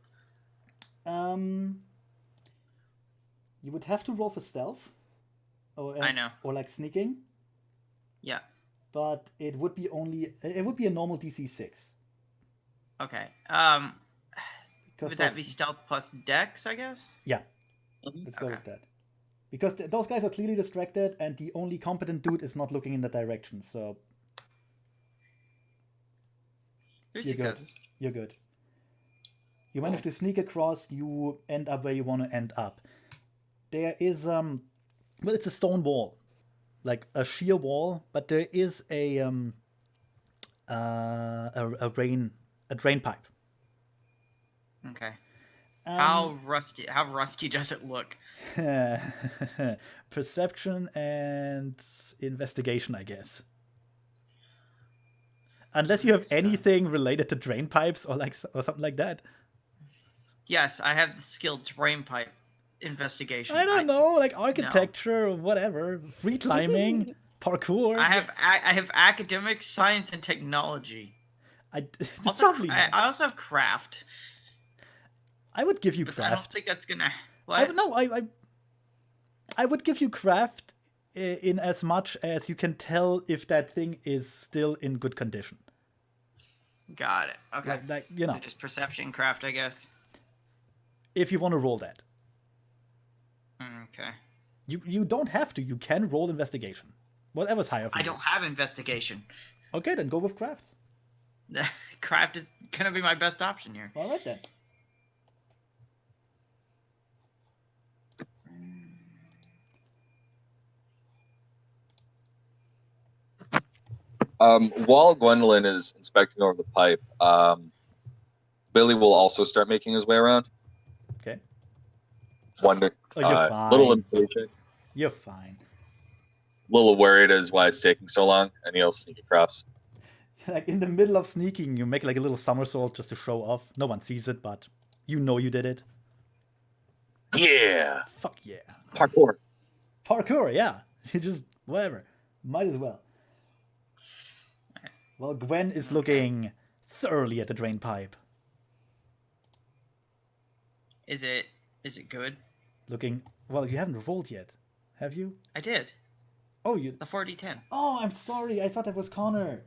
You would have to roll for stealth, or I know. or like sneaking, Yeah. but it would be a normal DC 6. Okay. Because Would that be stealth plus dex, I guess? Yeah. Let's go Okay. with that. Because those guys are clearly distracted, and the only competent dude is not looking in that direction. So 3 You're good. successes. you're good. You manage to sneak across. You end up where you want to end up. There is well, it's a stone wall, like a sheer wall, but there is a drain pipe. Okay. Um, How rusty does it look? Perception and investigation, I guess. Unless you have So- anything related to drain pipes or something like that. Yes, I have the skill drain pipe investigation. I don't know, like architecture or whatever, free climbing, parkour. I have Yes. I have academics, science, and technology. It's Also, probably I not. also have craft. I would give you But I don't craft. think that's gonna. I What? I would give you craft in as much as you can tell if that thing is still in good condition. Got it. Okay. Like you know, So just perception craft, I guess. if you want to roll that. Okay. You don't have to. You can roll investigation. Whatever's higher for I you. don't have investigation. Okay, then go with craft. Craft is gonna be my best option here. All right then. While Gwendolyn is inspecting over the pipe, Billy will also start making his way around. Okay. Wonder. Oh, you're fine. Little impatient. You're fine. little worried as why it's taking so long, and he'll sneak across. Like in the middle of sneaking, you make like a little somersault just to show off. No one sees it, but you know you did it. Yeah, Fuck yeah. parkour. Parkour, yeah. You just, whatever. Might as well. Well, Gwen is looking thoroughly at the drain pipe. Is it good? Looking, well, you haven't rolled yet, have you? I did. Oh, you. The 4d10. Oh, I'm sorry. I thought that was Connor.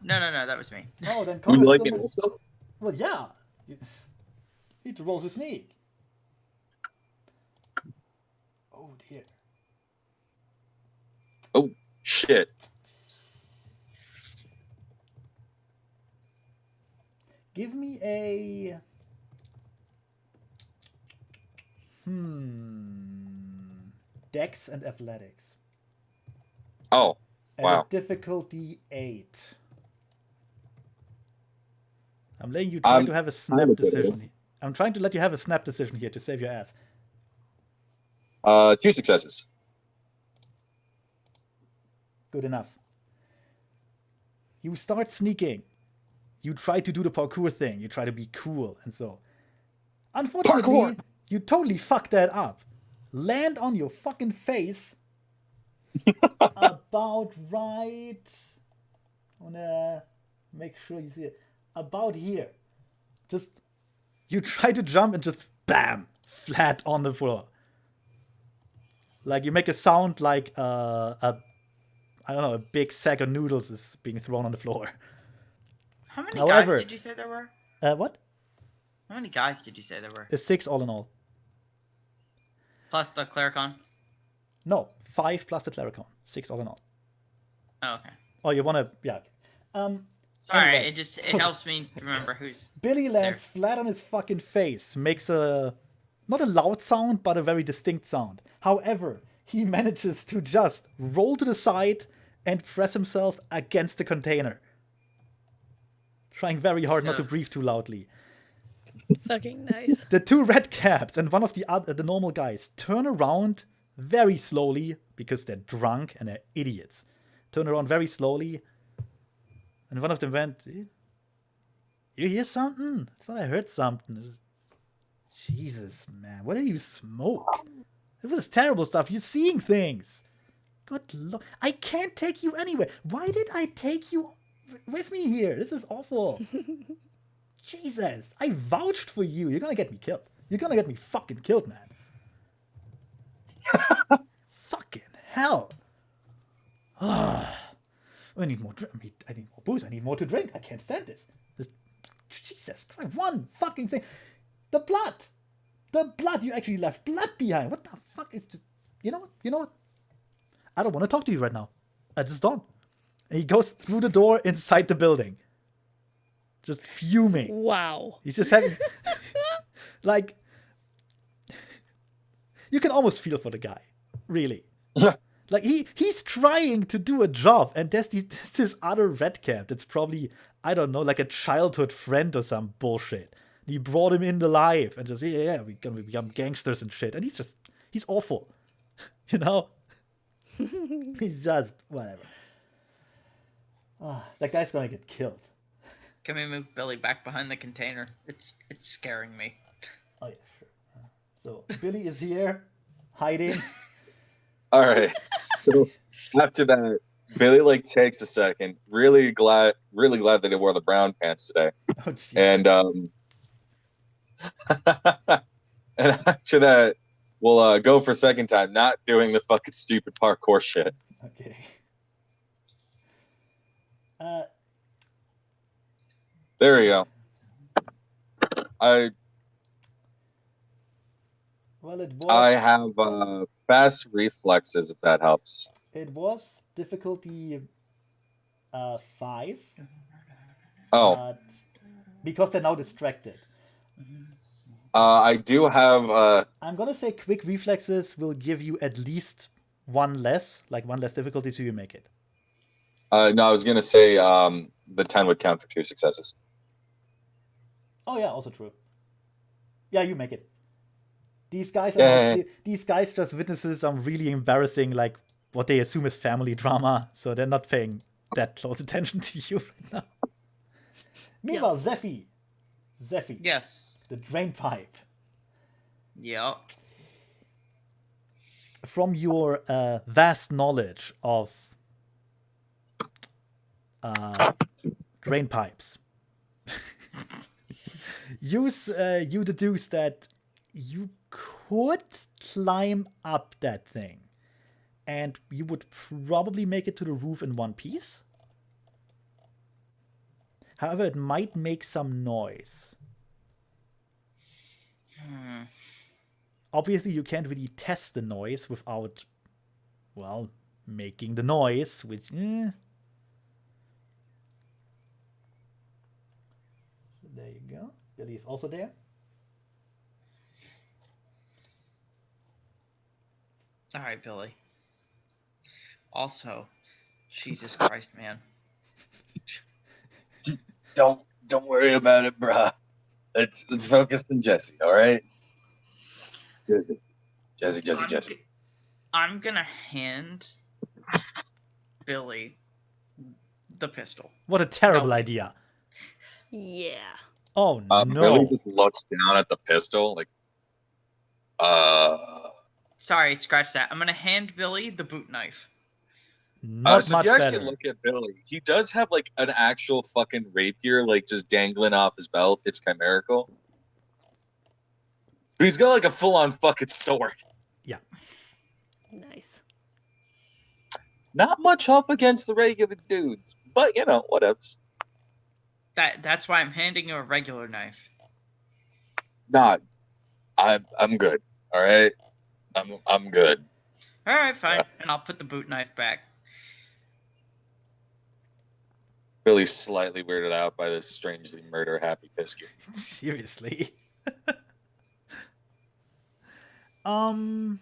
No, that was me. Oh, then Would Connor's you like still it also? Well, yeah. You need to roll to sneak. Oh, dear. Oh, shit. Give me a... Dex and athletics. Oh, At wow. a difficulty 8. I'm letting you try to have a snap I'm a good decision. I'm trying to let you have a snap decision here to save your ass. 2 successes. Good enough. You start sneaking. You try to do the parkour thing. You try to be cool and so. Unfortunately, Parkour! you totally fuck that up. Land on your fucking face. About right. I wanna make sure you see it. About here. Just you try to jump and just bam, flat on the floor. Like you make a sound like a big sack of noodles is being thrown on the floor. How many However- guys did you say there were? What? How many guys did you say there were? A 6 all in all. Plus the clericon? No, 5 plus the clericon. 6 all in all. Oh, okay. Oh, you wanna? Yeah. Okay. Sorry, Anyway, it so- helps me remember who's... Billy lands flat on his fucking face, makes a not a loud sound, but a very distinct sound. However, he manages to just roll to the side and press himself against the container, trying very hard not to breathe too loudly. Fucking nice. The 2 red caps and one of the normal guys turn around very slowly because they're drunk and they're idiots. Turn around very slowly, and one of them went, "You hear something? I thought I heard something." Jesus, man, what do you smoke? It was terrible stuff. You're seeing things. Good lord, I can't take you anywhere. Why did I take you with me here? This is awful. Jesus, I vouched for you. You're gonna get me killed. You're gonna get me fucking killed, man. Fucking hell. I need more drink. I need more booze. I need more to drink. I can't stand this. Jesus Christ, one fucking thing. The blood. The blood. You actually left blood behind. What the fuck is this? You know what? You know what? I don't want to talk to you right now. I just don't. And he goes through the door inside the building. Just fuming. Wow. He's just having... like... You can almost feel for the guy. Really. Like, he's trying to do a job, and there's this other red cap that's probably, I don't know, like a childhood friend or some bullshit. And he brought him in alive, and just, yeah, we're gonna become gangsters and shit. And he's awful. You know? He's just, whatever. That guy's gonna get killed. Can we move Billy back behind the container? It's scaring me. Oh, yeah, sure. So, Billy is here, hiding. All right. So after that, Billy like takes a second. Really glad that he wore the brown pants today. Oh, jeez. And and after that, we'll go for a second time, not doing the fucking stupid parkour shit. Okay. There we go. Well, it was. I have fast reflexes, if that helps. It was difficulty 5. Oh, But because they're now distracted. I do have I'm gonna say quick reflexes will give you at least one less difficulty, so you make it. no, I was gonna say the 10 would count for 2 successes. Oh yeah, also true. Yeah, you make it. These guys Yeah. these guys just witnesses some really embarrassing, like, what they assume is family drama, so they're not paying that close attention to you right now. Meanwhile, Zephy, Yes. the drain pipe. Yep. From your vast knowledge of drain pipes, you deduce that you could climb up that thing, and you would probably make it to the roof in one piece. However, it might make some noise. Obviously, you can't really test the noise without, well, making the noise, which... So there you go. Billy is also there. All right, Billy. Also, Jesus Christ, man. Don't worry about it, bruh. Let's focus on Jesse, all right? Jesse. I'm gonna hand Billy the pistol. What a terrible No, wait. idea. Yeah. Oh, Billy no. just looks down at the pistol, like, Sorry, scratch that. I'm gonna hand Billy the boot knife. Not so much if you actually better. look at Billy, he does have like an actual fucking rapier, like just dangling off his belt. It's chimerical. But he's got like a full-on fucking sword. Yeah. Nice. Not much up against the regular dudes, but you know, whatevs. That's why I'm handing you a regular knife. Nah, I'm good. All right, I'm good. All right, fine, Yeah. and I'll put the boot knife back. Billy's slightly weirded out by this strangely murder-happy pisky. Seriously. And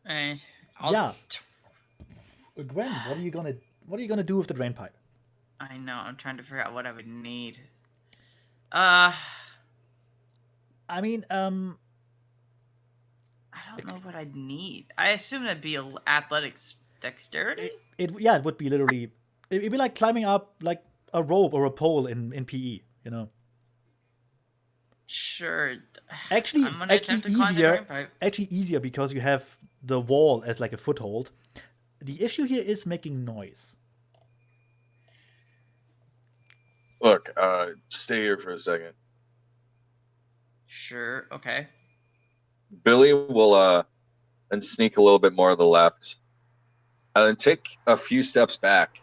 Yeah. Gwen, what are you gonna do with the drain pipe? I know. I'm trying to figure out what I would need. I mean, don't know what I'd need. I assume that'd be athletics dexterity. it would be literally, it'd be like climbing up like a rope or a pole in PE, you know. Sure. Actually, I'm gonna attempt to climb the drain pipe. Actually easier because you have the wall as like a foothold. The issue here is making noise. Look, stay here for a second. Sure. Okay. Billy will then sneak a little bit more to the left, and then take a few steps back,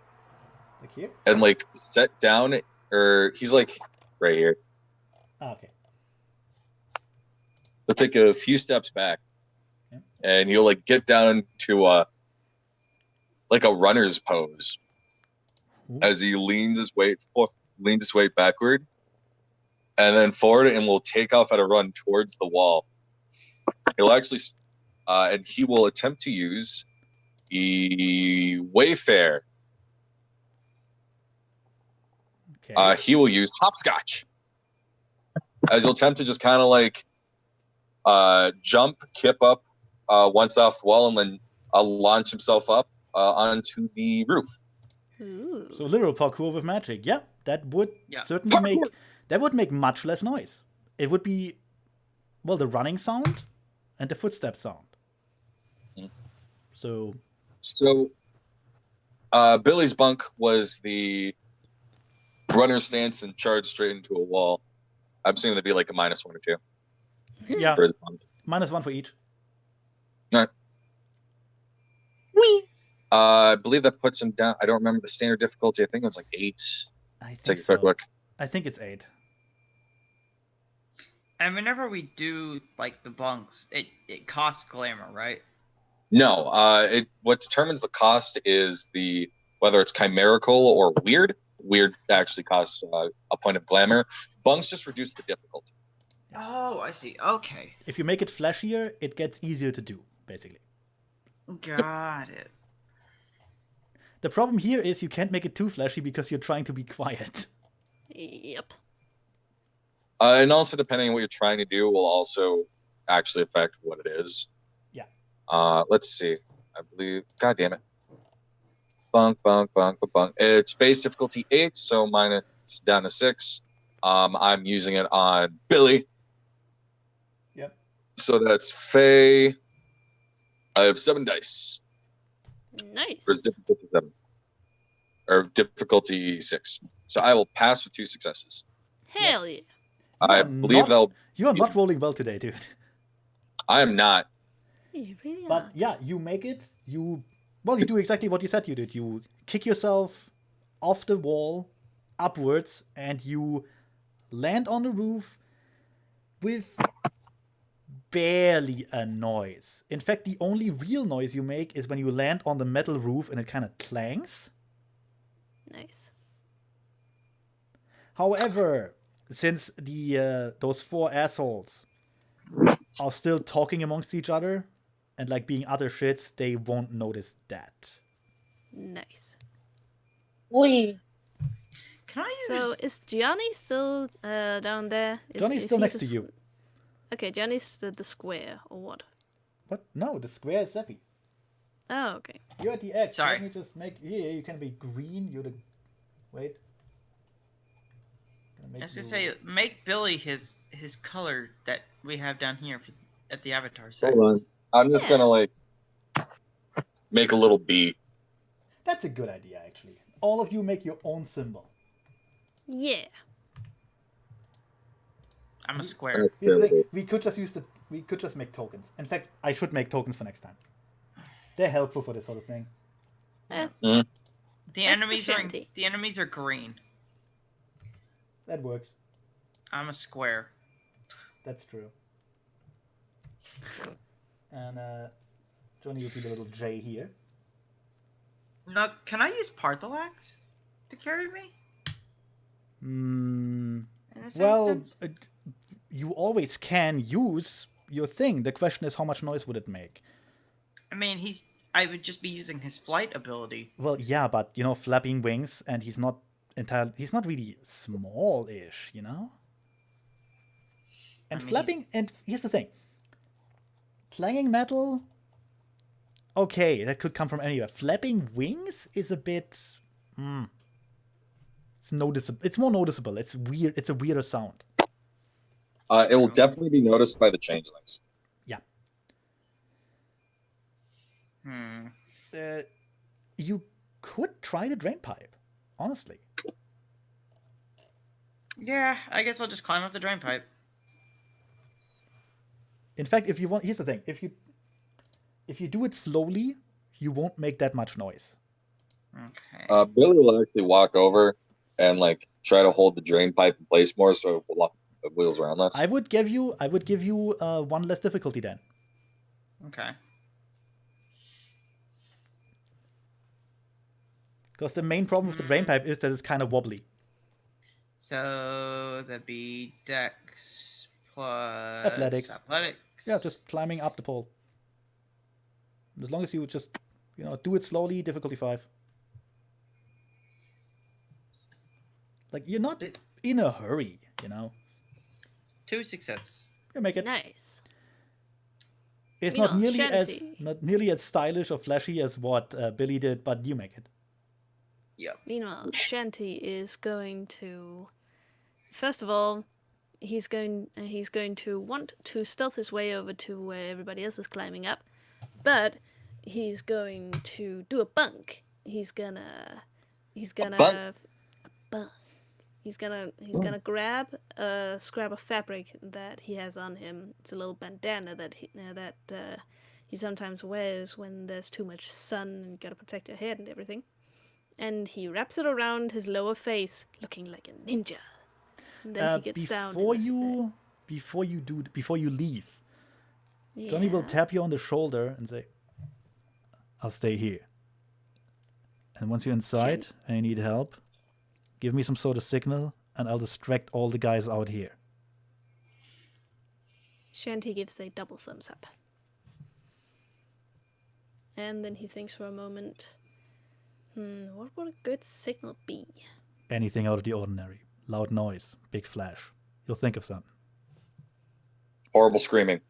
Like here? and like set down, or he's like right here. Okay. He'll take a few steps back, Yeah. and he'll like get down to like a runner's pose. Ooh. As he leans his weight backward, and then forward, and will take off at a run towards the wall. He'll actually, and he will attempt to use the Wayfair. Okay. He will use hopscotch, as he'll attempt to just kind of like jump, kip up once off the wall, and then launch himself up onto the roof. Ooh. So literal parkour with magic. Yeah, that would Yeah. certainly make much less noise. It would be, well, the running sound and the footstep sound. Mm. So Billy's bunk was the runner stance and charge straight into a wall. I'm assuming that'd be like a -1 or 2 yeah, for his bunk. -1 for each. All right. Whee! I believe that puts him down. I don't remember the standard difficulty. I think it was like 8. I think Take a so. quick look. I think it's 8. And whenever we do like the bunks, it costs glamour, right? No, what determines the cost is whether it's chimerical or weird. Weird actually costs a point of glamour. Bunks just reduce the difficulty. Oh, I see. Okay. If you make it flashier, it gets easier to do, basically. Got it. The problem here is you can't make it too flashy because you're trying to be quiet. Yep. And also, depending on what you're trying to do, will also actually affect what it is. Yeah. Let's see. I believe. God damn it. Bunk. It's base difficulty 8, so mine is down to 6. I'm using it on Billy. Yep. So that's Faye. I have 7 dice. Nice. Or is difficulty 7? Or difficulty 6. So I will pass with 2 successes. Hell yeah. I believe you are not rolling well today, dude. I am not. You really But are. yeah, you make it. You do exactly what you said you did. You kick yourself off the wall upwards, and you land on the roof with barely a noise. In fact, the only real noise you make is when you land on the metal roof and it kind of clangs. Nice. However, since the those 4 assholes are still talking amongst each other and like being other shits, they won't notice that. Nice. We. Can I use? So is Johnny still down there? Johnny's is still he next the to s- you. Okay, Johnny's the square or what? What? No, the square is Zeffy. Oh, okay. You're at the X. Sorry. Let me just make. Yeah, you can be green. You're the. Wait. Gonna I make was gonna you- say, make Billy his color that we have down here at the avatar Hold settings. on. I'm just Yeah. gonna like make a little bee. That's a good idea, actually. All of you make your own symbol. Yeah. I'm a square. Here's the thing. We could just use the. We could just make tokens. In fact, I should make tokens for next time. They're helpful for this sort of thing. Eh, The That's enemies the are shanty. the enemies are green. That works. I'm a square. That's true. And Johnny would be the little J here. Now, can I use Parthalax to carry me? Hmm. In this Well, instance? you always can use your thing. The question is, how much noise would it make? I mean, I would just be using his flight ability. Well, yeah, but you know, flapping wings, and he's not entirely. He's not really small-ish, you know. And I mean, flapping, and here's the thing: clanging metal. Okay, that could come from anywhere. Flapping wings is a bit. It's noticeable. It's more noticeable. It's weird. It's a weirder sound. It will definitely be noticed by the changelings. Yeah. Hmm. You could try the drain pipe. Honestly. Yeah, I guess I'll just climb up the drain pipe. In fact, if you want, here's the thing: if you do it slowly, you won't make that much noise. Okay. Billy will actually walk over and like try to hold the drain pipe in place more so it wheels around less. I would give you 1 less difficulty then. Okay. Because the main problem with the drain pipe is that it's kind of wobbly. So that'd be Dex plus Athletics. Athletics. Yeah, just climbing up the pole. As long as you just, do it slowly, difficulty 5. Like, you're not in a hurry, 2 successes. You make it. Nice. It's You not know, nearly as stylish or flashy as what Billy did, but you make it. Yep. Meanwhile, Shanty is going to. First of all, he's going to want to stealth his way over to where everybody else is climbing up, but he's going to do a bunk. He's gonna bunk. He's gonna grab a scrap of fabric that he has on him. It's a little bandana that he sometimes wears when there's too much sun and you gotta protect your head and everything. And he wraps it around his lower face, looking like a ninja. And then he gets down. Before you leave, Johnny will tap you on the shoulder and say, "I'll stay here. And once you're inside and you need help, give me some sort of signal, and I'll distract all the guys out here." Shanty gives a double thumbs up. And then he thinks for a moment. What would a good signal be? Anything out of the ordinary. Loud noise, big flash. You'll think of something. Horrible screaming.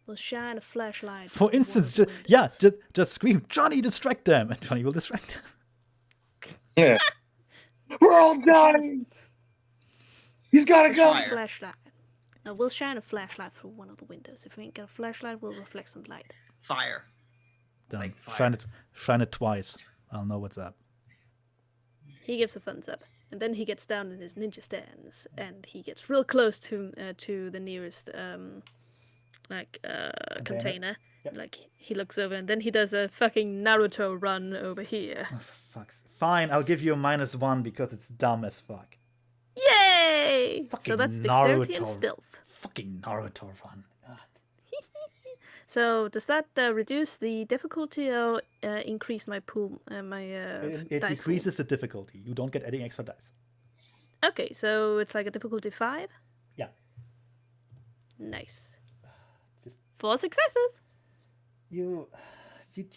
will shine a flashlight. For through one instance, of the just scream, Johnny, distract them, and Johnny will distract them. Yeah. We're all dying. He's gotta It's go. fire. Flashlight. We'll shine a flashlight through one of the windows. If we ain't got a flashlight, we'll reflect some light. Fire. Done. Like fire. Shine it twice. I'll know what's up. He gives a thumbs up, and then he gets down in his ninja stance, and he gets real close to the nearest container. Yep. Like he looks over, and then he does a fucking Naruto run over here. Oh, for fuck's. Fine, I'll give you a -1 because it's dumb as fuck. Yay! So Fucking that's dexterity and Naruto. stealth. Fucking Naruto run. God. So does that reduce the difficulty or increase my pool? It Dice decreases the difficulty. You don't get any extra dice. pool? Okay, so it's like a difficulty 5. Yeah. Nice. Just- 4 successes. You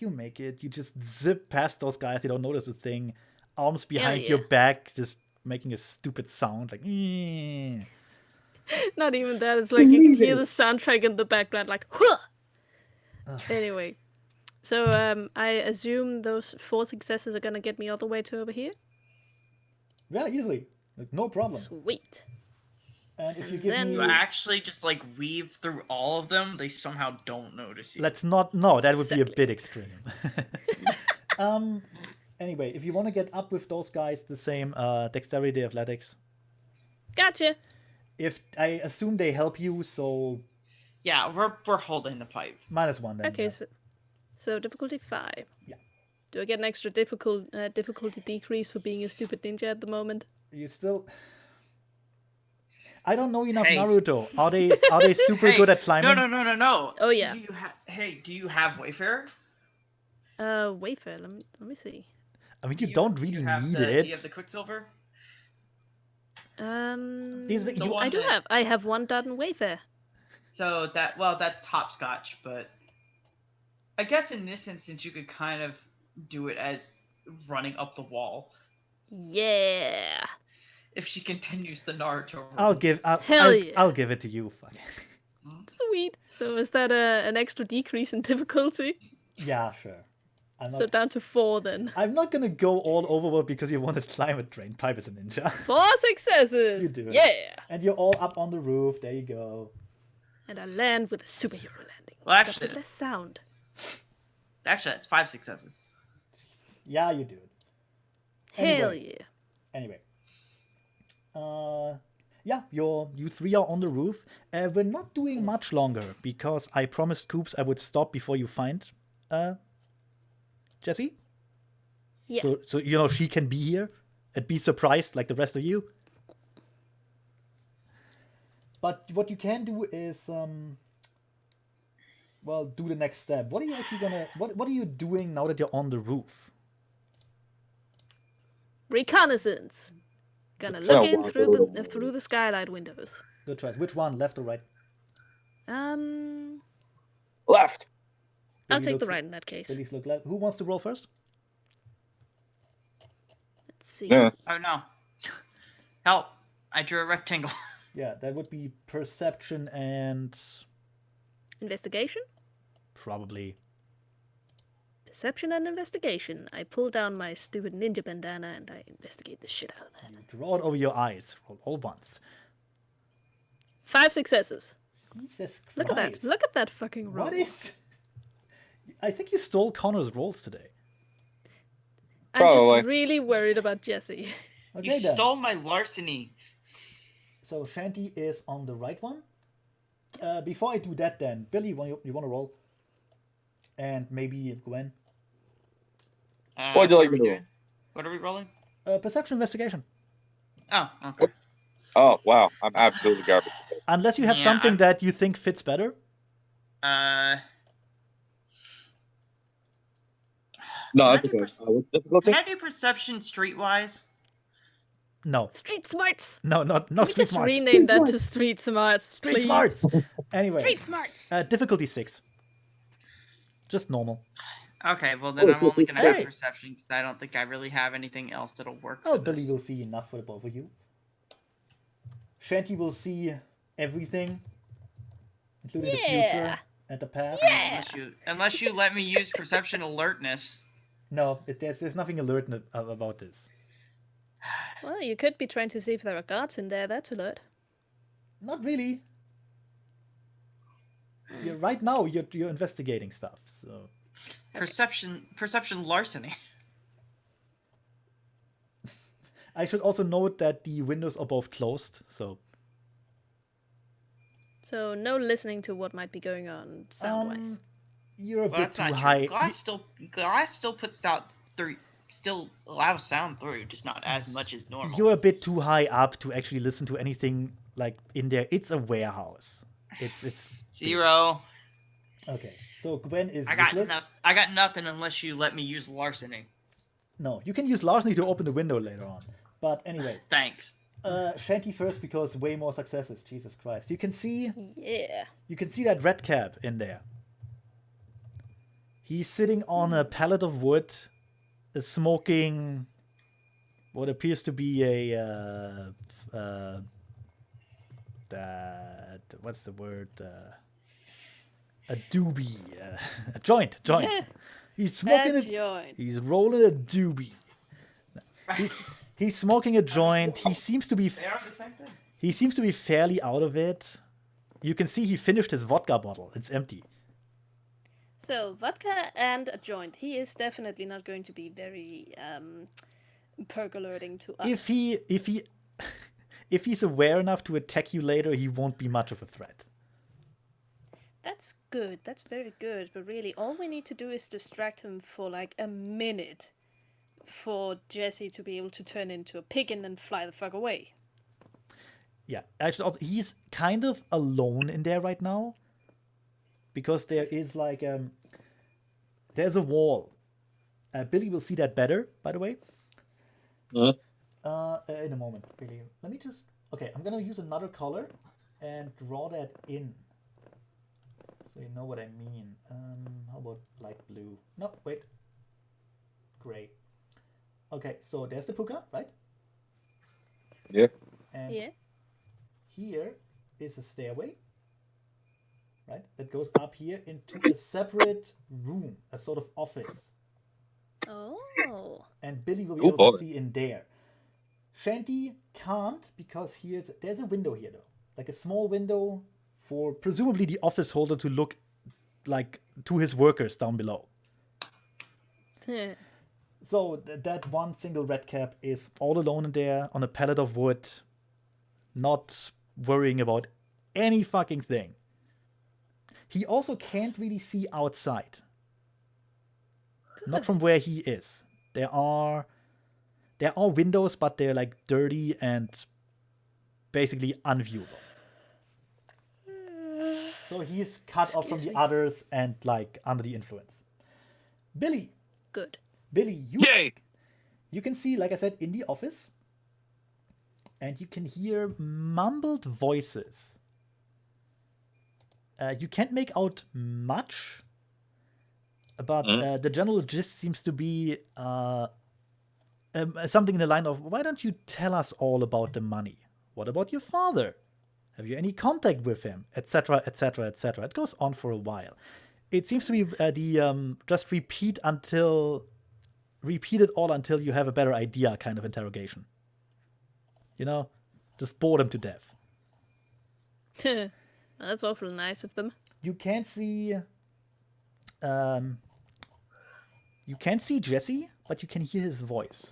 make it. You just zip past those guys. You don't notice a thing. Arms behind your yeah. back, just making a stupid sound like. "Eh." Not even that. It's like you can hear the soundtrack in the background, like. Huh! Anyway, so I assume those 4 successes are gonna get me all the way to over here. Yeah, easily. Like, no problem. Sweet. And if you And give then- me, You actually just like weave through all of them. They somehow don't notice you. let's not. No, that would be a Exactly. bit extreme. Anyway, if you want to get up with those guys, the same dexterity, athletics. Gotcha. If I assume they help you, so Yeah, we're holding the pipe. -1 then. Okay, yeah. so difficulty 5. Yeah. Do I get an extra difficulty decrease for being a stupid ninja at the moment? You still. I don't know enough Hey. Naruto. Are they super Hey, good at climbing? No. Oh, yeah. Do you have Wayfarer? Wafer. Let me see. I mean, you don't really need it. Do you have the Quicksilver? These- The you- one I do that- have. I have 1 dot in Wafer. So that's hopscotch, but I guess in this instance you could kind of do it as running up the wall Yeah. if she continues the Naruto. I'll run. give. Hell yeah. I'll give it to you. Fuck. Sweet. So is that an extra decrease in difficulty? Yeah, sure. So down to 4 then. I'm not gonna go all overboard because you want to climb a drain pipe as a ninja. 4 successes. You do it. Yeah. And you're all up on the roof. There you go. And I land with a superhero landing. Well, Got actually, less sound. that's 5 successes. Yeah, you do it. Hell Anyway. yeah. Anyway. Yeah, you 3 are on the roof. We're not doing much longer because I promised Coops I would stop before you find Jessie. Yeah. So she can be here and be surprised like the rest of you. But what you can do is do the next step. What are you actually gonna what are you doing now that you're on the roof? Reconnaissance. Gonna Oh, look in wow. through the skylight windows. Good choice. Which one, left or right? Left. I'll Billy take the looks- right in that case. Billy's look left. Who wants to roll first? Let's see. Yeah. Oh no! Help! I drew a rectangle. Yeah, that would be perception and Investigation? probably. Perception and investigation. I pull down my stupid ninja bandana and I investigate the shit out of that. You draw it over your eyes. Roll all once. 5 successes. Jesus Christ. Look at that. Look at that fucking roll. What is? I think you stole Connor's rolls today. I'm Probably. just really worried about Jesse. Okay You then. stole my larceny. So Shanty is on the right one. Before I do that, then Billy, you want to roll, and maybe Gwen. What'd you like what are me we to roll? doing? What are we rolling? Perception investigation. Oh, okay. Oh wow, I'm absolutely garbage. Unless you have Yeah, something I'm- that you think fits better. No, Can I that's do okay. perce- What's the difficulty? Can I do perception streetwise? No, Street smarts. no, not Can we street just smarts. rename that to street smarts, Street please? smarts. Anyway, Street smarts. difficulty 6. Just normal. Okay, well then I'm only gonna Hey! have perception because I don't think I really have anything else that'll work Oh, for Billy this. will see enough for the both of you. Shanty will see everything, including the future. and the path. Yeah! Unless you let me use perception alertness. No, there's nothing alert about this. Well, you could be trying to see if there are guards in there. That's alert. Not really. Right now, you're investigating stuff. So Perception larceny. I should also note that the windows are both closed. So no listening to what might be going on sound-wise. You're a Well, bit that's too not high. true. Glass still puts out through. Still allows sound through, just not as much as normal. You're a bit too high up to actually listen to anything like in there. It's a warehouse. It's 0. okay. So Gwen is I got useless. I got nothing unless you let me use larceny. No, you can use larceny to open the window later on. But anyway, Thanks. Shanty first because way more successes. Jesus Christ! You can see Yeah. that red cap in there. He's sitting on a pallet of wood, smoking what appears to be what's the word? A doobie, a joint. He's smoking joint. He's rolling a doobie. He's smoking a joint. He seems to be They are the same thing. He seems to be fairly out of it. You can see he finished his vodka bottle. It's empty. So, vodka and a joint. He is definitely not going to be very percolating to us. If he's aware enough to attack you later, he won't be much of a threat. That's good. That's very good. But really, all we need to do is distract him for like a minute for Jesse to be able to turn into a pig and then fly the fuck away. Yeah, actually, he's kind of alone in there right now. Because there is like there's a wall. Billy will see that better, by the way. In a moment, Billy. Let me just. Okay, I'm gonna use another color and draw that in, so you know what I mean. How about light blue? No, wait. Gray. Okay, so there's the puka, right? Yeah. And Yeah. here is a stairway. Right, that goes up here into a separate room, a sort of office. Oh. And Billy will be Oh, able to boy. see in there. Shanty can't because there's a window here though, like a small window for presumably the office holder to look like to his workers down below. So that one single red cap is all alone in there on a pallet of wood, not worrying about any fucking thing. He also can't really see outside. Good. Not from where he is. There are windows, but they're like dirty and basically unviewable. So he's cut off from the others and like under the influence. Billy, Good. Yay! you can see, like I said, in the office, and you can hear mumbled voices. You can't make out much, but the general gist seems to be something in the line of, why don't you tell us all about the money? What about your father? Have you any contact with him? Etc., etc., etc. It goes on for a while. It seems to be just repeat it all until you have a better idea kind of interrogation. You know? Just bore them to death. That's awfully nice of them. You can't see Jesse, but you can hear his voice.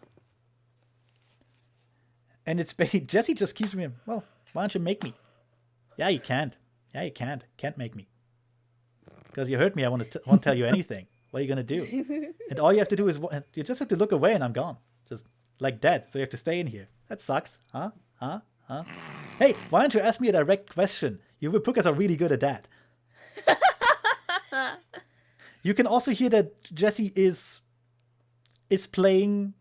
And it's Jesse just keeps me, well, why don't you make me? Yeah, you can't. Yeah, you can't. Can't make me. Because you hurt me, I won't tell you anything. What are you gonna do? And all you have to do is you just have to look away and I'm gone. Just like that. So you have to stay in here. That sucks. Huh? Hey, why don't you ask me a direct question? You Pukas are really good at that. You can also hear that Jesse is playing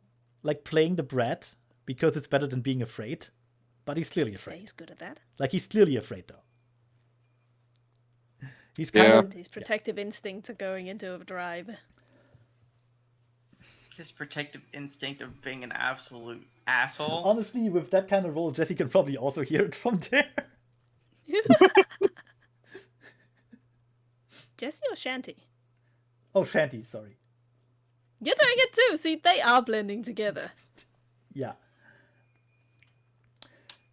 the brat because it's better than being afraid. But he's clearly Yeah, afraid. he's good at that. Like he's clearly afraid though. He's His protective instincts are going into overdrive. His protective instinct of being an absolute asshole. Honestly, with that kind of role, Jesse can probably also hear it from there. Jesse or Shanty? Oh, Shanty, sorry. You're doing it too. See, they are blending together. Yeah.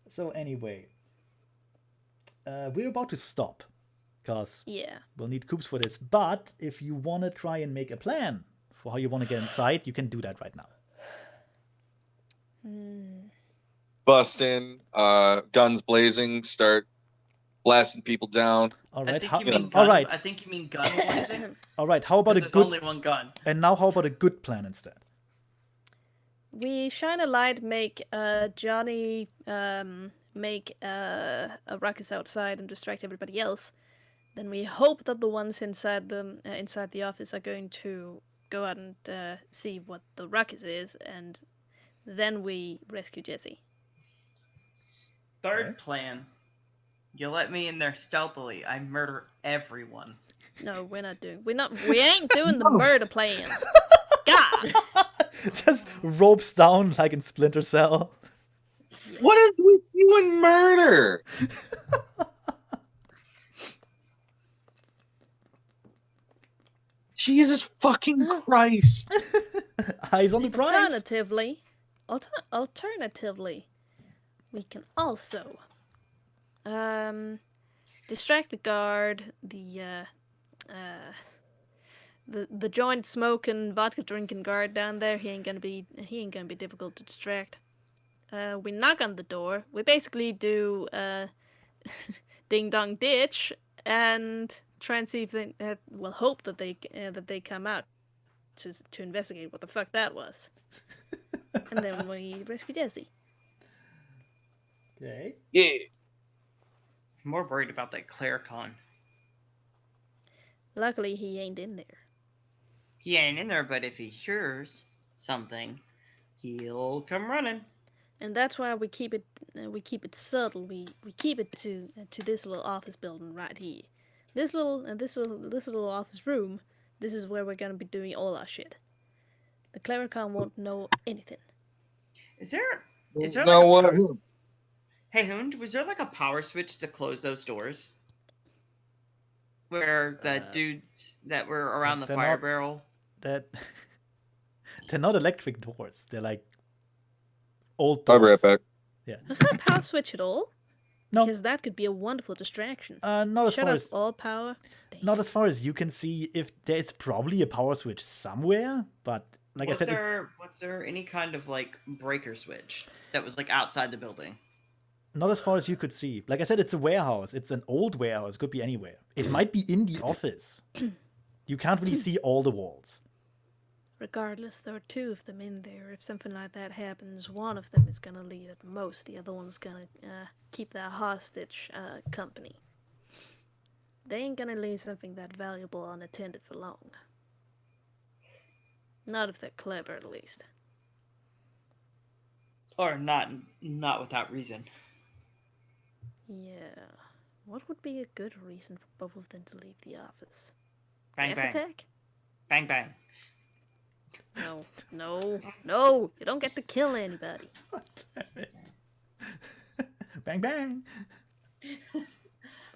So anyway, we're about to stop because Yeah. we'll need coops for this. But if you want to try and make a plan for how you want to get inside, you can do that right now. Bust in, guns blazing, start blasting people down. All I right. think you mean all gun. right. I think you mean gun blazing. All right. How about a There's good? only one gun. And now, how about a good plan instead? We shine a light, make Johnny make a ruckus outside and distract everybody else. Then we hope that the ones inside the office are going to go out and see what the ruckus is, and then we rescue Jesse. Third Okay. plan. You let me in there stealthily. I murder everyone. No, we're not doing. We ain't doing the murder plan. God. Just ropes down like in Splinter Cell. Yes. What is with you and murder? Jesus fucking Christ. Eyes on the prize. Alternatively, we can also distract the guard, the joint smoking, vodka drinking guard down there. He ain't gonna be difficult to distract. We knock on the door. We basically do ding dong ditch and try and see if they hope that they come out to investigate what the fuck that was. And then we rescue Jesse. Okay. Yeah. I'm more worried about that Claricon. Luckily, he ain't in there. He ain't in there, but if he hears something, he'll come running. And that's why we keep it subtle. We keep it to this little office building right here. This little office room. This is where we're gonna be doing all our shit. The Claricon won't know anything. Is there like No, a what? power... Hey Hoon, was there like a power switch to close those doors? Where the dudes that were around the they're fire not- barrel? That they're not electric doors. They're like old I'll doors. be right back. Was that power switch at all? No. Because that could be a wonderful distraction. Not as Shut far off as all power. Damn. not as far as you can see. If there's probably a power switch somewhere, but like I said, Was there any kind of like breaker switch that was like outside the building? not as far as you could see. Like I said, it's a warehouse. It's an old warehouse. Could be anywhere. It might be in the office. You can't really see all the walls. Regardless, there are two of them in there. If something like that happens, one of them is gonna leave at most. The other one's gonna keep that hostage company. They ain't gonna leave something that valuable unattended for long. Not if they're clever, at least. Or not without reason. Yeah. What would be a good reason for both of them to leave the office? Bang Gas bang. attack? Bang bang. No! You don't get to kill anybody. Bang bang. The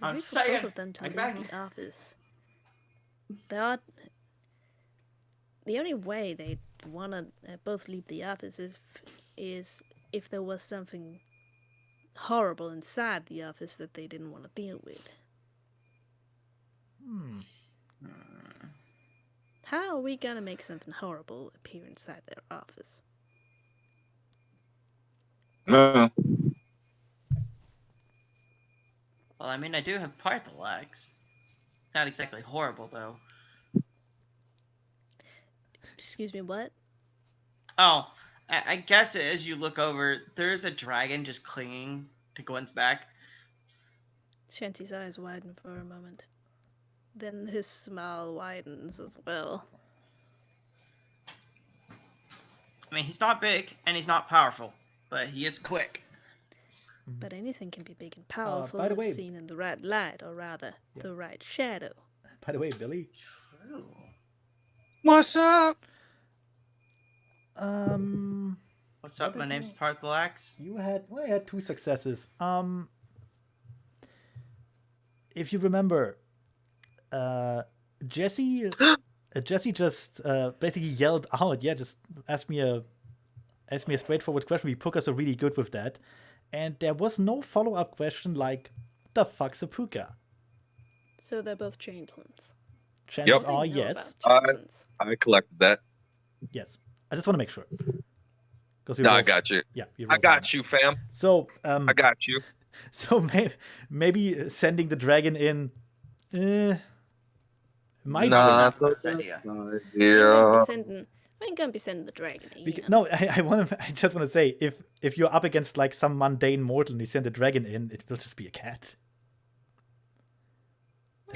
I'm reason for saying, both of them to bang, leave bang. the office. The only way they wanna both leave the office is if there was something horrible inside the office that they didn't want to deal with. How are we gonna make something horrible appear inside their office? No. Well, I mean, I do have Partalax. Not exactly horrible, though. Excuse me, what? Oh, I guess as you look over, there's a dragon just clinging to Gwen's back. Shanty's eyes widen for a moment. Then his smile widens as well. I mean, he's not big and he's not powerful, but he is quick. But anything can be big and powerful by the if way- seen in the right light, or rather, the right shadow. By the way, Billy. True. What's up? What's up? What My did name's you- Partalax. You had two successes. If you remember, Jesse just basically yelled out, yeah, just asked me a straightforward question. Pukas are really good with that. And there was no follow-up question like, the fuck's a puka? So they're both changelings. Chances Yep. are They know yes. about changelings. I collected that. Yes. I just want to make sure. No, I got you. Yeah, we I rolled very got much. you, fam. So, I got you. so maybe sending the dragon in might Nah, work. That's an idea. We ain't gonna be sending the dragon in. No, I just want to say, if you're up against like some mundane mortal and you send a dragon in, it will just be a cat.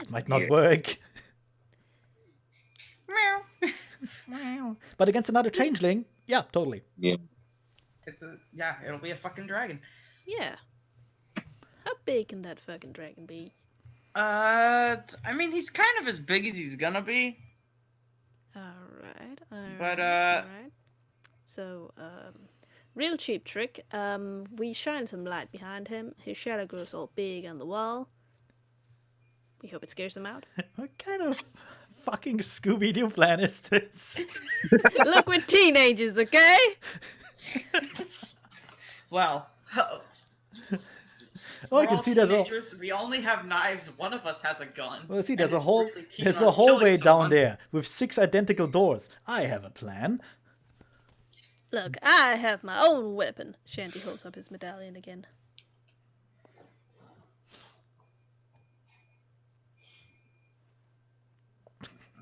It might not work. Meow. But against another changeling, yeah, totally. Yeah. It'll be a fucking dragon. Yeah. How big can that fucking dragon be? I mean, he's kind of as big as he's gonna be. Alright. But, Alright. So, real cheap trick. We shine some light behind him. His shadow grows all big on the wall. We hope it scares him out. What kind of fucking Scooby-Doo plan is this? Look, we're teenagers, okay? Well, Oh, we're you can all see there's a teenagers. We only have knives. One of us has a gun. well, see and there's a is whole really keen there's on a hallway killing down someone. there with 6 identical doors. I have a plan. Look, I have my own weapon. Shanty holds up his medallion again.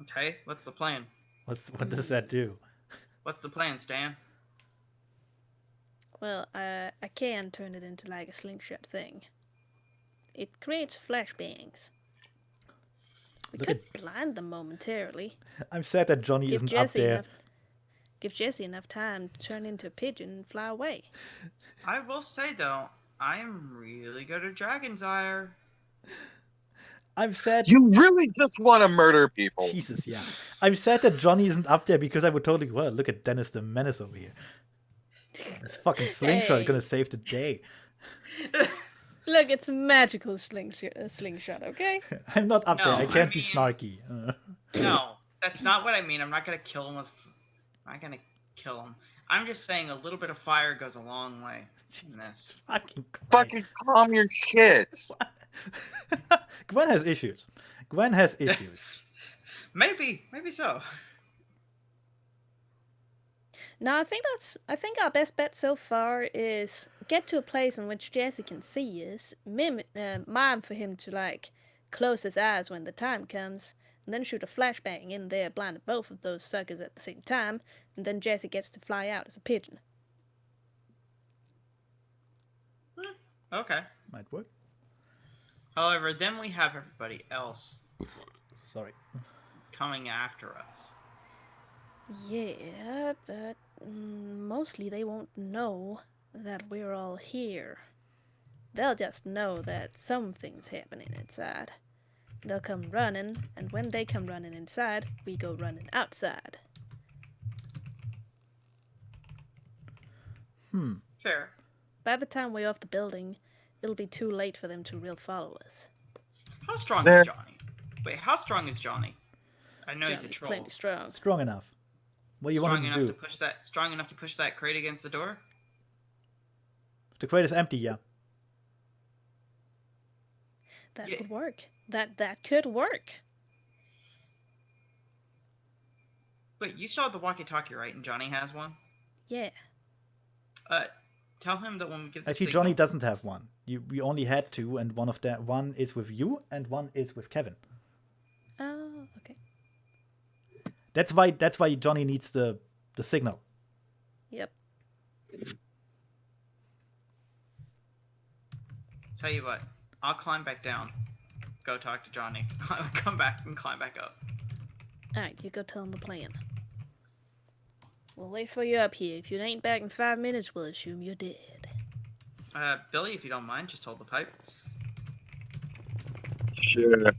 Okay, what's the plan? What does that do? What's the plan, Stan? Well, I can turn it into like a slingshot thing. It creates flashbangs. We Look could blind them momentarily. I'm sad that Johnny isn't up there. Give Jesse enough time to turn into a pigeon and fly away. I will say though, I am really good at Dragon's Ire. I'm sad. You really just want to murder people. Jesus, yeah. I'm sad that Johnny isn't up there because I would totally. Well, look at Dennis the Menace over here. This fucking slingshot is gonna save the day. Look, it's a magical slingshot, okay? I'm not up there. No, I I can't be mean- snarky. No, that's not what I mean. I'm not gonna kill him with. I'm not gonna kill him. I'm just saying a little bit of fire goes a long way in this. Fucking Christ. Fucking calm your shits. Gwen has issues. Gwen has issues. Maybe so. No, I think our best bet so far is get to a place in which Jesse can see us, mime for him to like close his eyes when the time comes, and then shoot a flashbang in there, blinding both of those suckers at the same time, and then Jesse gets to fly out as a pigeon. Okay. Might work. However, then we have everybody else Sorry. coming after us. Yeah, but mostly they won't know that we're all here. They'll just know that something's happening inside. They'll come running, and when they come running inside, we go running outside. Fair. By the time we're off the building, it'll be too late for them to real follow us. How strong There. is Johnny? Wait, how strong is Johnny? I know he's a Johnny's troll. plenty strong. Strong enough. What do you want Strong him enough to to do? push that. Strong enough to push that crate against the door. The crate is empty, yeah. That Yeah. could work. That could work. Wait, you still have the walkie-talkie, right? And Johnny has one. Yeah. Tell him that when we give the Actually, signal. Johnny doesn't have one. We only had 2, and one is with you, and one is with Kevin. Oh, okay. That's why Johnny needs the signal. Yep. Tell you what, I'll climb back down. Go talk to Johnny. Come back and climb back up. Alright, you go tell him the plan. We'll wait for you up here. If you ain't back in 5 minutes, we'll assume you're dead. Billy, if you don't mind, just hold the pipe. Sure.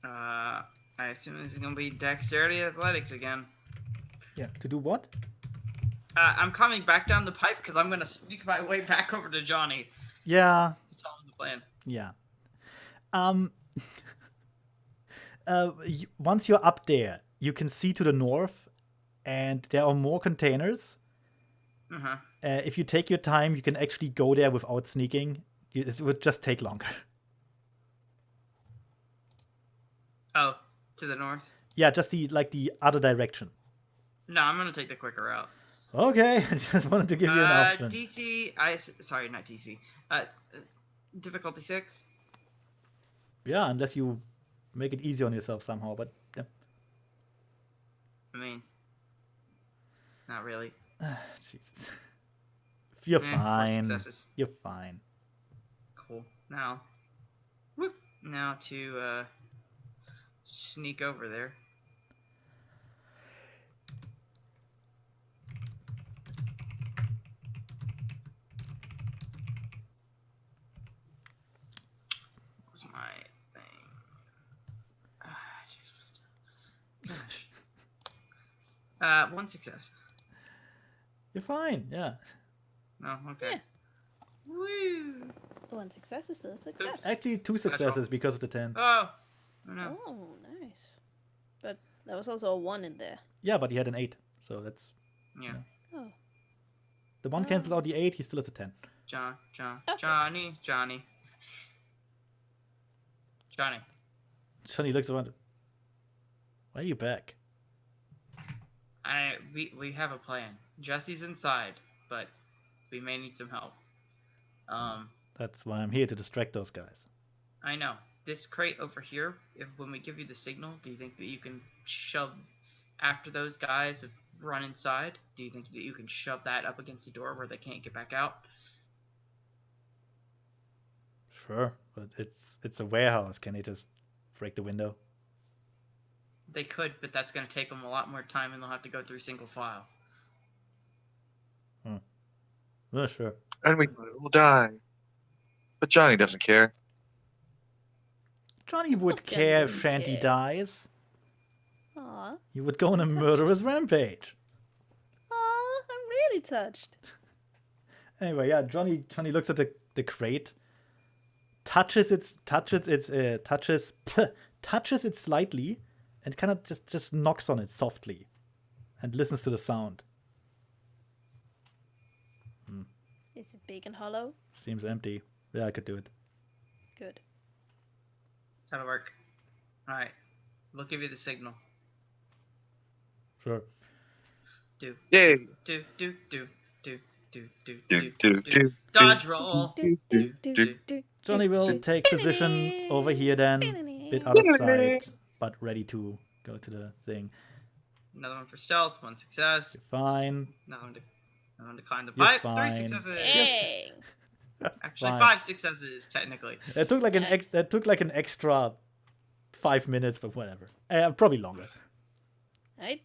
I assume this is gonna be dexterity athletics again. Yeah. To do what? I'm coming back down the pipe because I'm gonna sneak my way back over to Johnny Yeah. to tell him the plan. Yeah. Once you're up there, you can see to the north, and there are more containers. Uh-huh. If you take your time, you can actually go there without sneaking. It would just take longer. Oh, to the north? Yeah, just the other direction. No, I'm gonna take the quicker route. Okay, I just wanted to give you an option. Sorry, not DC. Difficulty 6. Yeah, unless you make it easy on yourself somehow, but yeah. I mean, not really. Jesus. You're 4 fine. successes. You're fine. Cool. Now, whoop. Now to sneak over there. What's my thing? Jesus. Gosh. 1 success. You're fine. Yeah. No, okay. Yeah. Woo! 1 success is still a success. Actually, 2 successes because of the 10. Oh no. Oh, nice. But there was also a 1 in there. Yeah, but he had an 8, so that's Yeah. Oh. the 1 cancels out the 8. He still has a 10. Okay. Johnny. Johnny looks around. Why are you back? We have a plan. Jesse's inside, but we may need some help. That's why I'm here, to distract those guys. I know. This crate over here, when we give you the signal, do you think that you can shove after those guys have run inside? Do you think that you can shove that up against the door where they can't get back out? Sure, but it's a warehouse. Can they just break the window? They could, but that's going to take them a lot more time, and they'll have to go through single file. Yeah, sure. And we will die. But Johnny doesn't care. Johnny would course Johnny care if doesn't Shanty care. dies. Aw. He would go on a murderous rampage. Aw, I'm really touched. Anyway, yeah, Johnny looks at the crate, touches it slightly, and kind of just knocks on it softly, and listens to the sound. Is it big and hollow? Seems empty. Yeah, I could do it. Good. That'll work. Alright. We'll give you the signal. Sure. Do. Yay! Do. Do. Dodge roll. Johnny will take position over here then, bit out of sight, but ready to go to the thing. Another one for stealth. 1 success. Fine. Another one to climb the You're pipe. fine. 3 successes. Dang. That's Actually, fine. 5 successes technically. It took like an extra 5 minutes, but whatever. Probably longer. Right.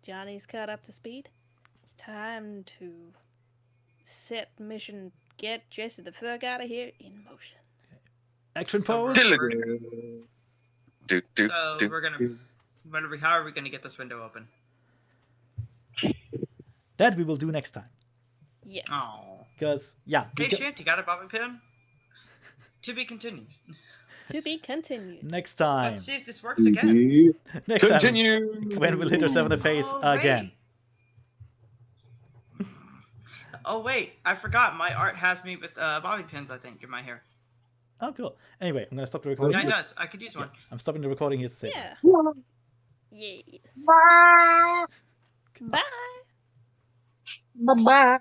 Johnny's caught up to speed. It's time to set mission get Jesse the fuck out of here in motion. Action So pose. So we're gonna. How are we gonna get this window open? That we will do next time. Yes. Oh. Because yeah, Hey Shanty, got a bobby pin? To be continued. To be continued. next time. Let's see if this works again. Next time, Continue. Gwen will hit herself in the face Alright. again. Oh wait, I forgot. My art has me with bobby pins. I think in my hair. Oh, cool. Anyway, I'm gonna stop the recording. Yeah, it does. I could use one. I'm stopping the recording here to say. Yeah. Yes. Bye. Bye. Bye-bye.